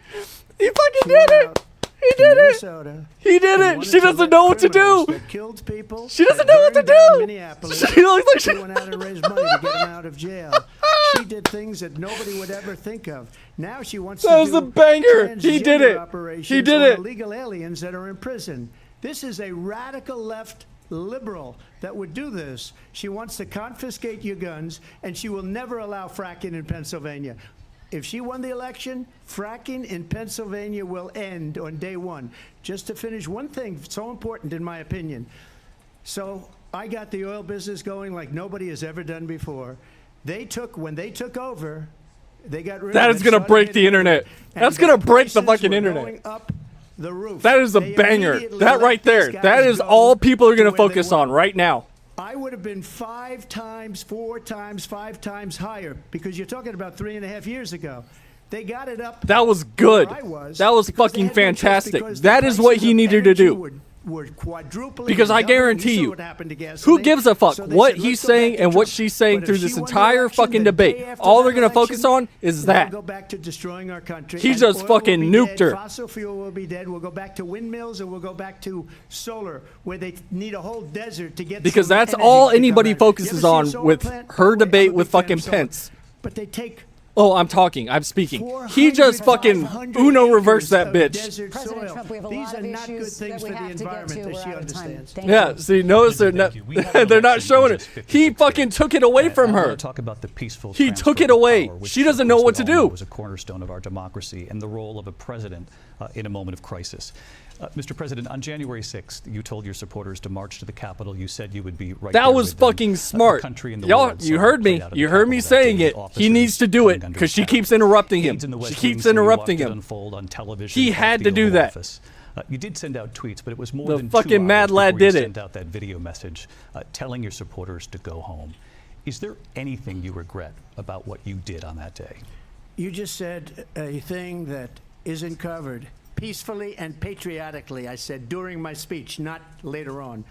He fucking She did went it! out He to did it! Minnesota He did and it! wanted She to doesn't let know what to criminals do! that killed people. She doesn't that know what to burned down do! Minneapolis. She looks like She went out and raised money to get them out of jail. She did things that nobody would ever think of. Now she wants That to was do a banger. He did transgender it. operations He did on it. illegal aliens that are in prison. This is a radical left liberal that would do this. She wants to confiscate your guns, and she will never allow fracking in Pennsylvania. If she won the election, fracking in Pennsylvania will end on day one. Just to finish, one thing so important in my opinion. So I got the oil business going like nobody has ever done before. When they took over, they got rid That of is it, gonna started break getting the rid of internet. it, and That's gonna break the prices fucking were internet. going up the roof. That is a They banger. immediately That let right there. these That guys is go all people are to gonna where they focus were. on right now. I would have been 5 times, 4 times, 5 times higher because you're talking about 3.5 years ago. They got it up. That was good. where I was That was because they fucking had no choice fantastic. because the That is what prices he of needed to energy do. Were quadrupling Because and I doubling. guarantee saw you, what happened to who gasoline. gives a fuck So they what said, he's "Let's go back saying to and what Trump." she's saying But through if this she won the entire election, fucking the day debate? after All that they're gonna focus election, on is they'll that. go back to destroying our country. He and just oil fucking will be nuked dead, her. Fossil fuel will be dead. We'll go back to windmills and we'll go back to solar, where they need a whole desert to get. Because some that's energy all to come anybody out. You ever focuses see a on solar with plant? her I'm a debate big with fan of fucking solar. Pence. But they take. Oh, I'm talking. I'm speaking. He just fucking 500 Uno reversed that acres of bitch. desert President soil. Trump, we have a These lot are of not good issues things that for we the have to get environment to. that We're she out of time. understands. Thank Yeah, you. see, notice they're not. They're not showing it. He fucking took it away from I her. want to talk about the peaceful He transfer took it of away. power, which, She doesn't of know course, what we to all do. know is a cornerstone of our democracy and the role of a president in a moment of crisis. Mr. President, on January 6th, you told your supporters to march to the Capitol. You said you would be right there That was with them. fucking The smart. country and the Y'all, world you saw heard it me. play out at You the heard me Capitol that saying day. it. He Officers needs to do it coming under because she attack. keeps interrupting him. Aides in the West She Wing keeps say you interrupting watched it him. unfold on television He at had the to do Oval that. Office. You did send out tweets, but it was more The than 2 fucking hours mad lad before you did it. sent out that video message telling your supporters to go home. Is there anything you regret about what you did on that day? You just said a thing that isn't covered. Peacefully and patriotically, I said during my speech, not later on.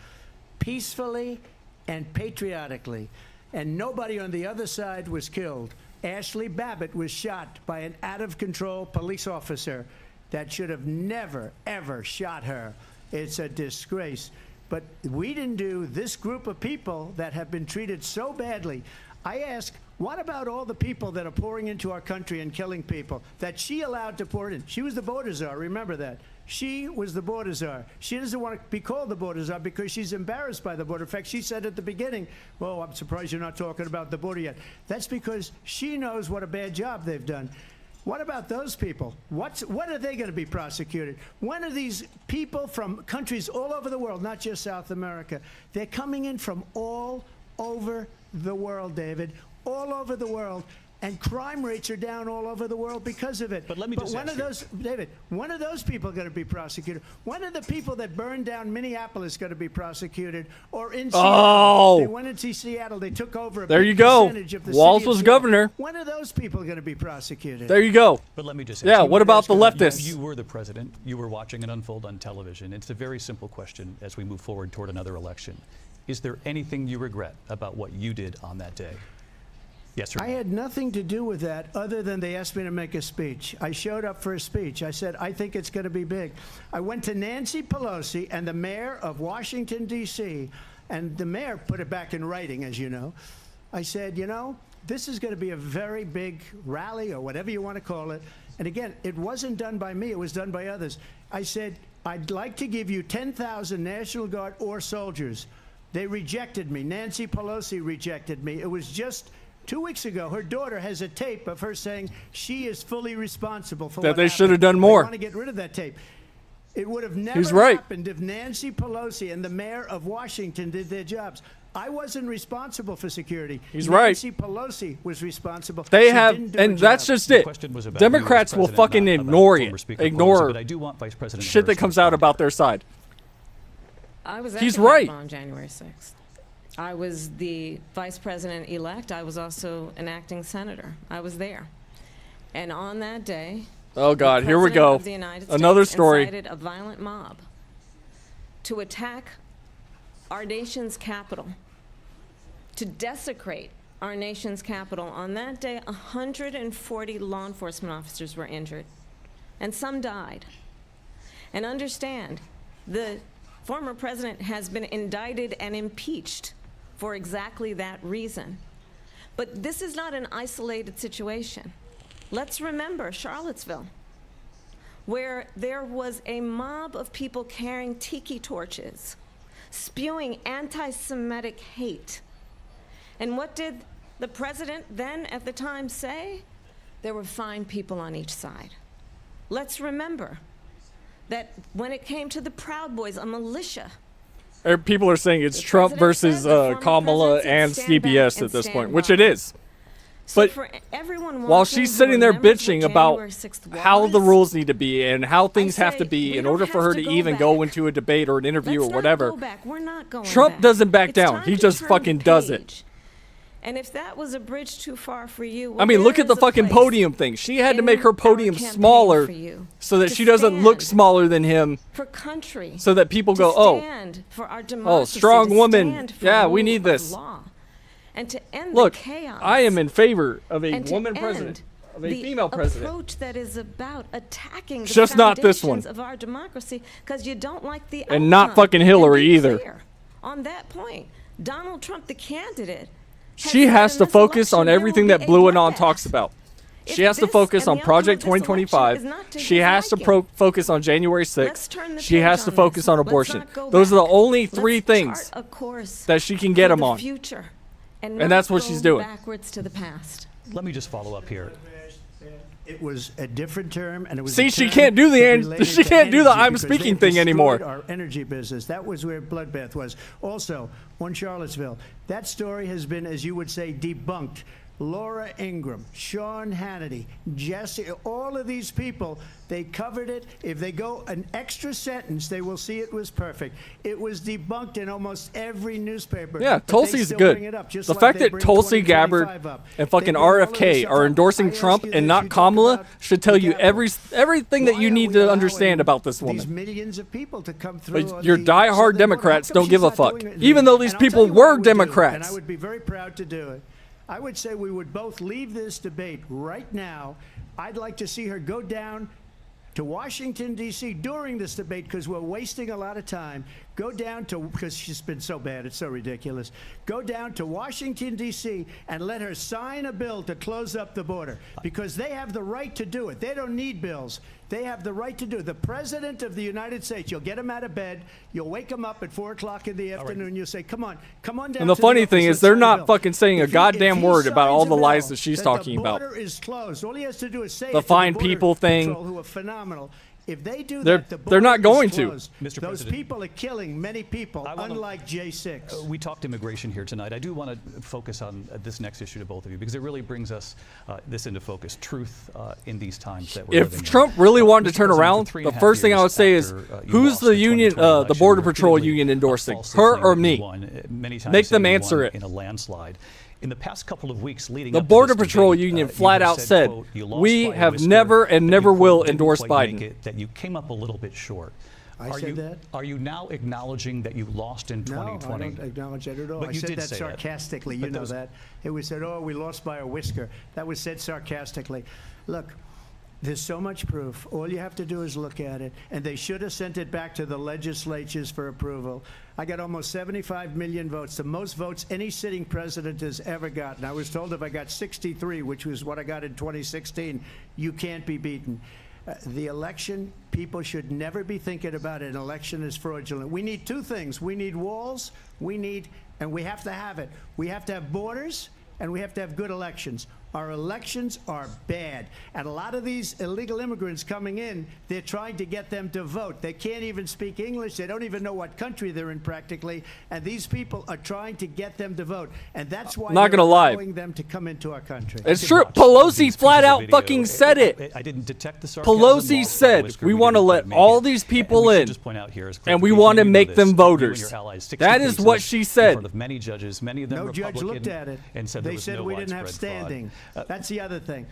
peacefully and patriotically. And nobody on the other side was killed. Ashley Babbitt was shot by an out-of-control police officer that should have never, ever shot her. It's a disgrace. But we didn't do this group of people that have been treated so badly. I ask, what about all the people that are pouring into our country and killing people that she allowed to pour in? She was the border czar, remember that. She was the border czar. She doesn't want to be called the border czar because she's embarrassed by the border. In fact, she said at the beginning, well, I'm surprised you're not talking about the border yet. That's because she knows what a bad job they've done. What about those people? When are they going to be prosecuted? When are these people from countries all over the world, not just South America? They're coming in from all over the world, David, all over the world. And crime rates are down all over the world because of it. But let me just when are those, David, when are those people going to be prosecuted? When are the people that burned down Minneapolis going to be prosecuted? Or in Seattle, they went into Seattle, they took over a There big you go. percentage of the Walz city of was Seattle. governor. When are those people going to be prosecuted? There you go. But let me just Yeah, ask you, what about the leftists? You were the president. You were watching it unfold on television. It's a very simple question as we move forward toward another election. Is there anything you regret about what you did on that day? Yes, sir. I had nothing to do with that other than they asked me to make a speech. I showed up for a speech. I said, I think it's going to be big. I went to Nancy Pelosi and the mayor of Washington, D.C., and the mayor put it back in writing, as you know. I said, you know, this is going to be a very big rally or whatever you want to call it. And again, it wasn't done by me. It was done by others. I said, I'd like to give you 10,000 National Guard or soldiers. They rejected me. Nancy Pelosi rejected me. It was just 2 weeks ago, her daughter has a tape of her saying she is fully responsible for That what they should have happened. done more. They want to get rid of that tape. It would have never He's right. happened if Nancy Pelosi and the mayor of Washington did their jobs. I wasn't responsible for security. He's right. Nancy Pelosi was responsible. They She have, didn't do and her that's job. just it. Democrats will fucking ignore you, ignore shit that comes out about their side. I was He's at the right. Capitol on January 6th. I was the vice president-elect. I was also an acting senator. I was there. And on that day, Oh God, the here we President go. of the United Another States story. incited a violent mob to attack our nation's capital, to desecrate our nation's capital. On that day, 140 law enforcement officers were injured, and some died. And understand, the former president has been indicted and impeached for exactly that reason. But this is not an isolated situation. Let's remember Charlottesville, where there was a mob of people carrying tiki torches, spewing anti-Semitic hate. And what did the president then at the time say? There were fine people on each side. Let's remember that when it came to the Proud Boys, a militia, People are saying it's Trump versus Kamala and CBS at this point, which it is. But while she's sitting there bitching about how the rules need to be and how things have to be in order for her to even go into a debate or an interview or whatever, Trump doesn't back down. He just fucking does it. And if that was a bridge too far for you, I mean, look at the fucking podium thing. She had to make her podium smaller so that she doesn't look smaller than him. For country, so that people go, oh, strong woman. Yeah, we need this. And to end Look, the chaos. I am in favor of a and to woman end president, of a the female president. approach that is about attacking the Just not this one. foundations of our democracy because you don't like the And not outcome. fucking Hillary And be either. clear on that point, Donald Trump, the candidate, She has to focus on everything that Blue Anon talks about. She has to focus on Project 2025. She has to focus on January 6th. She has to focus on abortion. Those are the only three things that she can get them on. And that's what she's doing. Backwards to the past. Let me just follow up here. It was a different term, and it was. See, a she term can't do the that an- related she to can't do the energy I'm because speaking they thing anymore. destroyed our energy business. That was where bloodbath was. Also, on Charlottesville, that story has been, as you would say, debunked. Laura Ingraham, Sean Hannity, Jesse, all of these people, they covered it. If they go an extra sentence, they will see it was perfect. It was debunked in almost every newspaper. Yeah, but they Tulsi's still good. bring it up, just The like fact they that bring Tulsi 2025 Gabbard up. and fucking They bring all of RFK this are up. endorsing I ask Trump you and this, not you talk Kamala about should tell the you Capitol. everything that Why you are need we to allowing understand about this these woman. millions of people to come through But on your the diehard southern Democrats border. How come don't give a she's not fuck, doing it? even though these And I'll tell people you what I were would do, Democrats. and I would be very proud to do it. I would say we would both leave this debate right now. I'd like to see her go down to Washington, D.C. during this debate, because we're wasting a lot of time. Go down to, because she's been so bad, it's so ridiculous. Go down to Washington, D.C. and let her sign a bill to close up the border, because they have the right to do it. They don't need bills. They have the right to do it. The President of the United States, you'll get him out of bed, you'll wake him up at 4 o'clock in the afternoon, you'll say, come on down. And the to funny office, thing let's is they're sign a not bill." fucking saying a If he- goddamn if he word about all signs the a lies bill that she's that talking about. The border is closed. All he has to do is say The it to fine Border people thing. Patrol, who are phenomenal. If they do They're- that, the they're not border going is to. closed. Mr. Those President, people are killing many people, unlike J6. We talked immigration here tonight. I do want to focus on this next issue to both of you, because it really brings us this into focus, truth in these times that we're living If in. Trump really wanted to Mr. turn President, around, for the 3.5 first thing I years would say is, after, you who's lost the the union, 2020 the election, Border you Patrol repeatedly, union endorsing? falsely Her claimed or that you me? won, many times Make saying them you answer won it. in a landslide. In the past couple of weeks leading The up to Border this Patrol debate, union you flat have out said, quote, "You lost we by a have whisker, never and that never you, will quote, didn't endorse quite make Biden." it, that you came up a little bit short. I said that? Are you now acknowledging that you lost in 2020? No, I don't acknowledge that at all. But I you said did that say that. sarcastically. But You know those- that. It was said, oh, we lost by a whisker. That was said sarcastically. Look, there's so much proof. All you have to do is look at it. And they should have sent it back to the legislatures for approval. I got almost 75 million votes, the most votes any sitting president has ever gotten. I was told if I got 63, which was what I got in 2016, you can't be beaten. The election, people should never be thinking about an election as fraudulent. We need two things. We need walls, and we have to have it. We have to have borders, and we have to have good elections. Our elections are bad. And a lot of these illegal immigrants coming in, they're trying to get them to vote. They can't even speak English. They don't even know what country they're in practically. And these people are trying to get them to vote. And that's why Not they're gonna lie. allowing them to come into our country. It's true. Pelosi flat out fucking said it. I didn't detect the sarcasm. Pelosi lost by said, whisker, we we want to didn't let quite make all it. these And people we should in, just point out here is and we clarification, want to you know make this, them you and voters. your allies, 60 That is cases what she in said. front of many judges, many of them No judge Republican, looked at it. and said there They was said no we didn't have widespread fraud. standing. That's the other thing.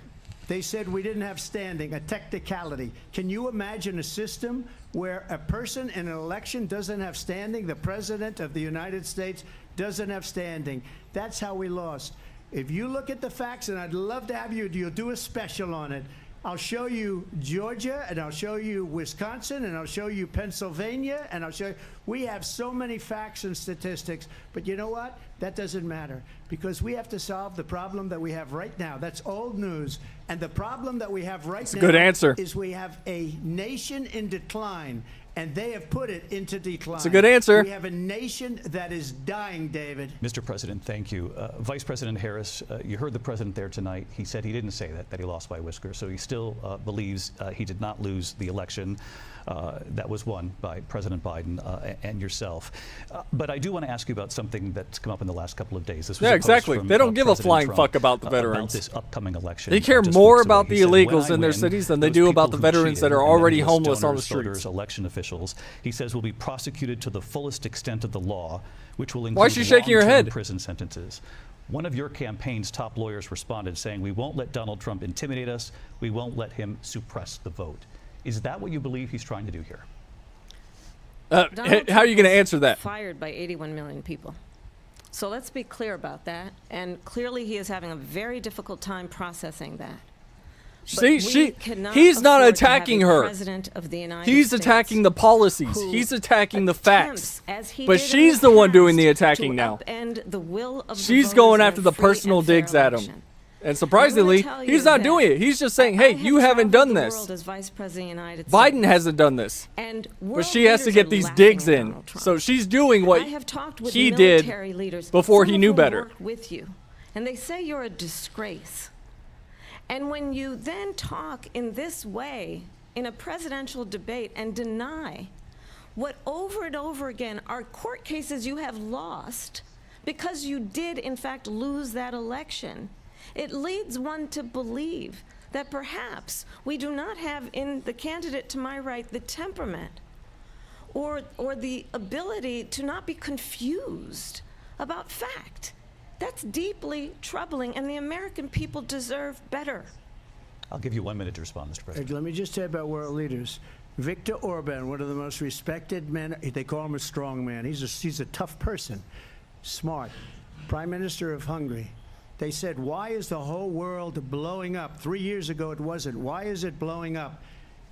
They said we didn't have standing, a technicality. Can you imagine a system where a person in an election doesn't have standing? The President of the United States doesn't have standing. That's how we lost. If you look at the facts, and I'd love to have you'll do a special on it. I'll show you Georgia, and I'll show you Wisconsin, and I'll show you Pennsylvania, and I'll show you. We have so many facts and statistics, but you know what? That doesn't matter, because we have to solve the problem that we have right now. That's old news. And the problem that we have right now good answer. is we have a nation in decline, and they have put it into decline. It's a good answer. We have a nation that is dying, David. Mr. President, thank you. Vice President Harris, you heard the president there tonight. He said he didn't say that he lost by a whisker. So he still believes he did not lose the election that was won by President Biden and yourself. But I do want to ask you about something that's come up in the last couple of days. This was Yeah, a post exactly. from, They don't give a President flying Trump, fuck about the about veterans. this upcoming election. They care just more weeks away. about He the said, "When illegals I in their win, cities than they those do about the people who veterans cheated that are and then already those homeless on the donors, voters, streets." election officials, he says, will be prosecuted to the fullest extent of the law, which will include Why is she shaking her long-term head? prison sentences. One of your campaign's top lawyers responded saying, we won't let Donald Trump intimidate us. We won't let him suppress the vote. Is that what you believe he's trying to do here? How are you going to answer that? Fired by 81 million people. So let's be clear about that. And clearly he is having a very difficult time processing that. He's not attacking her. He's attacking the policies. He's attacking the facts. But she's the one doing the attacking now. She's going after the personal digs at him. And surprisingly, he's not doing it. He's just saying, hey, you haven't done this. Biden hasn't done this. But she has to get these digs in. So she's doing what he did before he knew better. With you, and they say you're a disgrace. And when you then talk in this way in a presidential debate and deny what over and over again are court cases you have lost because you did in fact lose that election, It leads one to believe that perhaps we do not have in the candidate to my right the temperament or the ability to not be confused about fact. That's deeply troubling, and the American people deserve better. I'll give you 1 minute to respond, Mr. President. Let me just say about world leaders. Viktor Orban, one of the most respected men, they call him a strong man. He's a tough person, smart. Prime Minister of Hungary. They said, why is the whole world blowing up? 3 years ago it wasn't. Why is it blowing up?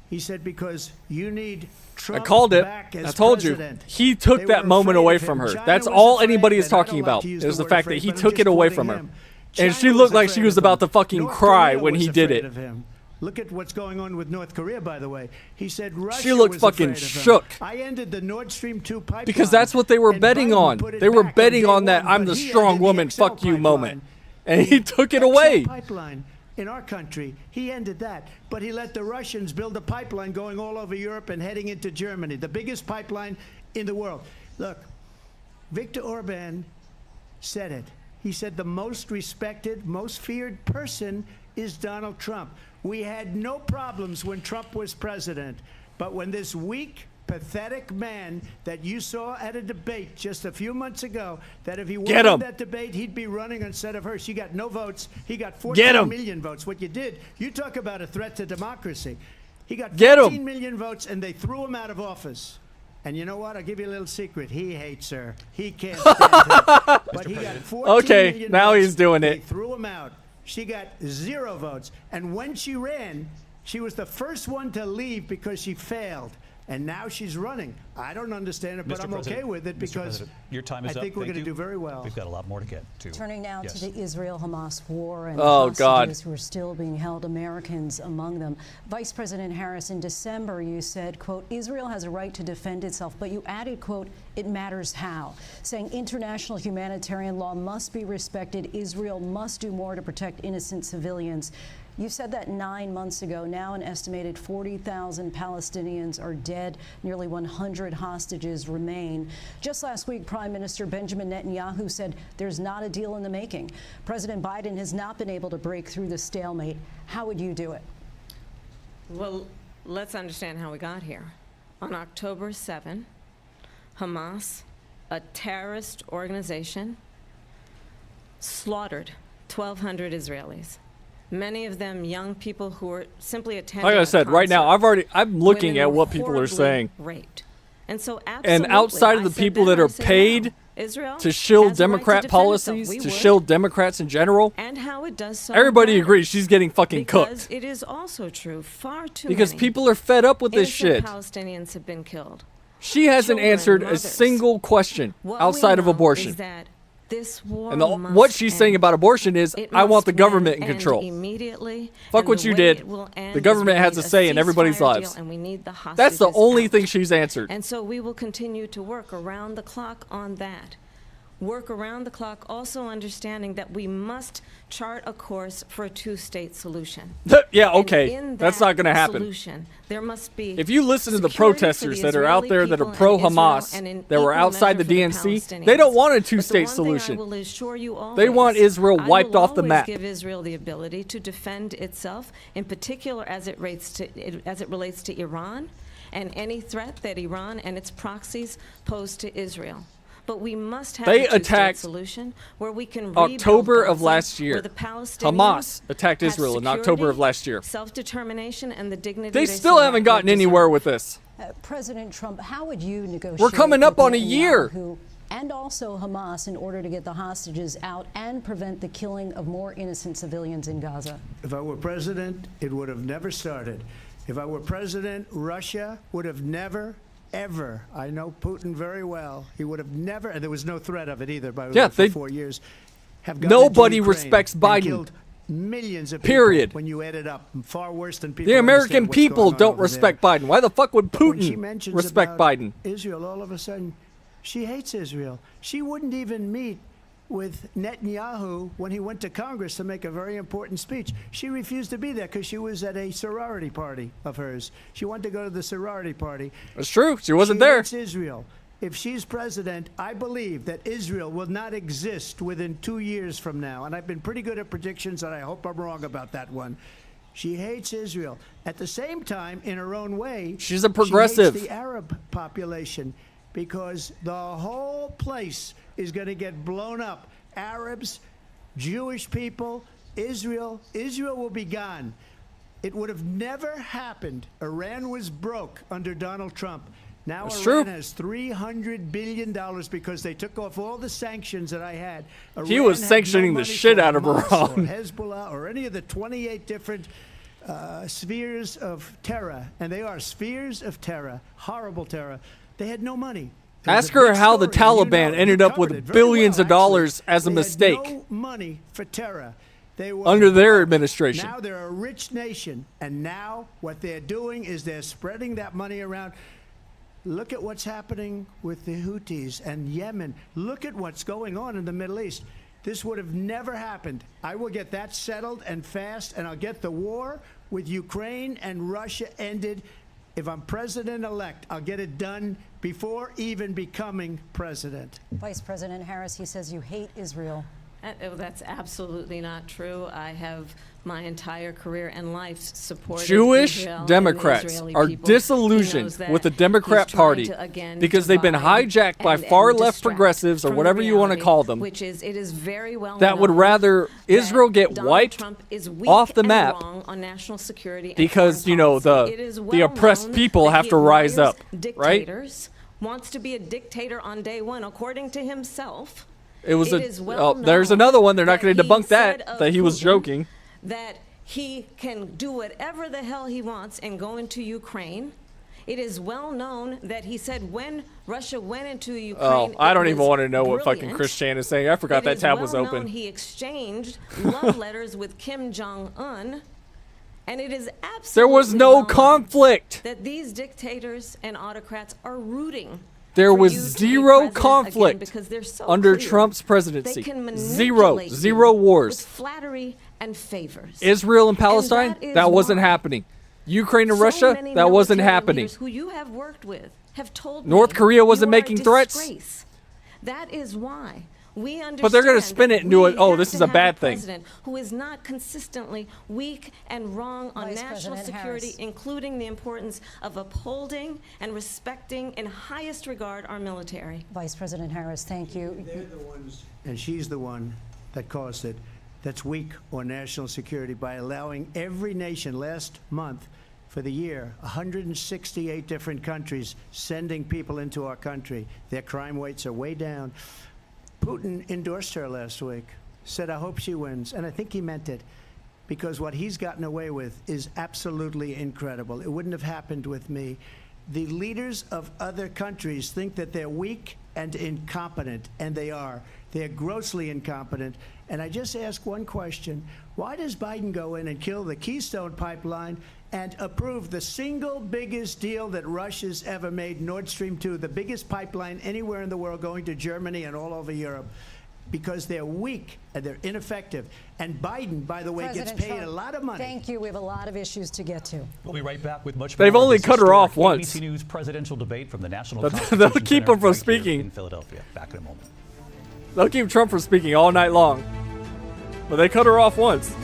He said, because you need Trump I called it. back as I told president. you. He took They that were moment afraid away of from him. her. China That's was all afraid, anybody is and I don't talking like about to use is the the word fact that afraid, he but I'm took just it away quoting from her. him. And China she was looked like afraid she was of about him. to fucking North cry Korea when was he did afraid it. of him. Look at what's going on with North Korea, by the way. He said Russia She looked was fucking afraid of him. shook. I ended the Nord Stream 2 pipeline. Because that's what they were and betting Biden on. put it They were back betting day on that one, I'm but the he strong ended the woman, XL fuck you pipeline. moment. And he took it XL away. pipeline in our country, he ended that. But he let the Russians build a pipeline going all over Europe and heading into Germany, the biggest pipeline in the world. Look, Viktor Orban said it. He said the most respected, most feared person is Donald Trump. We had no problems when Trump was president, but when this weak, pathetic man that you saw at a debate just a few months ago, that if he won that debate, he'd be running instead of her. She got no votes. He got 14 million votes. What you did, you talk about a threat to democracy. He got 14 million votes, and they threw him out of office. And you know what? I'll give you a little secret. He hates her. He can't stand her. But he got 14 million now votes. he's doing They it. threw him out. She got 0 votes. And when she ran, she was the first one to leave because she failed. And now she's running. I don't understand it, but I'm okay with it because your time is I think up. we're Thank going to you. do very well. We've got a lot more to get to. Turning now Yes. to the Israel-Hamas war and Oh, the God. hostages who are still being held, Americans among them. Vice President Harris, in December, you said, quote, Israel has a right to defend itself, but you added, quote, it matters how, saying international humanitarian law must be respected. Israel must do more to protect innocent civilians. You said that 9 months ago. Now an estimated 40,000 Palestinians are dead. Nearly 100 hostages remain. Just last week, Prime Minister Benjamin Netanyahu said there's not a deal in the making. President Biden has not been able to break through the stalemate. How would you do it? Well, let's understand how we got here. On October 7, Hamas, a terrorist organization, slaughtered 1,200 Israelis. Many of them young people who were simply attending. Like I a said, right now, concert. I'm looking Women at were what people are horribly saying. Raped. And so And outside of the people that are paid to shield Democrat policies, to shield Democrats in general, and how it does so everybody matters. agrees she's getting fucking Because cooked. it is also true, far too Because many people are fed up with this innocent shit. Palestinians have been killed. She hasn't Children, answered a mothers. single question What outside we of know abortion. is that this war And must what she's saying end. about abortion is, It I want must the government in end control. Immediately, Fuck and what the you way did. it will end The is government we has need a say in ceasefire everybody's deal, lives. and we need the That's the hostages only out. thing she's answered. And so we will continue to work around the clock on that. Work around the clock, also understanding that we must chart a course for a two-state solution. Yeah, And okay. in That's that not going to happen. Solution, there must be If you listen to the security for protesters the that are out Israeli there that are people and pro-Hamas, Israel, and an that were equal outside the measure for DNC, they don't want a Palestinians. two-state But the one thing solution. I will assure you They want always, Israel wiped off the I will map. always give Israel the ability to defend itself, in particular as it relates to Iran and any threat that Iran and its proxies pose to Israel. But we must have They a two-state attacked solution where we can October rebuild of Gaza, last year. where the Palestinians Hamas attacked have Israel in October of security, last year. Self-determination and the dignity They they still so haven't rightly gotten anywhere with this. President Trump, how would you negotiate? We're coming up with on a year. Netanyahu and also Hamas in order to get the hostages out and prevent the killing of more innocent civilians in Gaza? If I were president, it would have never started. If I were president, Russia would have never, ever, I know Putin very well, he would have never, and there was no threat of it either, by the way, for 4 years, have gone Nobody into Ukraine respects and Biden. killed millions of Period. people when you add it up. Far worse than people The American understand what's people going on don't over respect there. Biden. Why the fuck would When she Putin mentions respect about Biden? Israel, all of a sudden, she hates Israel. She wouldn't even meet with Netanyahu when he went to Congress to make a very important speech. She refused to be there because she was at a sorority party of hers. She wanted to go to the sorority party. It's true. She wasn't She there. hates Israel. if she's president, I believe that Israel will not exist within 2 years from now. And I've been pretty good at predictions, and I hope I'm wrong about that one. She hates Israel. At the same time, in her own way, she's a progressive. She hates the Arab population because the whole place is going to get blown up. Arabs, Jewish people, Israel will be gone. It would have never happened. Iran was broke under Donald Trump. Now That's Iran true. has $300 billion because they took off all the sanctions that I had. He was Iran had sanctioning no the money shit for out of Hamas Iran. Or Hezbollah or any of the 28 different spheres of terror. And they are spheres of terror, horrible terror. They had no money. It was Ask a her big how the story, and Taliban you ended up covered it with very billions well, of dollars actually. as a They mistake had no money for terror. They were under their administration. now they're a rich nation, and now what they're doing is they're spreading that money around. Look at what's happening with the Houthis and Yemen. Look at what's going on in the Middle East. This would have never happened. I will get that settled and fast, and I'll get the war with Ukraine and Russia ended. If I'm president-elect, I'll get it done before even becoming president. Vice President Harris, he says you hate Israel. That's absolutely not true. I have my entire career and life supported Jewish Israel and the Democrats Israeli are people. disillusioned He knows that. with the Democrat He's trying Party to, again, because they've been divide hijacked by and far-left distract progressives or from whatever you want to reality, call them which is, it is very well that would known rather that Israel get Donald wiped Trump is weak off the and map wrong on national security and because, foreign you know, policy. It is the well oppressed known people that have he to rise admires up, right? dictators, wants to be a dictator on day one, according to himself. It was is well there's known another one. They're not that going to he debunk said that, of that he was Putin joking. That he can do whatever the hell he wants and go into Ukraine. It is well known that he said when Russia went into Ukraine. Oh, I don't it even was want to know what fucking brilliant. Chris Chan is saying. I forgot It that is tab was well open. known he exchanged love letters with Kim Jong-un. And it is absolutely There was no well known conflict. that these dictators and autocrats are rooting. There for was you to be zero president conflict again because they're so under clear. Trump's They presidency. can Zero manipulate zero you wars. with flattery and favors. Israel and Palestine, And that is wasn't why happening. Ukraine and so Russia, many that wasn't military happening. leaders who you have worked with have told North me Korea wasn't you are a making threats. disgrace. That is why we understand. But they're gonna spin it and do it, oh, this is a bad thing. President who is not consistently weak and wrong on Vice national President security, Harris. including the importance of upholding and respecting in highest regard our military. Vice President Harris, thank you. They're the ones, and she's the one that caused it, that's weak on national security by allowing every nation last month for the year, 168 different countries sending people into our country. Their crime rates are way down. Putin endorsed her last week, said, I hope she wins. And I think he meant it because what he's gotten away with is absolutely incredible. It wouldn't have happened with me. The leaders of other countries think that they're weak and incompetent, and they are. They're grossly incompetent. And I just ask one question. Why does Biden go in and kill the Keystone Pipeline and approve the single biggest deal that Russia's ever made, Nord Stream 2, the biggest pipeline anywhere in the world going to Germany and all over Europe? Because they're weak and they're ineffective. And Biden, by the way, President gets paid Trump, a lot of money. Thank you. We have a lot of issues to get to. We'll be right back with much They've more. only This cut her off historic once. ABC News presidential debate from the National They'll Constitution keep Center him from right here speaking. in Philadelphia. Back in a moment. They'll keep Trump from speaking all night long. But they cut her off once.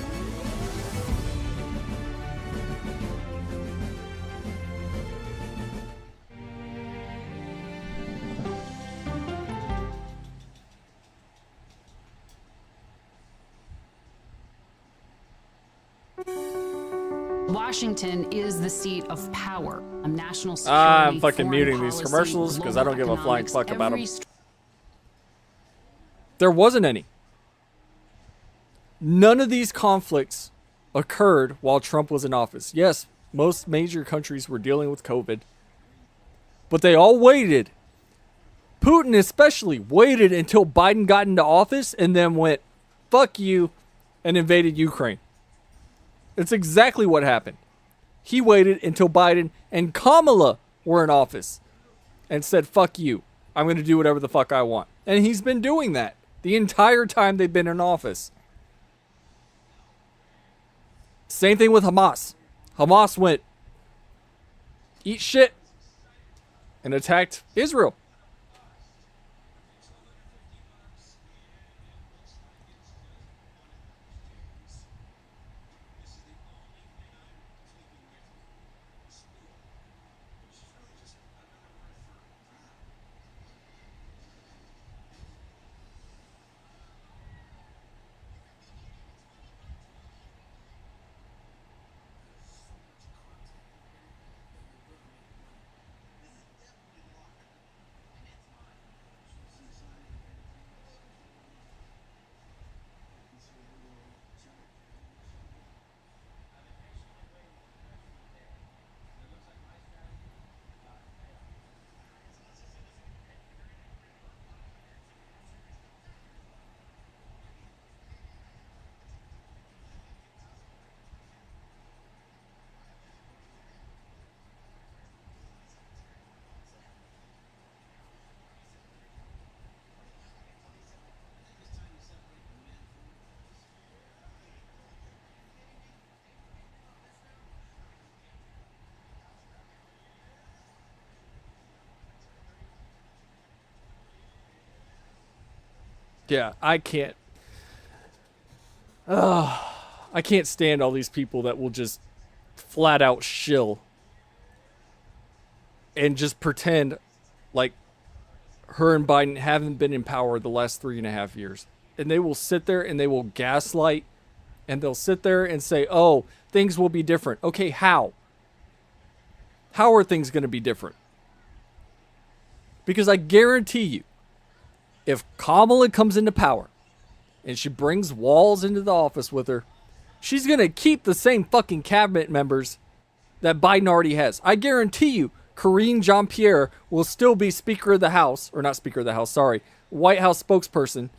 Washington is the seat of power. National security, I'm fucking foreign muting these policy, commercials because I don't give a flying global fuck about them. economics, There wasn't any. None of these conflicts occurred while Trump was in office. Yes, most major countries were dealing with COVID, but they all waited. Putin especially waited until Biden got into office and then went, fuck you, and invaded Ukraine. It's exactly what happened. He waited until Biden and Kamala were in office and said, fuck you. I'm going to do whatever the fuck I want. And he's been doing that the entire time they've been in office. Same thing with Hamas. Hamas went, eat shit, and attacked Israel. Yeah, I can't. I can't stand all these people that will just flat out shill and just pretend like her and Biden haven't been in power the last 3.5 years. And they will sit there and they will gaslight, and they'll sit there and say, oh, things will be different. Okay, how? How are things going to be different? Because I guarantee you, if Kamala comes into power and she brings walls into the office with her, she's going to keep the same fucking cabinet members that Biden already has. I guarantee you, Karine Jean-Pierre will still be Speaker of the House, or not Speaker of the House, sorry, White House spokesperson.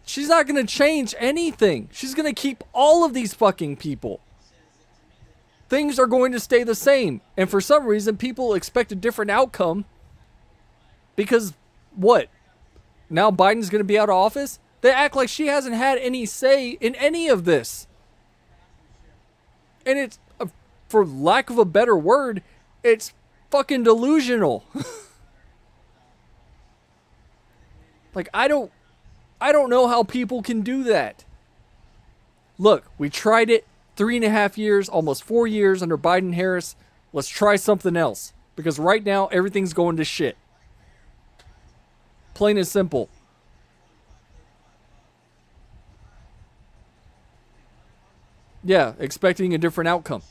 She's not going to change anything. She's going to keep all of these fucking people. Things are going to stay the same. And for some reason, people expect a different outcome. Because, what? Now Biden's going to be out of office? They act like she hasn't had any say in any of this. And it's, for lack of a better word, it's fucking delusional. Like, I don't know how people can do that. Look, we tried it 3.5 years, almost 4 years under Biden Harris. Let's try something else. Because right now, everything's going to shit. Plain and simple. Yeah, expecting a different outcome.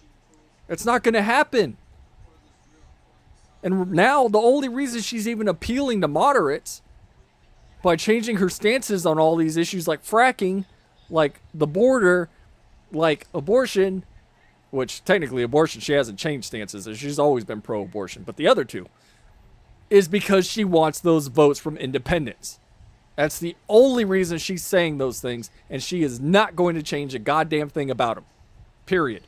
It's not going to happen. And now, the only reason she's even appealing to moderates by changing her stances on all these issues like fracking, like the border, like abortion, which technically abortion, she hasn't changed stances. She's always been pro-abortion. But the other two is because she wants those votes from independents. That's the only reason she's saying those things, and she is not going to change a goddamn thing about them. Period.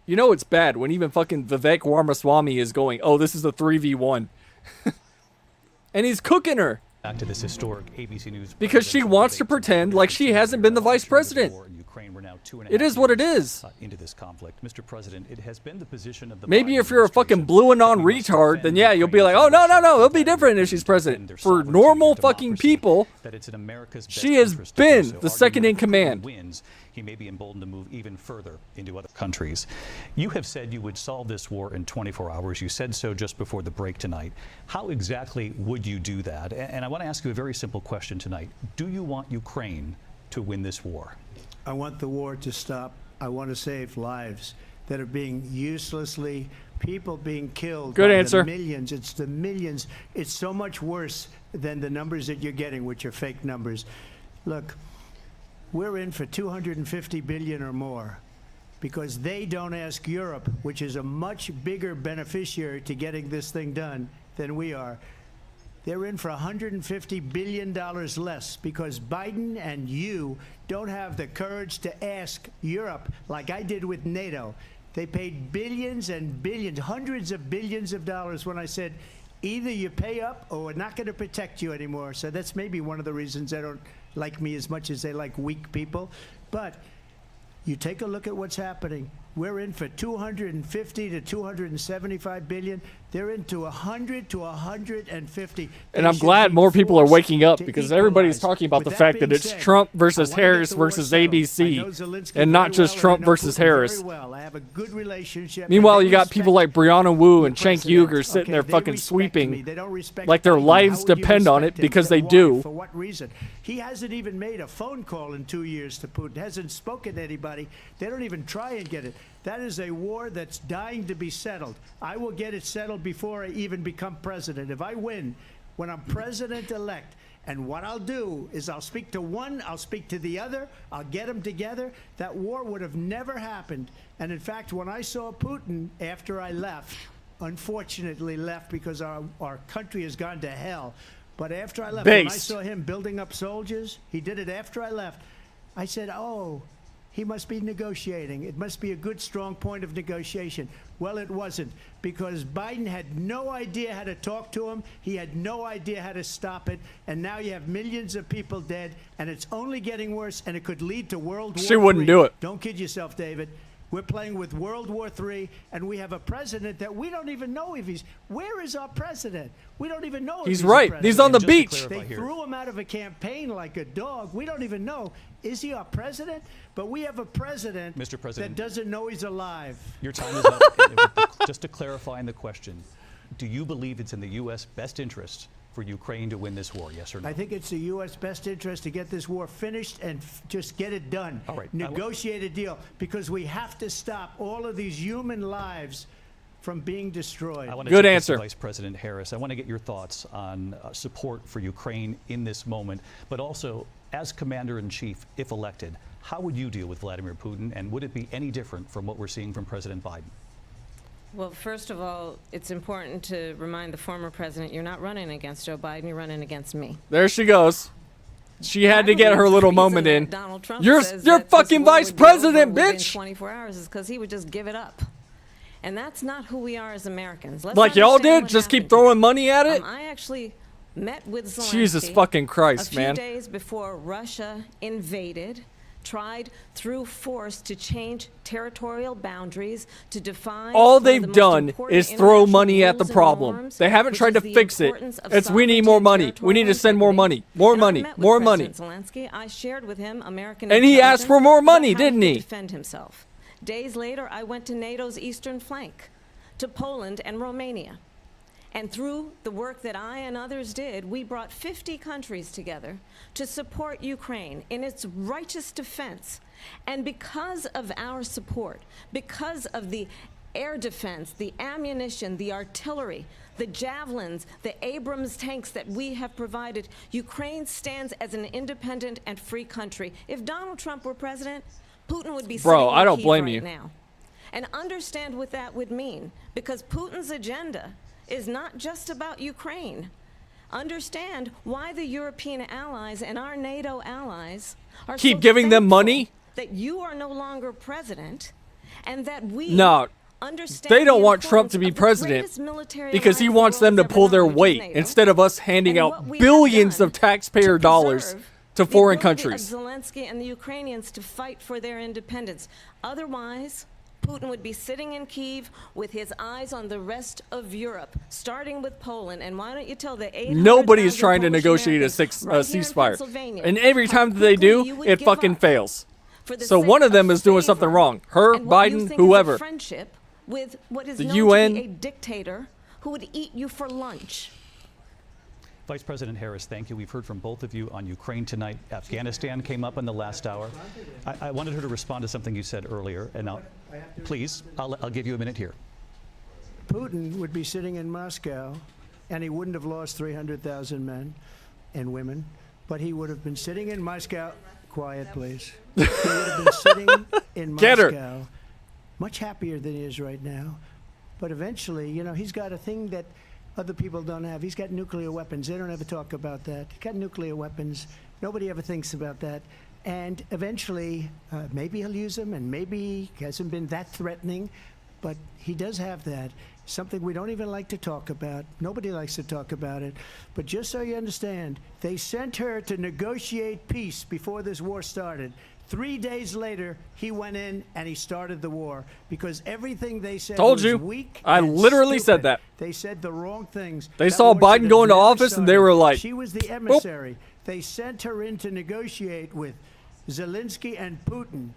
You know it's bad when even fucking Vivek Ramaswamy is going, oh, this is a 3v1. And he's cooking her. Back to this historic ABC News. Because she wants to pretend like she hasn't been the vice president. It is what it is. Into this conflict, Mr. President, it has been the position of the Maybe if you're a fucking blue and on retard, then yeah, you'll be like, oh, no, it'll be different if she's president. For normal fucking people, she has been the second in command. He may be emboldened to move even further into other countries. You have said you would solve this war in 24 hours. You said so just before the break tonight. How exactly would you do that? And I want to ask you a very simple question tonight. Do you want Ukraine to win this war? I want the war to stop. I want to save lives that are being uselessly, people being killed. Good answer. The millions. It's the millions. It's so much worse than the numbers that you're getting, which are fake numbers. Look, we're in for 250 billion or more because they don't ask Europe, which is a much bigger beneficiary to getting this thing done than we are. They're in for $150 billion less because Biden and you don't have the courage to ask Europe like I did with NATO. They paid billions and billions, hundreds of billions of dollars when I said, either you pay up or we're not going to protect you anymore. So that's maybe one of the reasons they don't like me as much as they like weak people. But you take a look at what's happening. We're in for 250 to 275 billion. They're into 100 to 150. And I'm glad more people are waking up because everybody's talking about the fact that it's Trump versus Harris versus ABC and not just Trump versus Harris. I have a good relationship. Meanwhile, you got people like Brianna Wu and Cenk Uygur sitting there fucking sweeping like their lives depend on it because they do. For what reason? He hasn't even made a phone call in 2 years to Putin, hasn't spoken to anybody. They don't even try and get it. That is a war that's dying to be settled. I will get it settled before I even become president. If I win, when I'm president-elect, and what I'll do is I'll speak to one, I'll speak to the other, I'll get them together. That war would have never happened. And in fact, when I saw Putin after I left, unfortunately left because our country has gone to hell. But after I left, when I saw him building up soldiers, he did it after I left. I said, oh, he must be negotiating. It must be a good, strong point of negotiation. Well, it wasn't, because Biden had no idea how to talk to him. He had no idea how to stop it. And now you have millions of people dead, and it's only getting worse, and it could lead to World War III. She wouldn't do it. Don't kid yourself, David. We're playing with World War III, and we have a president that we don't even know if he's... Where is our president? We don't even know if he's right. He's on the beach. They threw him out of a campaign like a dog. We don't even know. Is he our president? But we have a president, Mr. President, that doesn't know he's alive. Your time is up. Just to clarify in the question, do you believe it's in the U.S. best interest for Ukraine to win this war, yes or no? I think it's the U.S. best interest to get this war finished and just get it done. All right. Negotiate a deal, because we have to stop all of these human lives from being destroyed. Good answer. Vice President Harris, I want to get your thoughts on support for Ukraine in this moment, but also as Commander-in-Chief, if elected, how would you deal with Vladimir Putin, and would it be any different from what we're seeing from President Biden? Well, first of all, it's important to remind the former president you're not running against Joe Biden, you're running against me. There she goes. She had to get her little moment in. Donald Trump You're fucking vice president, bitch. 24 hours is because he would just give it up. And that's not who we are as Americans. Let's Like y'all understand did? what Just keep happened throwing money at it? I actually met with Zelensky Jesus fucking Christ, man. a few days before Russia invaded, tried through force to change territorial boundaries, to define All they've done is throw money at the problem. They haven't tried to fix it. It's we need more money. We need to send more money. More money. More money. Zelensky, I shared with him American And he asked for more money, about how didn't could he? Defend himself. Days later, I went to NATO's eastern flank, to Poland and Romania. And through the work that I and others did, we brought 50 countries together to support Ukraine in its righteous defense. And because of our support, because of the air defense, the ammunition, the artillery, the javelins, the Abrams tanks that we have provided, Ukraine stands as an independent and free country. If Donald Trump were president, Putin would be sitting I don't in Kyiv blame right you. now. And understand what that would mean, because Putin's agenda is not just about Ukraine. Understand why the European allies and our NATO allies are Keep so giving them thankful money? that you are no longer president, and that we No. understand They don't the want Trump importance to be of the president greatest military because he alliance the wants world them to has pull ever their known, which is weight NATO. instead of us handing And what out we have billions done of taxpayer dollars to the foreign ability countries. Of Zelensky and the Ukrainians to fight for their independence. Otherwise, Putin would be sitting in Kyiv with his eyes on the rest of Europe, starting with Poland. And why don't you tell the 800,000 Nobody is trying to Polish negotiate a Americans right here in ceasefire. Pennsylvania And every how time that they quickly you do, would it give fucking up fails. for the So sake one of them is doing favor something wrong. Her, and what you Biden, think is a whoever. friendship with what is The known UN. to be a dictator who would eat you for lunch. Vice President Harris, thank you. We've heard from both of you on Ukraine tonight. Afghanistan came up in the last hour. I wanted her to respond to something you said earlier, and please, I'll give you a minute here. Putin would be sitting in Moscow, and he wouldn't have lost 300,000 men and women, but he would have been sitting in Moscow. Quiet, please. He would have been sitting in Moscow, much happier than he is right now. But eventually, you know, he's got a thing that other people don't have. He's got nuclear weapons. They don't ever talk about that. He's got nuclear weapons. Nobody ever thinks about that. And eventually, maybe he'll use them, and maybe he hasn't been that threatening, but he does have that. Something we don't even like to talk about. Nobody likes to talk about it. But just so you understand, they sent her to negotiate peace before this war started. 3 days later, he went in and he started the war because everything they said Told was you. weak. I and literally said stupid. that. They said the wrong things. They That saw war Biden should go have into never office and they started. were like, she was the emissary. They sent her in to negotiate with Zelensky and Putin,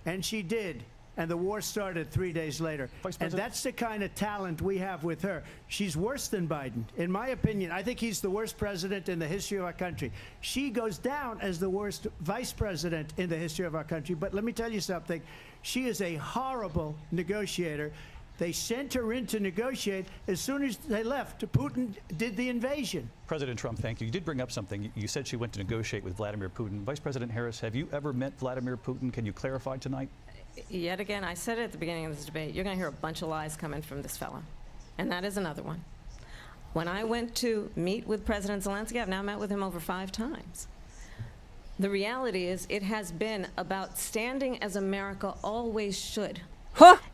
and she did. And the war started 3 days later. And that's the kind of talent we have with her. She's worse than Biden. In my opinion, I think he's the worst president in the history of our country. She goes down as the worst vice president in the history of our country. But let me tell you something. She is a horrible negotiator. They sent her in to negotiate. As soon as they left, Putin did the invasion. President Trump, thank you. You did bring up something. You said she went to negotiate with Vladimir Putin. Vice President Harris, have you ever met Vladimir Putin? Can you clarify tonight? Yet again, I said it at the beginning of this debate, you're going to hear a bunch of lies coming from this fella. And that is another one. When I went to meet with President Zelensky, I've now met with him over 5 times. The reality is it has been about standing as America always should.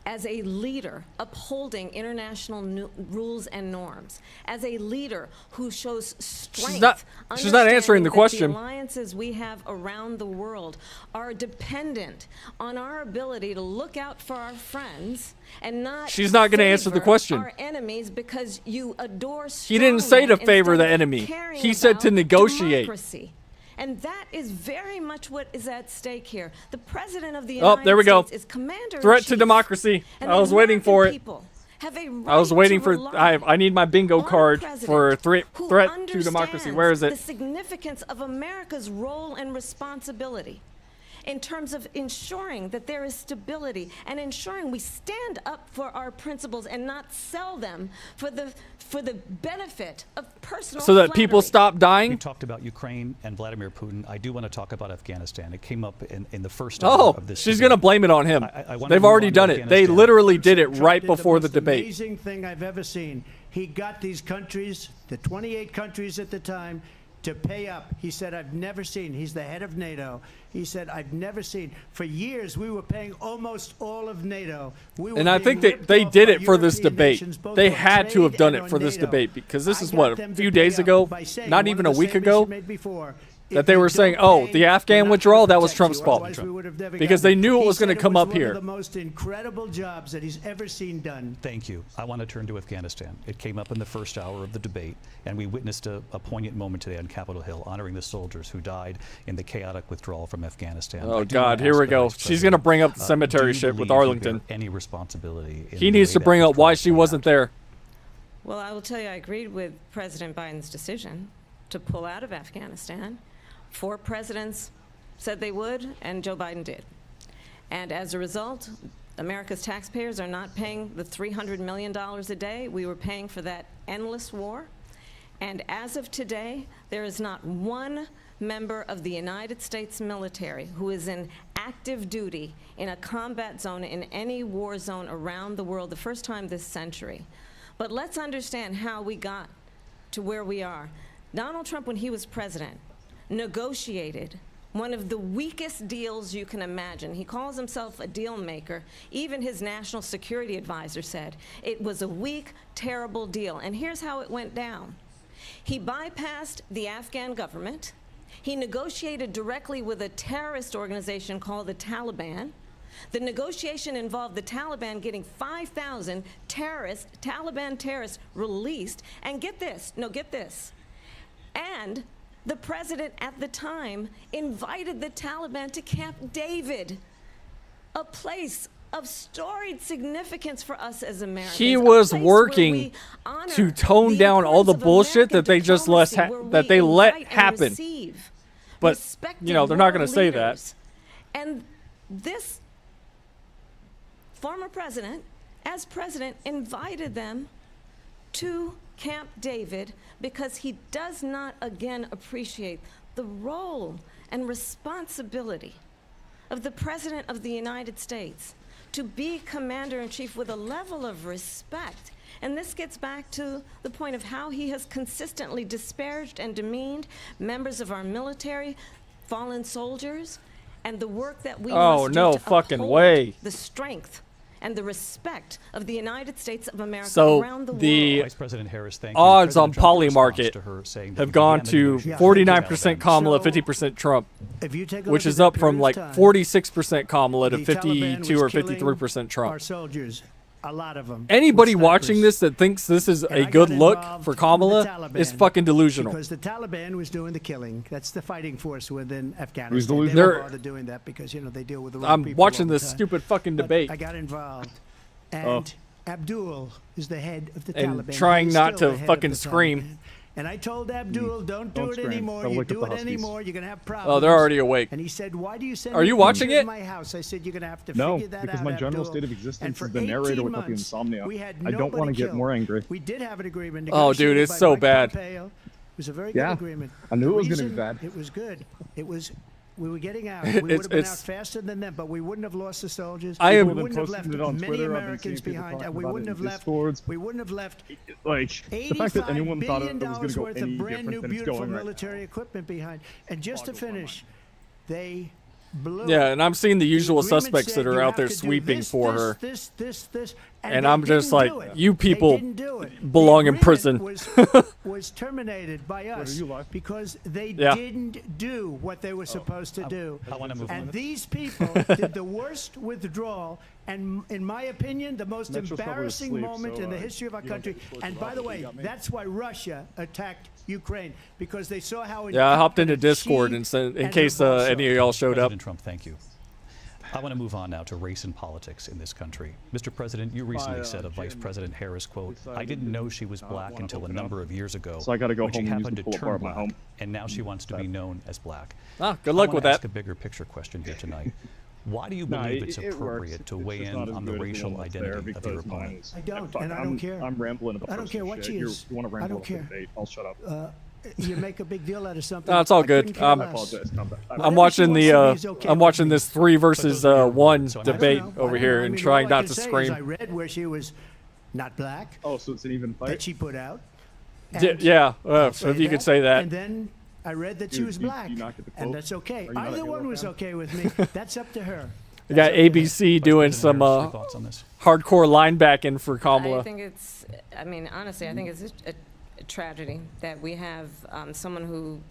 As a leader upholding international rules and norms, as a leader who shows strength. She's not answering the question. The alliances we have around the world are dependent on our ability to look out for our friends and not. She's not going to answer the question. Our enemies because you adore. He didn't say to favor the enemy. He said to negotiate. Democracy. And that is very much what is at stake here. The president of the United there we go. States is commander. Threat to democracy. I was waiting for it. I was waiting for. I need my bingo card for threat to democracy. Where is it? The significance of America's role and responsibility in terms of ensuring that there is stability and ensuring we stand up for our principles and not sell them for the benefit of personal so that people stop dying. You talked about Ukraine and Vladimir Putin. I do want to talk about Afghanistan. It came up in the first hour of this she's debate. going to blame it on him. They've already done it. They literally did it right before the debate. Amazing thing I've ever seen. He got these countries, the 28 countries at the time, to pay up. He said, I've never seen. He's the head of NATO. He said, I've never seen. For years, we were paying almost all of NATO. And I think that they did it for this debate. They had to have done it for this debate because this is what, a few days ago, not even a week ago, that they were saying, oh, the Afghan withdrawal, that was Trump's fault. Because they knew it was going to come up here. One of the most incredible jobs that he's ever seen done. Thank you. I want to turn to Afghanistan. It came up in the first hour of the debate, and we witnessed a poignant moment today on Capitol Hill, honoring the soldiers who died in the chaotic withdrawal from Afghanistan. Oh, God, here we go. She's going to bring up the cemetery shit with Arlington. Any responsibility? He needs to bring up why she wasn't there. Well, I will tell you, I agreed with President Biden's decision to pull out of Afghanistan. 4 presidents said they would, and Joe Biden did. And as a result, America's taxpayers are not paying the $300 million a day we were paying for that endless war. And as of today, there is not one member of the United States military who is in active duty in a combat zone in any war zone around the world, the first time this century. But let's understand how we got to where we are. Donald Trump, when he was president, negotiated one of the weakest deals you can imagine. He calls himself a deal maker. Even his national security advisor said it was a weak, terrible deal. And here's how it went down. He bypassed the Afghan government. He negotiated directly with a terrorist organization called the Taliban. The negotiation involved the Taliban getting 5,000 Taliban terrorists released. And get this, and the president at the time invited the Taliban to Camp David, a place of storied significance for us as Americans. He was working to tone down all the bullshit that they just let happen. But, you know, they're not going to say that. And this former president, as president, invited them to Camp David because he does not again appreciate the role and responsibility of the President of the United States to be commander-in-chief with a level of respect. And this gets back to the point of how he has consistently disparaged and demeaned members of our military, fallen soldiers, and the work that we must do to uphold the strength and the respect of the United States of America around the world. Vice President Harris, thank you. Odds on Polymarket have gone to 49% Kamala, 50% Trump, which is up from like 46% Kamala to 52 or 53% Trump. Our soldiers, a lot of them. Anybody watching this that thinks this is a good look for Kamala is fucking delusional. Because the Taliban was doing the killing. That's the fighting force within Afghanistan. Who's They delusional? don't bother doing that because, you know, they deal with the wrong people I'm watching all the this time. stupid fucking But debate. I got involved. And Abdul is the head of the And Taliban. trying He's not still to the head fucking of the scream. Taliban. And I told Abdul, don't do it anymore. You do it anymore, you're going to have problems. Oh, they're already awake. And he said, why do you send Are you me watching pictures it? of my house? I said, you're going to have to No, figure that because out, my general Abdul. state of And existence for is the narrator 18 without the months, insomnia. we had I don't want to nobody get killed. more angry. We did have an agreement. Oh, dude, negotiated it's by so Mike bad. Pompeo. It was a very Yeah, good agreement. I knew The it was gonna be reason bad. It was good. It was. We were getting out. We would have been out faster than them, but we wouldn't have lost the soldiers. I am- We wouldn't have left posting it on many Twitter. I've been Americans seeing people behind, talking and we about wouldn't it have in left. Discords. We wouldn't have left. Like the fact that anyone thought it was going to $85 go worth any of brand different new than it's beautiful going right military equipment behind. And just to finish, they blew Yeah, it. and I'm seeing the usual agreement suspects said that are you out have there to do sweeping this, for this, her. This, And they I'm just didn't like, do it. you They people didn't do it. belong The in prison. agreement was terminated by us because they Yeah. didn't do what they were supposed to do. I want to move on. And these people did the worst withdrawal, and in my opinion, the most Metro's probably embarrassing asleep, moment so, in the history of our you don't country. get to And torture by the Rob, way, you got me. that's why Russia attacked Ukraine, because they saw how Yeah, I hopped into incompetent Discord she and sent, in and case her boss any of y'all showed up. President Trump, thank you. I want to move on now to race and politics in this country. Mr. President, you recently said of Vice President Harris, quote, "I didn't know she was black until a number of years ago, So I gotta go when she home and use happened the to pull-up turn bar of my black, home. and now she wants to be known as black." Ah, good luck I with want to ask that. a bigger picture question here tonight. Why do you No, believe it's it works. appropriate to It's weigh just in not as on the good as racial one that's there identity of your because mine opponent? is- I don't, Fuck, and I don't care. I'm rambling about I don't care what shit. she You is. want to I ramble don't care. about the debate? I'll shut up. You make a big deal out of something. No, it's all I couldn't good. care I less. apologize. I'm watching the okay I'm with watching me. this 3 versus 1 So I don't debate I don't over know. here I and mean, trying all I not can to say is scream. I read where she was not black. Oh, so it's an even fight? That she put out. Yeah, I'll if you could say that. And then I read that she Dude, was you black, not get the and quote? that's okay. Are you not Either a one Halo was fan? okay with me. That's up to her. We got ABC doing President some Harris, your thoughts on this? hardcore linebacking for Kamala. I think it's, I mean, honestly, I think it's a tragedy that we have someone who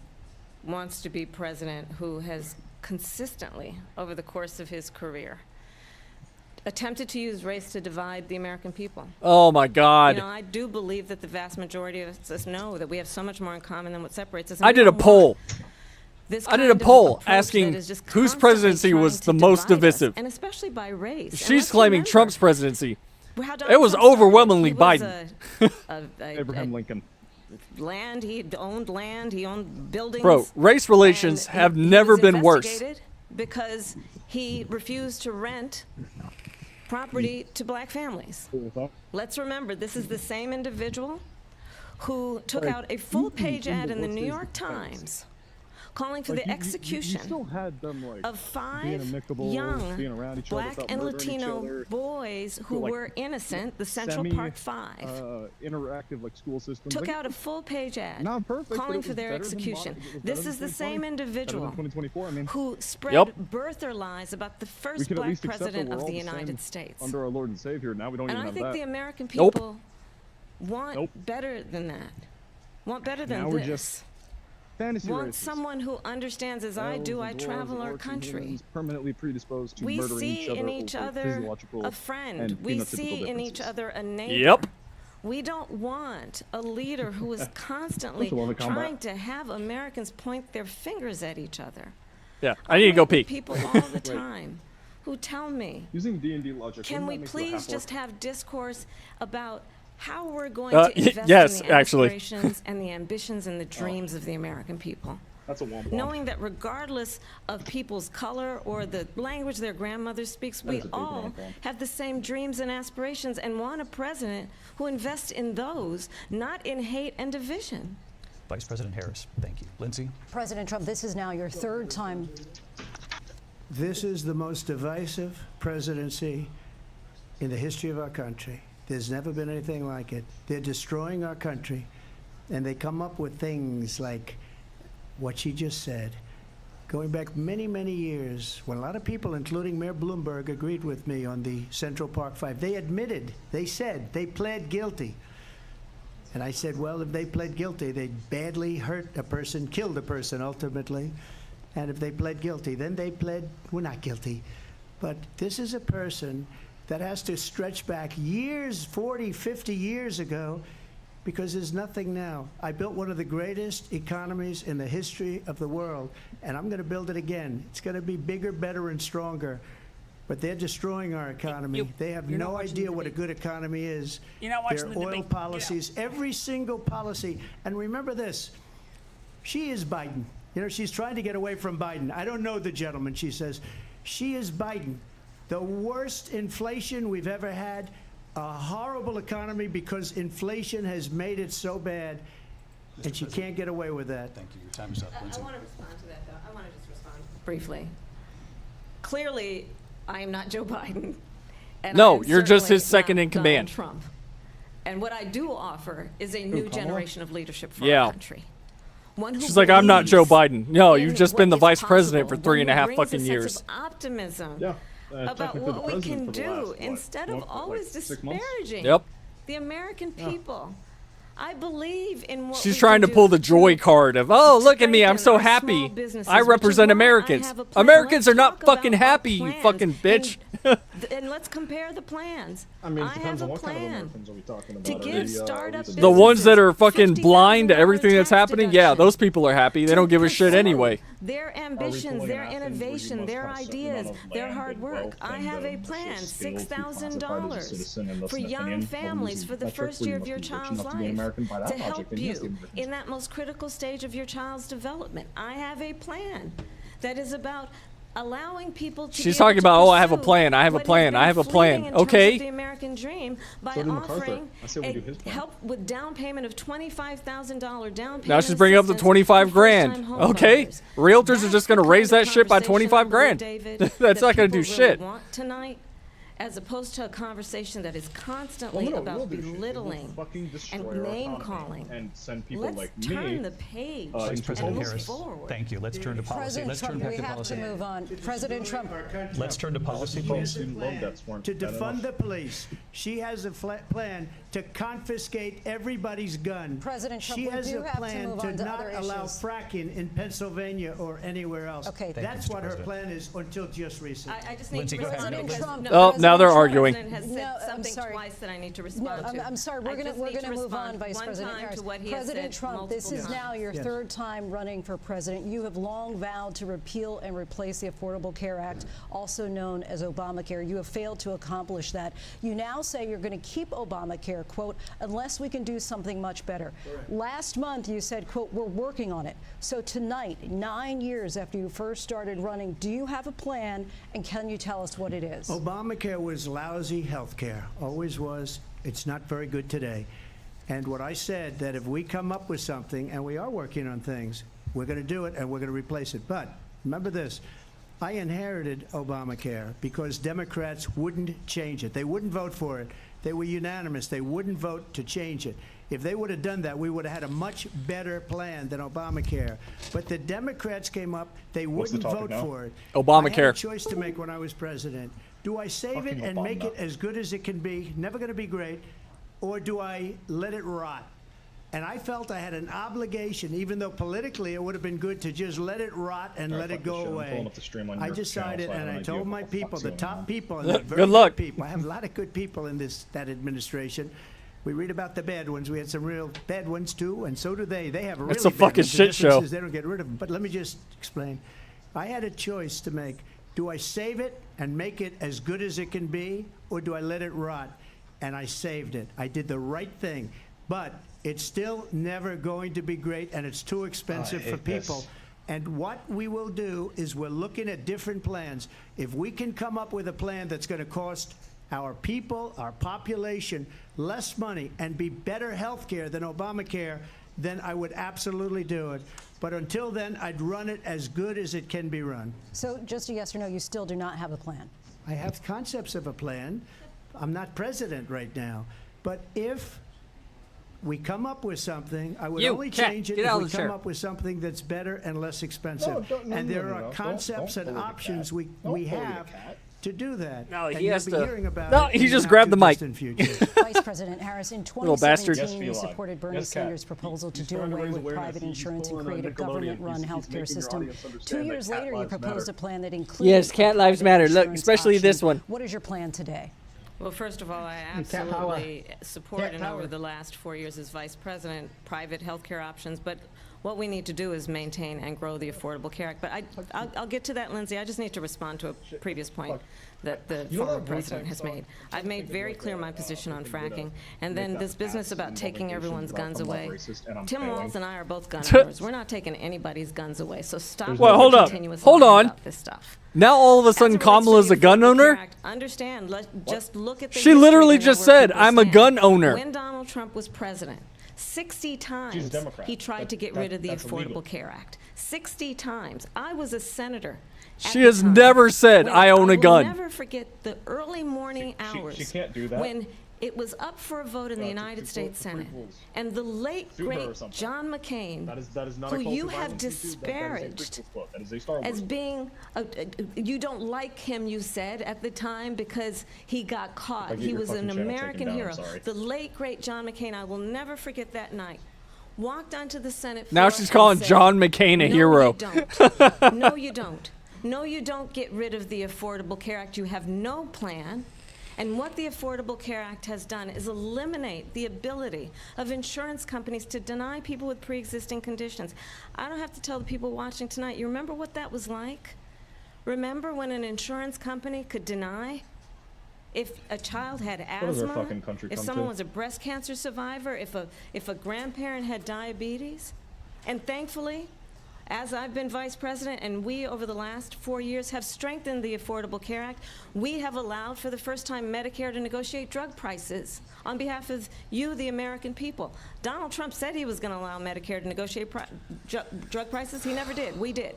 wants to be president who has consistently, over the course of his career, attempted to use race to divide the American people. Oh my God. You know, I do believe that the vast majority of us know that we have so much more in common than what separates us. I did a poll. This I did a kind of poll approach that asking is just whose constantly presidency was trying the to most divide us, divisive. and especially by race. And She's let's claiming remember Trump's presidency. how Donald It was Trump started. overwhelmingly He was Biden. Abraham Lincoln. Land, he owned land, he owned buildings. Bro, race relations and have he never was been worse. investigated because he refused to rent property to black families. Let's remember, this is the same individual who took out a full-page ad in the New York Times calling for the execution of 5 young black and Latino boys who were innocent, the Central Park 5. Interactive like school systems. Took out a full-page ad Not perfect, but calling it for was their better than execution. modern- it was This better is than the same 2020, individual better than 2024, I mean. who spread Yep. birther lies about the We first could at black least accept that president we're of all the the same United States. under our Lord and Savior. Now we don't And even I have think that. the American Nope. people want Nope. better than that. Want better than Now we're this. just fantasy Want races. someone who understands, as I Elves do, and I dwarves travel and our orcs and country. humans permanently predisposed to We murdering see each other in each over other physiological a friend. and We phenotypical see in each differences. other a neighbor. Yep. We don't want a leader who is constantly First of all, the combat. trying to have Americans point their fingers at each other. Yeah, I need to go pee. People all the time who tell me, Using D&D logic. can wouldn't we that make you a please half-orc? just have discourse about how we're going Uh, to invest yes, in the actually. aspirations and the ambitions and the dreams of the American people? That's a womp womp. Knowing that regardless of people's color or the language their grandmother speaks, we is a big all womp womp. have the same dreams and aspirations and want a president who invests in those, not in hate and division. Vice President Harris, thank you. Lindsay? President Trump, this is now your 3rd time. This is the most divisive presidency in the history of our country. There's never been anything like it. They're destroying our country, and they come up with things like what she just said. Going back many, many years, when a lot of people, including Mayor Bloomberg, agreed with me on the Central Park 5, they admitted, they said, they pled guilty. And I said, well, if they pled guilty, they badly hurt a person, killed a person ultimately. And if they pled guilty, then they pled, we're not guilty. But this is a person that has to stretch back years, 40, 50 years ago, because there's nothing now. I built one of the greatest economies in the history of the world, and I'm going to build it again. It's going to be bigger, better, and stronger. But they're destroying our economy. They have no idea what a good economy is. You're not watching Their the oil debate. policies, every single policy. And remember this, she is Biden. You know, she's trying to get away from Biden. I don't know the gentleman, she says. She is Biden. The worst inflation we've ever had, a horrible economy because inflation has made it so bad, and she can't get away with that. Thank you. Your time is up, I Lindsay. want to respond to that, though. I want to just respond briefly. Clearly, I am not Joe Biden. And No, I am you're just certainly his second not in command. Donald Trump. And what I do offer is a new Kamala? generation of leadership for Yeah. our country. one who She's like, I'm not Joe believes Biden. No, you've in just what been the is vice president for possible, one who 3.5 brings fucking a sense years. of optimism Yeah. about technically the what we president can for the do last, instead of always 6 months? disparaging Yep. the American people. I believe in what She's we trying to can pull do the joy card of, oh, look at me, I'm so strengthen our small happy. businesses, I which is represent why I Americans. have a plan. Americans Let's are not talk about fucking our happy, you plans fucking bitch. And let's compare the plans. I mean, it I depends have on a what kind of plan Americans are we talking about? to Are give they, startup The ones that are fucking blind to everything that's happening, yeah, those people are happy. They don't give a shit anyway. their ambitions, pulling their an Athens where you innovation, must their have a certain ideas, amount of their land hard and work. wealth I and, have a social plan, skills to classify as a $6,000 citizen, and thus for an young opinion, families who's for the metric, first who year of must your be rich child's enough to be an life American by that to logic, help then yes, the you Americans. in that most critical stage of your child's development. I have a plan that is about allowing people to She's talking about, oh, I have a plan, I have a plan, I have a plan. Okay. the American dream by So did MacArthur. offering I say we do his plan. help with down payment of $25,000 down payment. Now she's bringing up the assistance 25 for grand. first-time Okay. homebuyers. Realtors are just going to raise that shit by 25 grand. David, That's not going to people do really shit. want tonight, as opposed to a conversation that is Well, constantly no, we'll about do shit. We'll belittling fucking destroy and our name economy calling. and send people Let's like turn me. the page Vice into President and politics. Harris, move forward. thank you. Let's turn to policy. President Let's Trump, turn back we to have policy. to move on. President Trump. Let's turn to policy, please. Student loan debts weren't To bad defund enough. the police. She has a plan to confiscate everybody's gun. President Trump, she we has do a have to plan move to on to not other allow issues. fracking in Pennsylvania or anywhere else. Okay. Thank you, That's Mr. what her President. plan is until just recently. I just need Lindsay, to go ahead. respond President because Trump. Oh, now they're the arguing. president has said No, I'm something sorry. twice that I need to No, respond to. I'm sorry. I We're just going need to to move respond on, Vice one President time Harris. to what he has President said Trump, this multiple is now times. your Yes. third time running for president. You have long vowed to repeal and replace the Affordable Care Act, also known as Obamacare. You have failed to accomplish that. You now say you're going to keep Obamacare, quote, unless we can do something much better. Last month, you said, quote, we're working on it. So tonight, 9 years after you first started running, do you have a plan, and can you tell us what it is? Obamacare was lousy health care, always was. It's not very good today. And what I said, that if we come up with something, and we are working on things, we're going to do it and we're going to replace it. But remember this, I inherited Obamacare because Democrats wouldn't change it. They wouldn't vote for it. They were unanimous. They wouldn't vote to change it. If they would have done that, we would have had a much better plan than Obamacare. But the Democrats came up, they What's the wouldn't topic vote now? for it. Obamacare. I had a choice to make when I was president. Do I save Fucking it and make Obama. it as good as it can be, never going to be great, or do I let it rot? And I felt I had an obligation, even though politically it would have been good to just let it rot and All let right, it fuck this go shit. I'm away. pulling up the stream on I your decided, channel, so I and have I an told idea my what the people, fuck's the going top on. people, and Good they're very luck. good people. I have a lot of good people in that administration. We read about the bad ones. We had some real bad ones too, and so do they. They have really It's a bad fucking ones. The shit difference show. is they don't get rid of them. But let me just explain. I had a choice to make. Do I save it and make it as good as it can be, or do I let it rot? And I saved it. I did the right thing. But it's still never going to be great, and it's too expensive for people. And what we will do is we're looking at different plans. If we can come up with a plan that's going to cost our people, our population, less money and be better health care than Obamacare, then I would absolutely do it. But until then, I'd run it as good as it can be run. So just a yes or no, you still do not have a plan. I have concepts of a plan. I'm not president right now. But if we come up with something, I would You, only cat, change it get if out we of the come chair. up with something that's better and less expensive. No, and there are Don't concepts bully and the options cat. we Don't bully the have cat. to do that. No, and he you'll has be to- hearing about No, it in he the just not grabbed too the mic. distant future. Vice President Harris, in Little bastard. 2017, you Yes, feline. supported Bernie Yes, cat. Sanders' proposal to He's do trying to away raise with awareness. private He's insurance and pulling on create a Nickelodeon. government-run He's healthcare making your system. audience 2 understand years that cat later, you lives proposed matter. a plan that included Yes, a cat lives private matter. Look, insurance especially option. this one. What is your plan today? Well, first of all, I Cat power. absolutely support, Cat and power. over the last 4 years as vice president, private healthcare options. But what we need to do is maintain and grow the Affordable Care Act. But I'll get to that, Lindsay. I just need to respond to a previous point that the You know former that president Boy has Scout made. song? I've made very clear my position on fracking. And then this business about taking everyone's guns away. Tim Walz and I are both gun owners. We're not taking anybody's guns away. So stop Well, hold up. continuous Hold lying on. about this stuff. Now all of a As sudden it relates to Kamala's the a gun Affordable owner? Care Act, understand, just look at the She history literally to know just where said, people "I'm a stand." gun owner. When Donald Trump was president, 60 times Democrat. he tried to get rid of the That's Affordable illegal. Care Act. 60 times. I was a senator. at She the has time never said, when "I own a gun." I will never forget the early morning hours. She can't do that. When It was up for a vote in the United States Senate. And the late, great John McCain, That is not who a call you to have violence. That is a disparaged Christmas book. That is a Star Wars as book. being, you don't like him, you said at the time, because he got caught. get He your was an fucking channel taken American down, I'm hero. sorry. The late, great John McCain, I will never forget that night, walked onto the Senate floor Now she's and calling said, John McCain a "No, hero." you don't. No, you don't. No, you don't get rid of the Affordable Care Act. You have no plan. And what the Affordable Care Act has done is eliminate the ability of insurance companies to deny people with pre-existing conditions. I don't have to tell the people watching tonight, you remember what that was like? Remember when an insurance company could deny if a child had What does our asthma, fucking country if come someone to? was a breast cancer survivor, if a grandparent had diabetes? And thankfully, as I've been vice president, and we over the last 4 years have strengthened the Affordable Care Act, we have allowed for the first time Medicare to negotiate drug prices on behalf of you, the American people. Donald Trump said he was going to allow Medicare to negotiate drug prices. He never did. We did.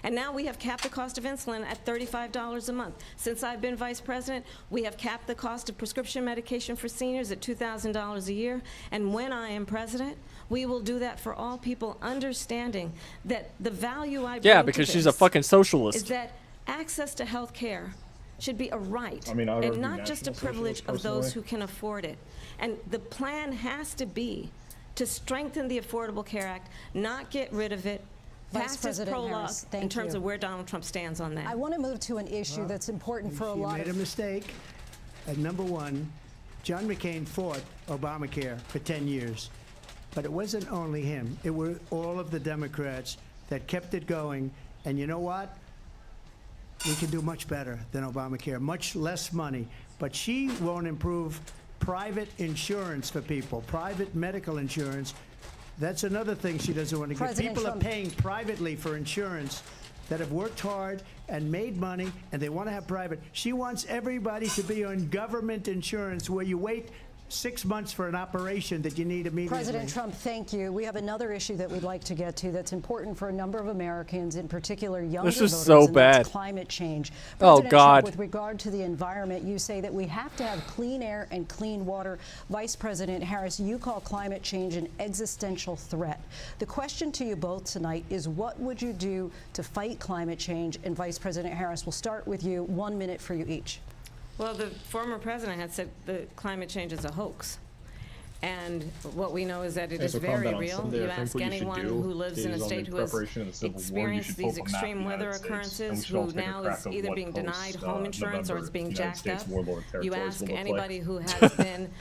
And now we have capped the cost of insulin at $35 a month. Since I've been vice president, we have capped the cost of prescription medication for seniors at $2,000 a year. And when I am president, we will do that for all people, understanding that the value I bring Yeah, to because she's this a fucking socialist. is that access to health care should be a right I mean, I would and argue not just a national privilege socialist of those personally. who can afford it. And the plan has to be to strengthen the Affordable Care Act, not get rid of it. Vice Past is President prologue Harris, thank in terms you. of where Donald Trump stands on that. I want to move to an issue that's important for a You lot made of a mistake. At number one, John McCain fought Obamacare for 10 years. But it wasn't only him. It were all of the Democrats that kept it going. And you know what? We can do much better than Obamacare, much less money. But she won't improve private insurance for people, private medical insurance. That's another thing she doesn't want to get. President People Trump- are paying privately for insurance that have worked hard and made money, and they want to have private. She wants everybody to be on government insurance where you wait 6 months for an operation that you need immediately. President Trump, thank you. We have another issue that we'd like to get to that's important for a number of Americans, in particular younger This is voters, so and that's bad. climate change. Oh, President God. Trump, with regard to the environment, you say that we have to have clean air and clean water. Vice President Harris, you call climate change an existential threat. The question to you both tonight is, what would you do to fight climate change? And Vice President Harris, we'll start with you. 1 minute for you each. Well, the former president had said the climate change is a hoax. And what we know is that it Okay, is so calm very down on real. Sunday. I You think ask what you should anyone do who lives in a is on state the who has preparation of the Civil War, you experienced should these pull up a map of the extreme weather United States, and we occurrences, should all who take a now crack is of either what being denied post, home insurance or November it's being United jacked States up. warlord You territories ask will look anybody like. who has been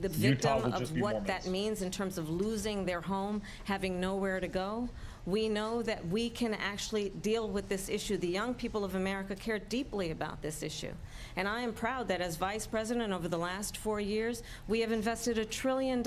the victim will just of be what Mormons. that means in terms of losing their home, having nowhere to go. We know that we can actually deal with this issue. The young people of America care deeply about this issue. And I am proud that as vice president over the last 4 years, we have invested $1 trillion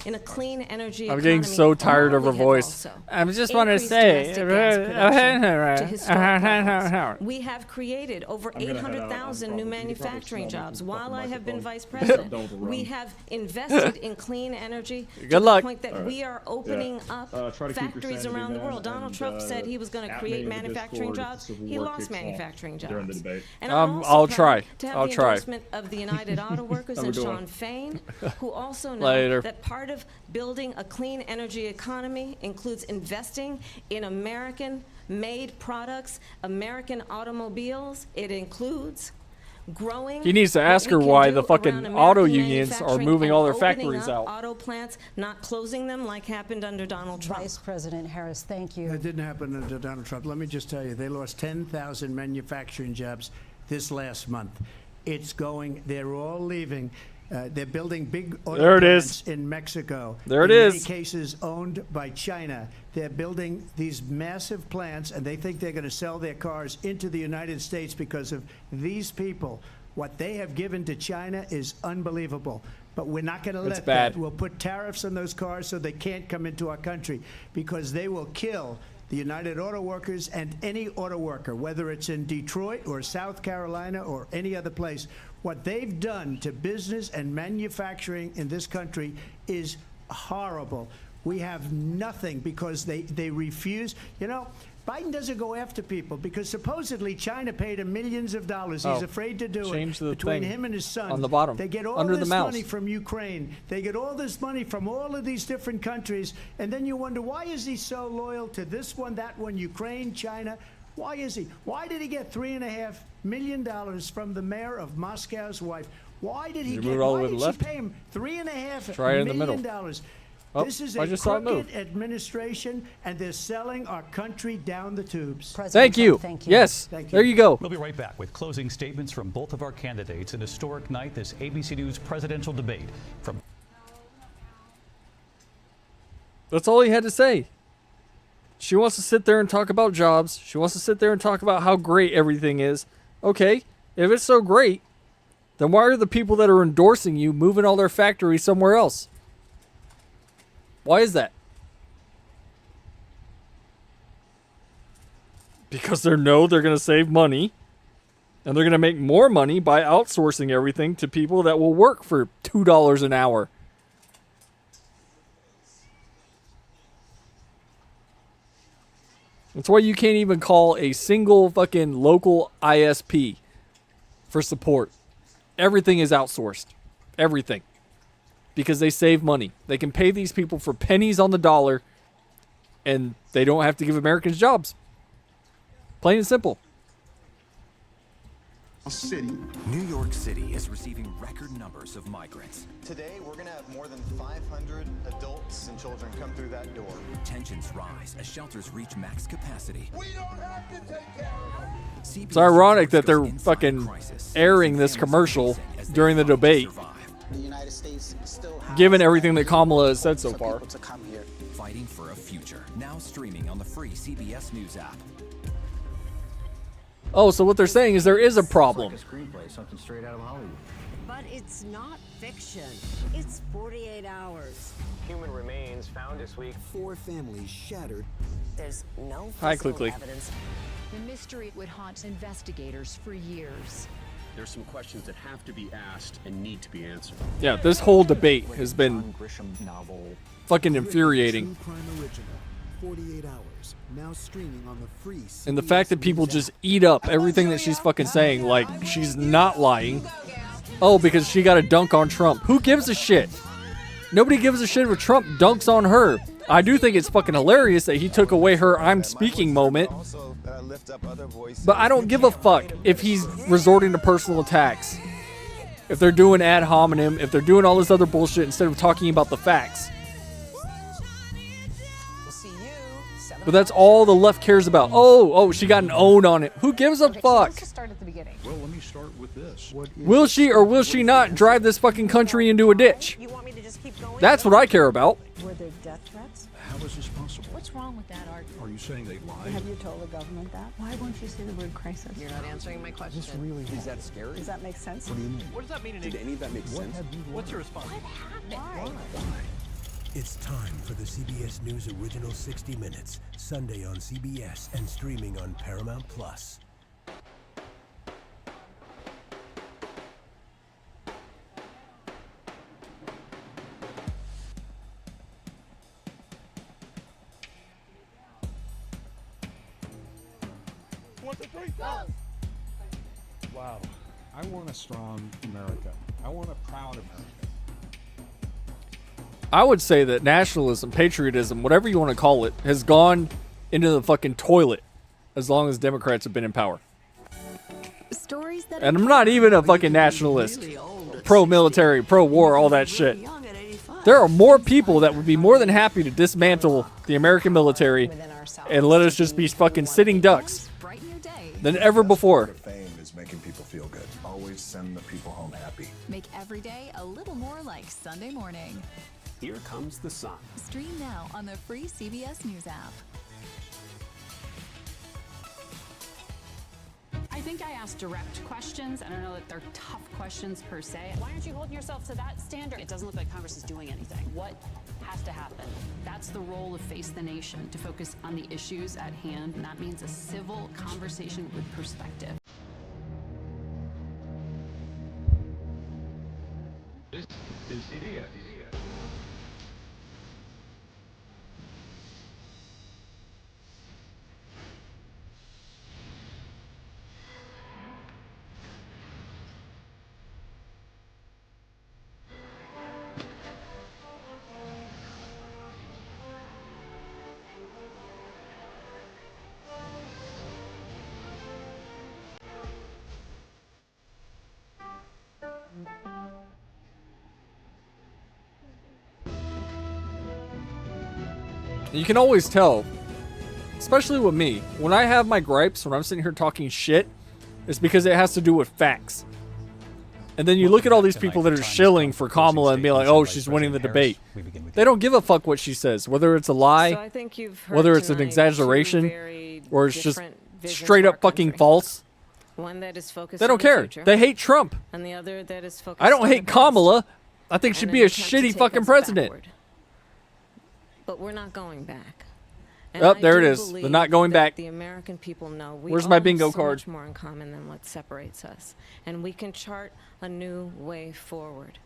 in a clean energy I'm economy. getting so tired of her We have voice. also I just want to increased say, domestic gas production to historic levels. We have created over I'm gonna head out. 800,000 I'm new probably- you can probably manufacturing smell me jobs from while the I have been microphone. vice president. Don't run. We have invested in clean energy Good to luck. the point that All right. we are opening Yeah. up Try to keep your factories sanity, around the man, world. Donald and, Trump said he was going to at create me in the manufacturing Discord if jobs. the Civil He War lost kicks off manufacturing jobs. during the debate. And I'm also I'll proud try. to have I'll the try. endorsement of the United Auto Workers How we and doing? Sean Fain, who also know Later. that part of building a clean energy economy includes investing in American-made products, American automobiles. It includes growing. He needs to what ask we her can why do the fucking around auto American unions are manufacturing moving and all their opening factories up out. auto plants, not closing them like happened under Donald Trump. Vice President Harris, thank you. That didn't happen under Donald Trump. Let me just tell you, they lost 10,000 manufacturing jobs this last month. It's going, they're all leaving. They're building big auto There it plants is. in Mexico. There it in is. many cases owned by China. They're building these massive plants, and they think they're going to sell their cars into the United States because of these people. What they have given to China is unbelievable. But we're not going to let bad. that. We'll put tariffs on those cars so they can't come into our country, because they will kill the United Auto Workers and any auto worker, whether it's in Detroit or South Carolina or any other place. What they've done to business and manufacturing in this country is horrible. We have nothing because they refuse. You know, Biden doesn't go after people because supposedly China paid him millions of dollars. He's afraid to do Change it. the Between thing him and his son. on the bottom, They get all under the this mouse. money from Ukraine. They get all this money from all of these different countries. And then you wonder, why is he so loyal to this one, that one, Ukraine, China? Why is he? Why did he get $3.5 million from the mayor of Moscow's wife? Why did he You get? move it all the Why way to did the left? she pay him $3.5 Try it in the million middle. dollars? Oh, This is I a just saw it move. crooked administration, and they're selling our country down the tubes. Thank you. Yes. Thank you. There you go. We'll be right back with closing statements from both of our candidates. An historic night, this ABC News presidential debate. From That's all he had to say. She wants to sit there and talk about jobs. She wants to sit there and talk about how great everything is. Okay, if it's so great, then why are the people that are endorsing you moving all their factories somewhere else? Why is that? Because they know they're going to save money, and they're going to make more money by outsourcing everything to people that will work for $2 an hour. That's why you can't even call a single fucking local ISP for support. Everything is outsourced. Everything. Because they save money. They can pay these people for pennies on the dollar, and they don't have to give Americans jobs. Plain and simple. City. New York City is receiving record numbers of migrants. Today, we're going to have more than 500 adults and children come through that door. Tensions rise as shelters reach max capacity. We don't have to take care of them. It's ironic that they're fucking airing this commercial during the debate, The United States still has given everything that Kamala has said so far. to come here. Fighting for a future. Now streaming on the free CBS News app. Oh, so what they're saying is there is a problem. It's like a screenplay, something straight out of Hollywood. But it's not fiction. It's 48 hours. Human remains found this week. 4 families shattered. There's no Hi, physical quickly. evidence. The mystery would haunt investigators for years. There's some questions that have to be asked and need to be answered. Yeah, this whole debate has been Novel. fucking infuriating. True crime original. 48 hours. Now streaming on the free CBS And the fact that people News just app. eat up everything that she's fucking saying, like she's not lying. Oh, because she got a dunk on Trump. Who gives a shit? Nobody gives a shit if Trump dunks on her. I do think it's fucking hilarious that he took away her I'm speaking moment. But I don't give a fuck if he's resorting to personal attacks. If they're doing ad hominem, if they're doing all this other bullshit instead of talking about the facts. But that's all the left cares about. Oh, she got an own on it. Who gives a fuck? Start at the beginning. Well, let me start with this. Will she or will she not drive this fucking country into a ditch? You want me to just keep going? That's what I care about. Were there death threats? How is this possible? What's wrong with that argument? Are you saying they lied? Have you told the government that? Why won't you say the word crisis? You're not answering my question. Is that scary? Does that make sense? What do you mean? What does that mean in Did any of that make sense? What's your response? Why? It's time for the CBS News Original 60 Minutes. Sunday on CBS and streaming on Paramount Plus. Wow. I want a strong America. I want a proud America. I would say that nationalism, patriotism, whatever you want to call it, has gone into the fucking toilet as long as Democrats have been in power. Stories that And I'm not even a fucking nationalist. Pro-military, pro-war, all that shit. There are more people that would be more than happy to dismantle the American military and let us just be fucking sitting ducks than ever before. Fame is making people feel good. Always send the people home happy. Make every day a little more like Sunday morning. Here comes the sun. Stream now on the free CBS News app. I think I asked direct questions. I don't know that they're tough questions per se. Why aren't you holding yourself to that standard? It doesn't look like Congress is doing anything. What has to happen? That's the role of Face the Nation, to focus on the issues at hand, and that means a civil conversation with perspective. This is CBS. You can always tell, especially with me, when I have my gripes, when I'm sitting here talking shit, it's because it has to do with facts. And then you look at all these people that are shilling for Kamala and be like, oh, she's winning the debate. They don't give a fuck what she says, whether it's a lie, So I think you've heard whether it's an tonight exaggeration, two very or it's just different visions straight for our up fucking country. false. One that is focused They don't on the care. future, They hate Trump. and the other that is focused I don't on hate the past. Kamala. I think she'd And be an a attempt to shitty take fucking us president. backward. But we're not going back. Oh, I there it do is. They're believe not going that back. The American people know we Where's all my bingo have so card? much more in common than what separates us, and we can chart a new way forward.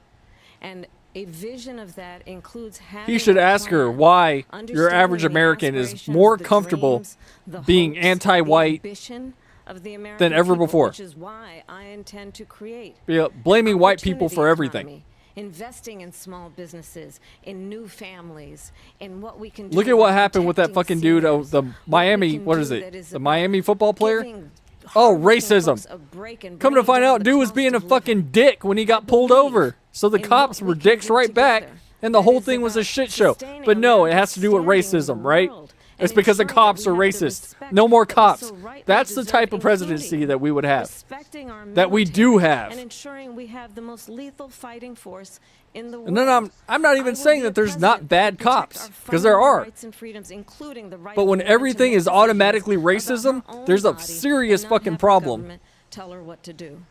And a vision of that includes having He should a ask her plan, why your understanding average the American is aspirations, more the comfortable dreams, the being hopes, anti-white the ambition of the than American ever people, before. which is why I intend to create Blaming white people for opportunity everything. economy, investing in small businesses, in new families, in what we can do. Look at what around happened with that protecting fucking dude, seniors, the Miami, can what do is that it? is The about Miami football player? giving Oh, hardworking folks racism. a break and Come to bringing find down out, the dude was cost being a of fucking living. dick when he got pulled over. So the cops were dicks right back, and the whole thing was a shit show. But no, it has to do with racism, right? It's because the cops are racist. No more cops. That's the type of presidency that we would have. Respecting our That we do military have. and ensuring we have the most lethal fighting force in the world. And then I'm not even saying that there's not bad cops, because there fundamental are. rights and freedoms, including the right But of when women to everything make is decisions automatically about her racism, own there's a body serious and not fucking have the problem. government tell her what to do.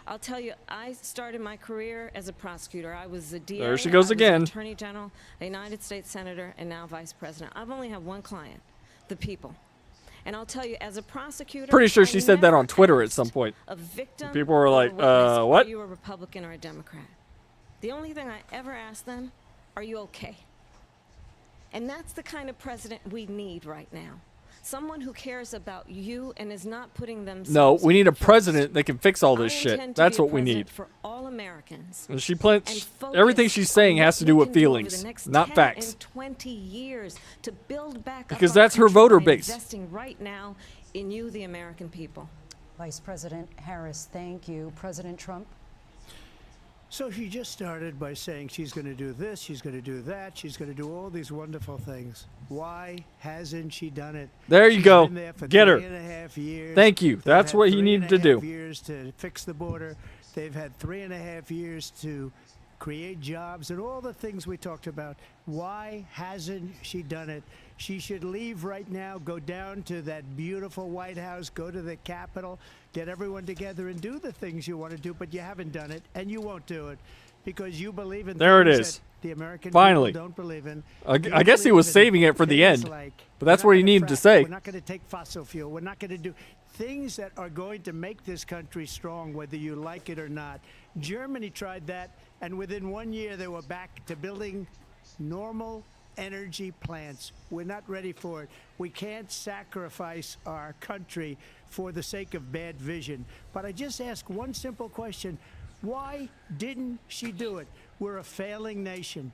I'll tell you, I started my career as a prosecutor. I was a DA. There she goes I was again. an Attorney General, a United States Senator, and now Vice President. I've only had one client, the people. And I'll tell you, as a prosecutor, Pretty sure I she said that never on Twitter at asked some point. a victim People were or a like, witness, what? Are you a Republican or a Democrat? The only thing I ever asked them, are you okay? And that's the kind of president we need right now. Someone who cares about you and is not putting themselves. No, we need a first. president that can fix all this I shit. intend to That's be a what we need. president for all Americans. And she and plants focus everything she's saying on has to what do we with can do over feelings, the next not 10 facts. and 20 years to build back up Because our that's her country voter by base. Investing right now in you, the American people. Vice President Harris, thank you. President Trump? So she just started by saying she's going to do this, she's going to do that, she's going to do all these wonderful things. Why hasn't she done it? There you She's go. been there for Get her. 3.5 years. Thank you. They've That's had what he needed to 3.5 do. years to fix the border. They've had 3.5 years to create jobs and all the things we talked about. Why hasn't she done it? She should leave right now, go down to that beautiful White House, go to the Capitol, get everyone together and do the things you want to do, but you haven't done it, and you won't do it because you believe in There it things is. that the American Finally. people don't believe in. I You guess he believe was in saving it for the things end, like, but that's we're what not he gonna needed to frack, say. We're not going to take fossil fuel. We're not going to do things that are going to make this country strong, whether you like it or not. Germany tried that, and within 1 year they were back to building normal energy plants. We're not ready for it. We can't sacrifice our country for the sake of bad vision. But I just ask one simple question. Why didn't she do it? We're a failing nation.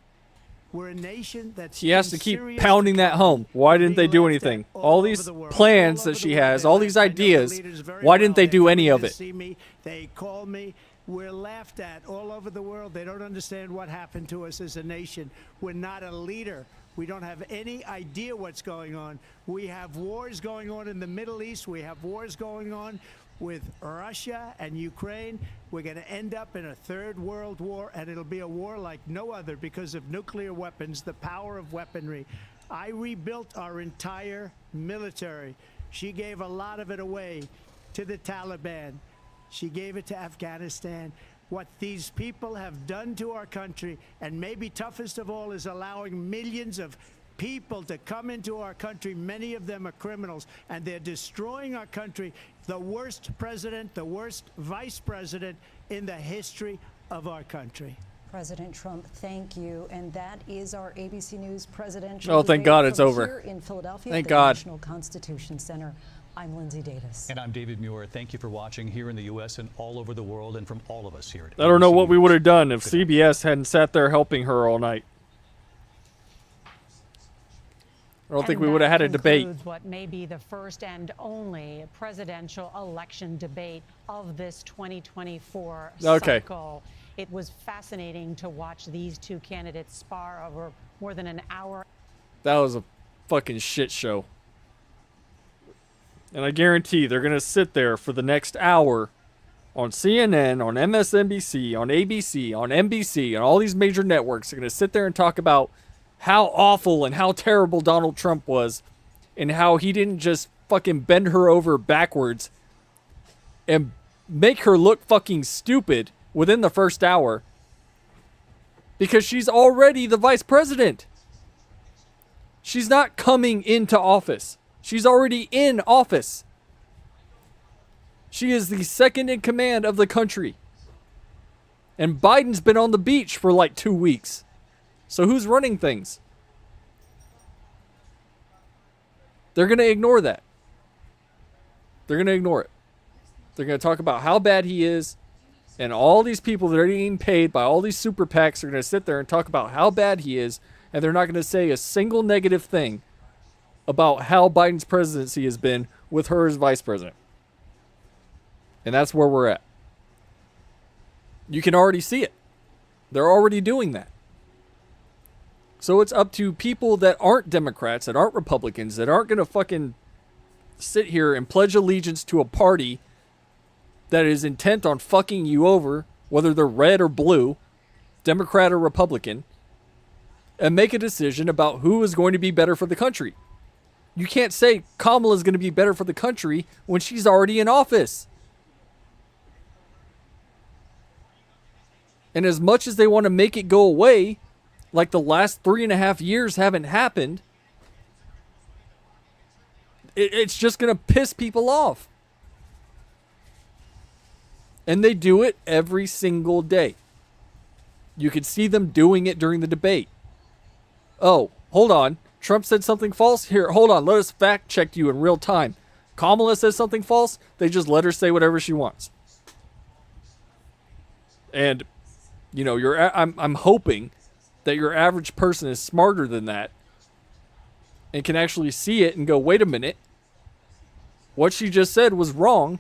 We're a nation that's She has in to keep serious pounding that trouble. home. Why didn't they do Being anything? laughed at All over these the world, plans all that over she the world. has, They all laugh- these I know the ideas, leaders very why well. didn't they They're do coming any in of to it? see me. They call me. We're laughed at all over the world. They don't understand what happened to us as a nation. We're not a leader. We don't have any idea what's going on. We have wars going on in the Middle East. We have wars going on with Russia and Ukraine. We're going to end up in a third world war, and it'll be a war like no other because of nuclear weapons, the power of weaponry. I rebuilt our entire military. She gave a lot of it away to the Taliban. She gave it to Afghanistan. What these people have done to our country, and maybe toughest of all, is allowing millions of people to come into our country. Many of them are criminals, and they're destroying our country. The worst president, the worst vice president in the history of our country. President Trump, thank you. And that is our ABC News presidential Oh, thank debate God it's from over. here in Philadelphia Thank at the God. National Constitution Center. I'm Lindsay Davis. And I'm David Muir. Thank you for watching here in the U.S. and all over the world, and from all of us here at I don't know ABC what we News. would have done if CBS hadn't sat there helping her all night. I don't think we would have had a debate. Concludes what may be the first and only presidential election debate of this 2024 Okay. cycle. It was fascinating to watch these two candidates spar over more than an hour. That was a fucking shit show. And I guarantee they're going to sit there for the next hour on CNN, on MSNBC, on ABC, on NBC, on all these major networks. They're going to sit there and talk about how awful and how terrible Donald Trump was and how he didn't just fucking bend her over backwards and make her look fucking stupid within the first hour because she's already the vice president. She's not coming into office. She's already in office. She is the second in command of the country. And Biden's been on the beach for like 2 weeks. So who's running things? They're going to ignore that. They're going to ignore it. They're going to talk about how bad he is. And all these people that are getting paid by all these super PACs are going to sit there and talk about how bad he is. And they're not going to say a single negative thing about how Biden's presidency has been with her as vice president. And that's where we're at. You can already see it. They're already doing that. So it's up to people that aren't Democrats, that aren't Republicans, that aren't going to fucking sit here and pledge allegiance to a party that is intent on fucking you over, whether they're red or blue, Democrat or Republican, and make a decision about who is going to be better for the country. You can't say Kamala is going to be better for the country when she's already in office. And as much as they want to make it go away, like the last 3.5 years haven't happened, it's just going to piss people off. And they do it every single day. You could see them doing it during the debate. Oh, hold on. Trump said something false? Here, hold on. Let us fact check you in real time. Kamala says something false? They just let her say whatever she wants. And, you know, I'm hoping that your average person is smarter than that and can actually see it and go, wait a minute. What she just said was wrong.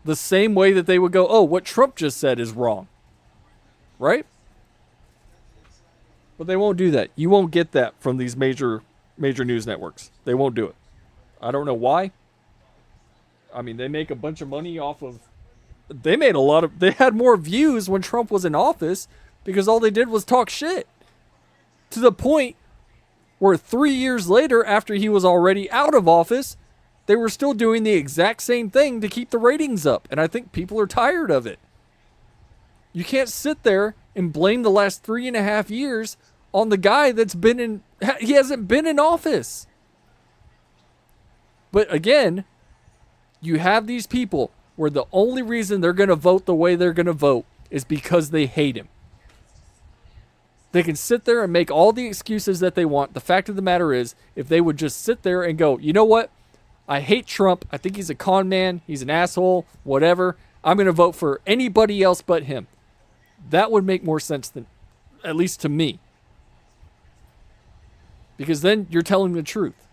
The same way that they would go, oh, what Trump just said is wrong. Right? But they won't do that. You won't get that from these major news networks. They won't do it. I don't know why. I mean, they make a bunch of money off of... They had more views when Trump was in office because all they did was talk shit. To the point where 3 years later, after he was already out of office, they were still doing the exact same thing to keep the ratings up. And I think people are tired of it. You can't sit there and blame the last 3.5 years on the guy he hasn't been in office. But again, you have these people where the only reason they're going to vote the way they're going to vote is because they hate him. They can sit there and make all the excuses that they want. The fact of the matter is, if they would just sit there and go, you know what? I hate Trump. I think he's a con man. He's an asshole. Whatever. I'm going to vote for anybody else but him. That would make more sense than, at least to me. Because then you're telling the truth.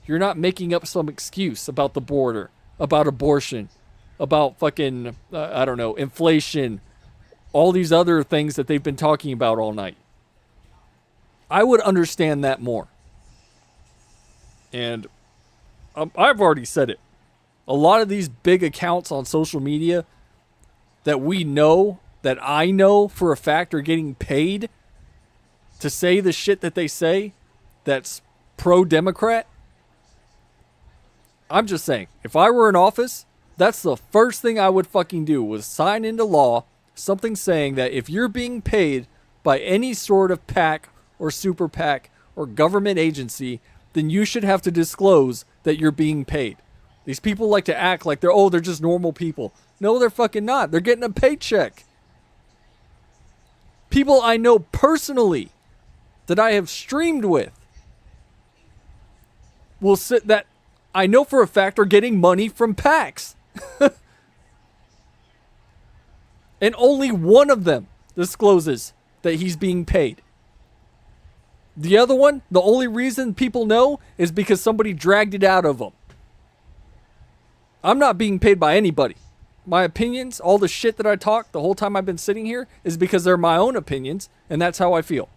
You're not making up some excuse about the border, about abortion, about fucking, I don't know, inflation, all these other things that they've been talking about all night. I would understand that more. And I've already said it. A lot of these big accounts on social media that we know, that I know for a fact are getting paid to say the shit that they say that's pro-Democrat. I'm just saying, if I were in office, that's the first thing I would fucking do was sign into law something saying that if you're being paid by any sort of PAC or super PAC or government agency, then you should have to disclose that you're being paid. These people like to act like they're just normal people. No, they're fucking not. They're getting a paycheck. People I know personally that I have streamed with will sit that I know for a fact are getting money from PACs. And only one of them discloses that he's being paid. The other one, the only reason people know is because somebody dragged it out of them. I'm not being paid by anybody. My opinions, all the shit that I talk the whole time I've been sitting here is because they're my own opinions, and that's how I feel.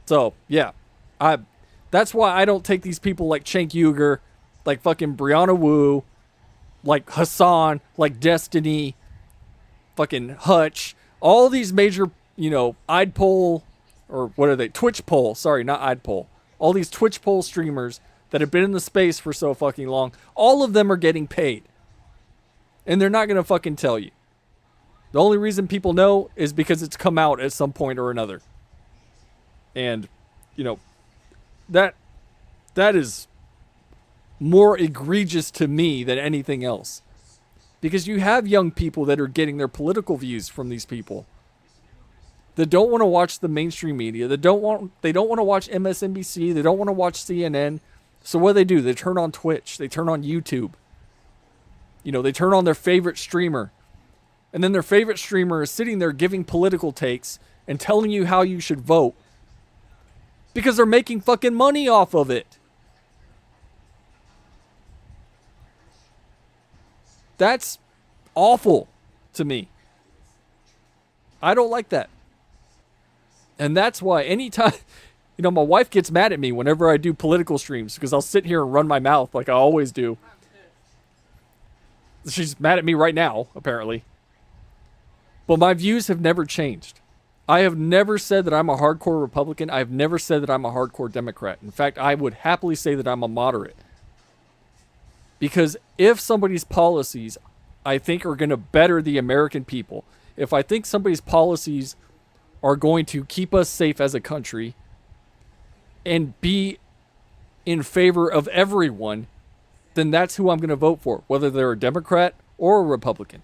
So, yeah. That's why I don't take these people like Cenk Uygur, like fucking Brianna Wu, like Hassan, like Destiny, fucking Hutch, all these major, I'd poll, or what are they? Twitch poll. Sorry, not I'd poll. All these Twitch poll streamers that have been in the space for so fucking long, all of them are getting paid. And they're not going to fucking tell you. The only reason people know is because it's come out at some point or another. And, that is more egregious to me than anything else. Because you have young people that are getting their political views from these people. That don't want to watch the mainstream media. They don't want to watch MSNBC. They don't want to watch CNN. So what do? They turn on Twitch. They turn on YouTube. They turn on their favorite streamer. And then their favorite streamer is sitting there giving political takes and telling you how you should vote. Because they're making fucking money off of it. That's awful to me. I don't like that. And that's why anytime, my wife gets mad at me whenever I do political streams because I'll sit here and run my mouth like I always do. She's mad at me right now, apparently. But my views have never changed. I have never said that I'm a hardcore Republican. I have never said that I'm a hardcore Democrat. In fact, I would happily say that I'm a moderate. Because if somebody's policies, I think, are going to better the American people, if I think somebody's policies are going to keep us safe as a country and be in favor of everyone, then that's who I'm going to vote for, whether they're a Democrat or a Republican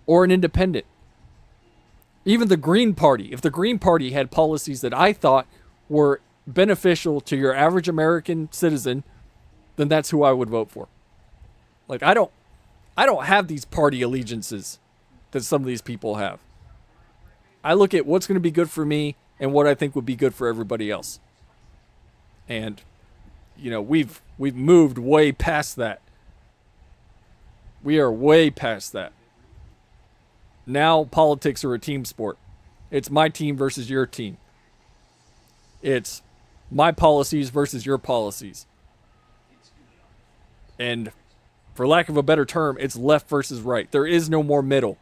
or an independent. Even the Green Party. If the Green Party had policies that I thought were beneficial to your average American citizen, then that's who I would vote for. Like, I don't have these party allegiances that some of these people have. I look at what's going to be good for me and what I think would be good for everybody else. And, we've moved way past that. We are way past that. Now politics are a team sport. It's my team versus your team. It's my policies versus your policies. And for lack of a better term, it's left versus right. There is no more middle.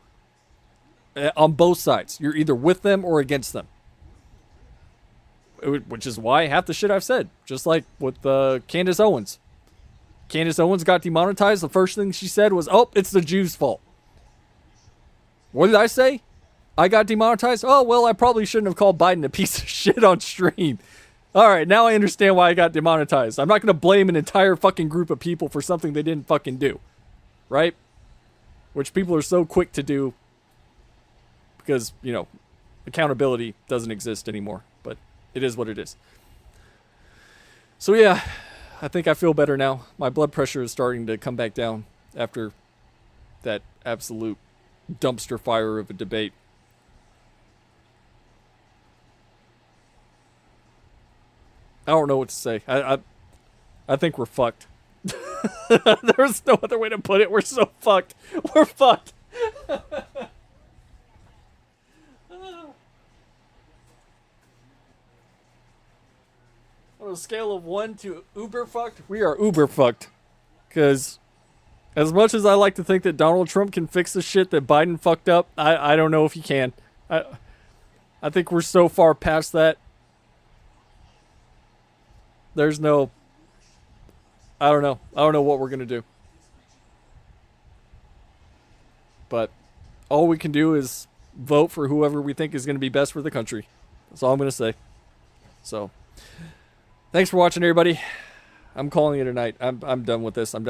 On both sides. You're either with them or against them. Which is why half the shit I've said. Just like with Candace Owens. Candace Owens got demonetized. The first thing she said was, it's the Jews' fault. What did I say? I got demonetized? Oh, well, I probably shouldn't have called Biden a piece of shit on stream. All right, now I understand why I got demonetized. I'm not going to blame an entire fucking group of people for something they didn't fucking do. Right? Which people are so quick to do because, accountability doesn't exist anymore. But it is what it is. So, yeah, I think I feel better now. My blood pressure is starting to come back down after that absolute dumpster fire of a debate. I don't know what to say. I think we're fucked. There's no other way to put it. We're so fucked. We're fucked. On a scale of 1 to uber fucked, we are uber fucked. Because as much as I like to think that Donald Trump can fix the shit that Biden fucked up, I don't know if he can. I think we're so far past that. There's no... I don't know. I don't know what we're going to do. But all we can do is vote for whoever we think is going to be best for the country. That's all I'm going to say. So, thanks for watching, everybody. I'm calling it a night. I'm done with this. I'm done.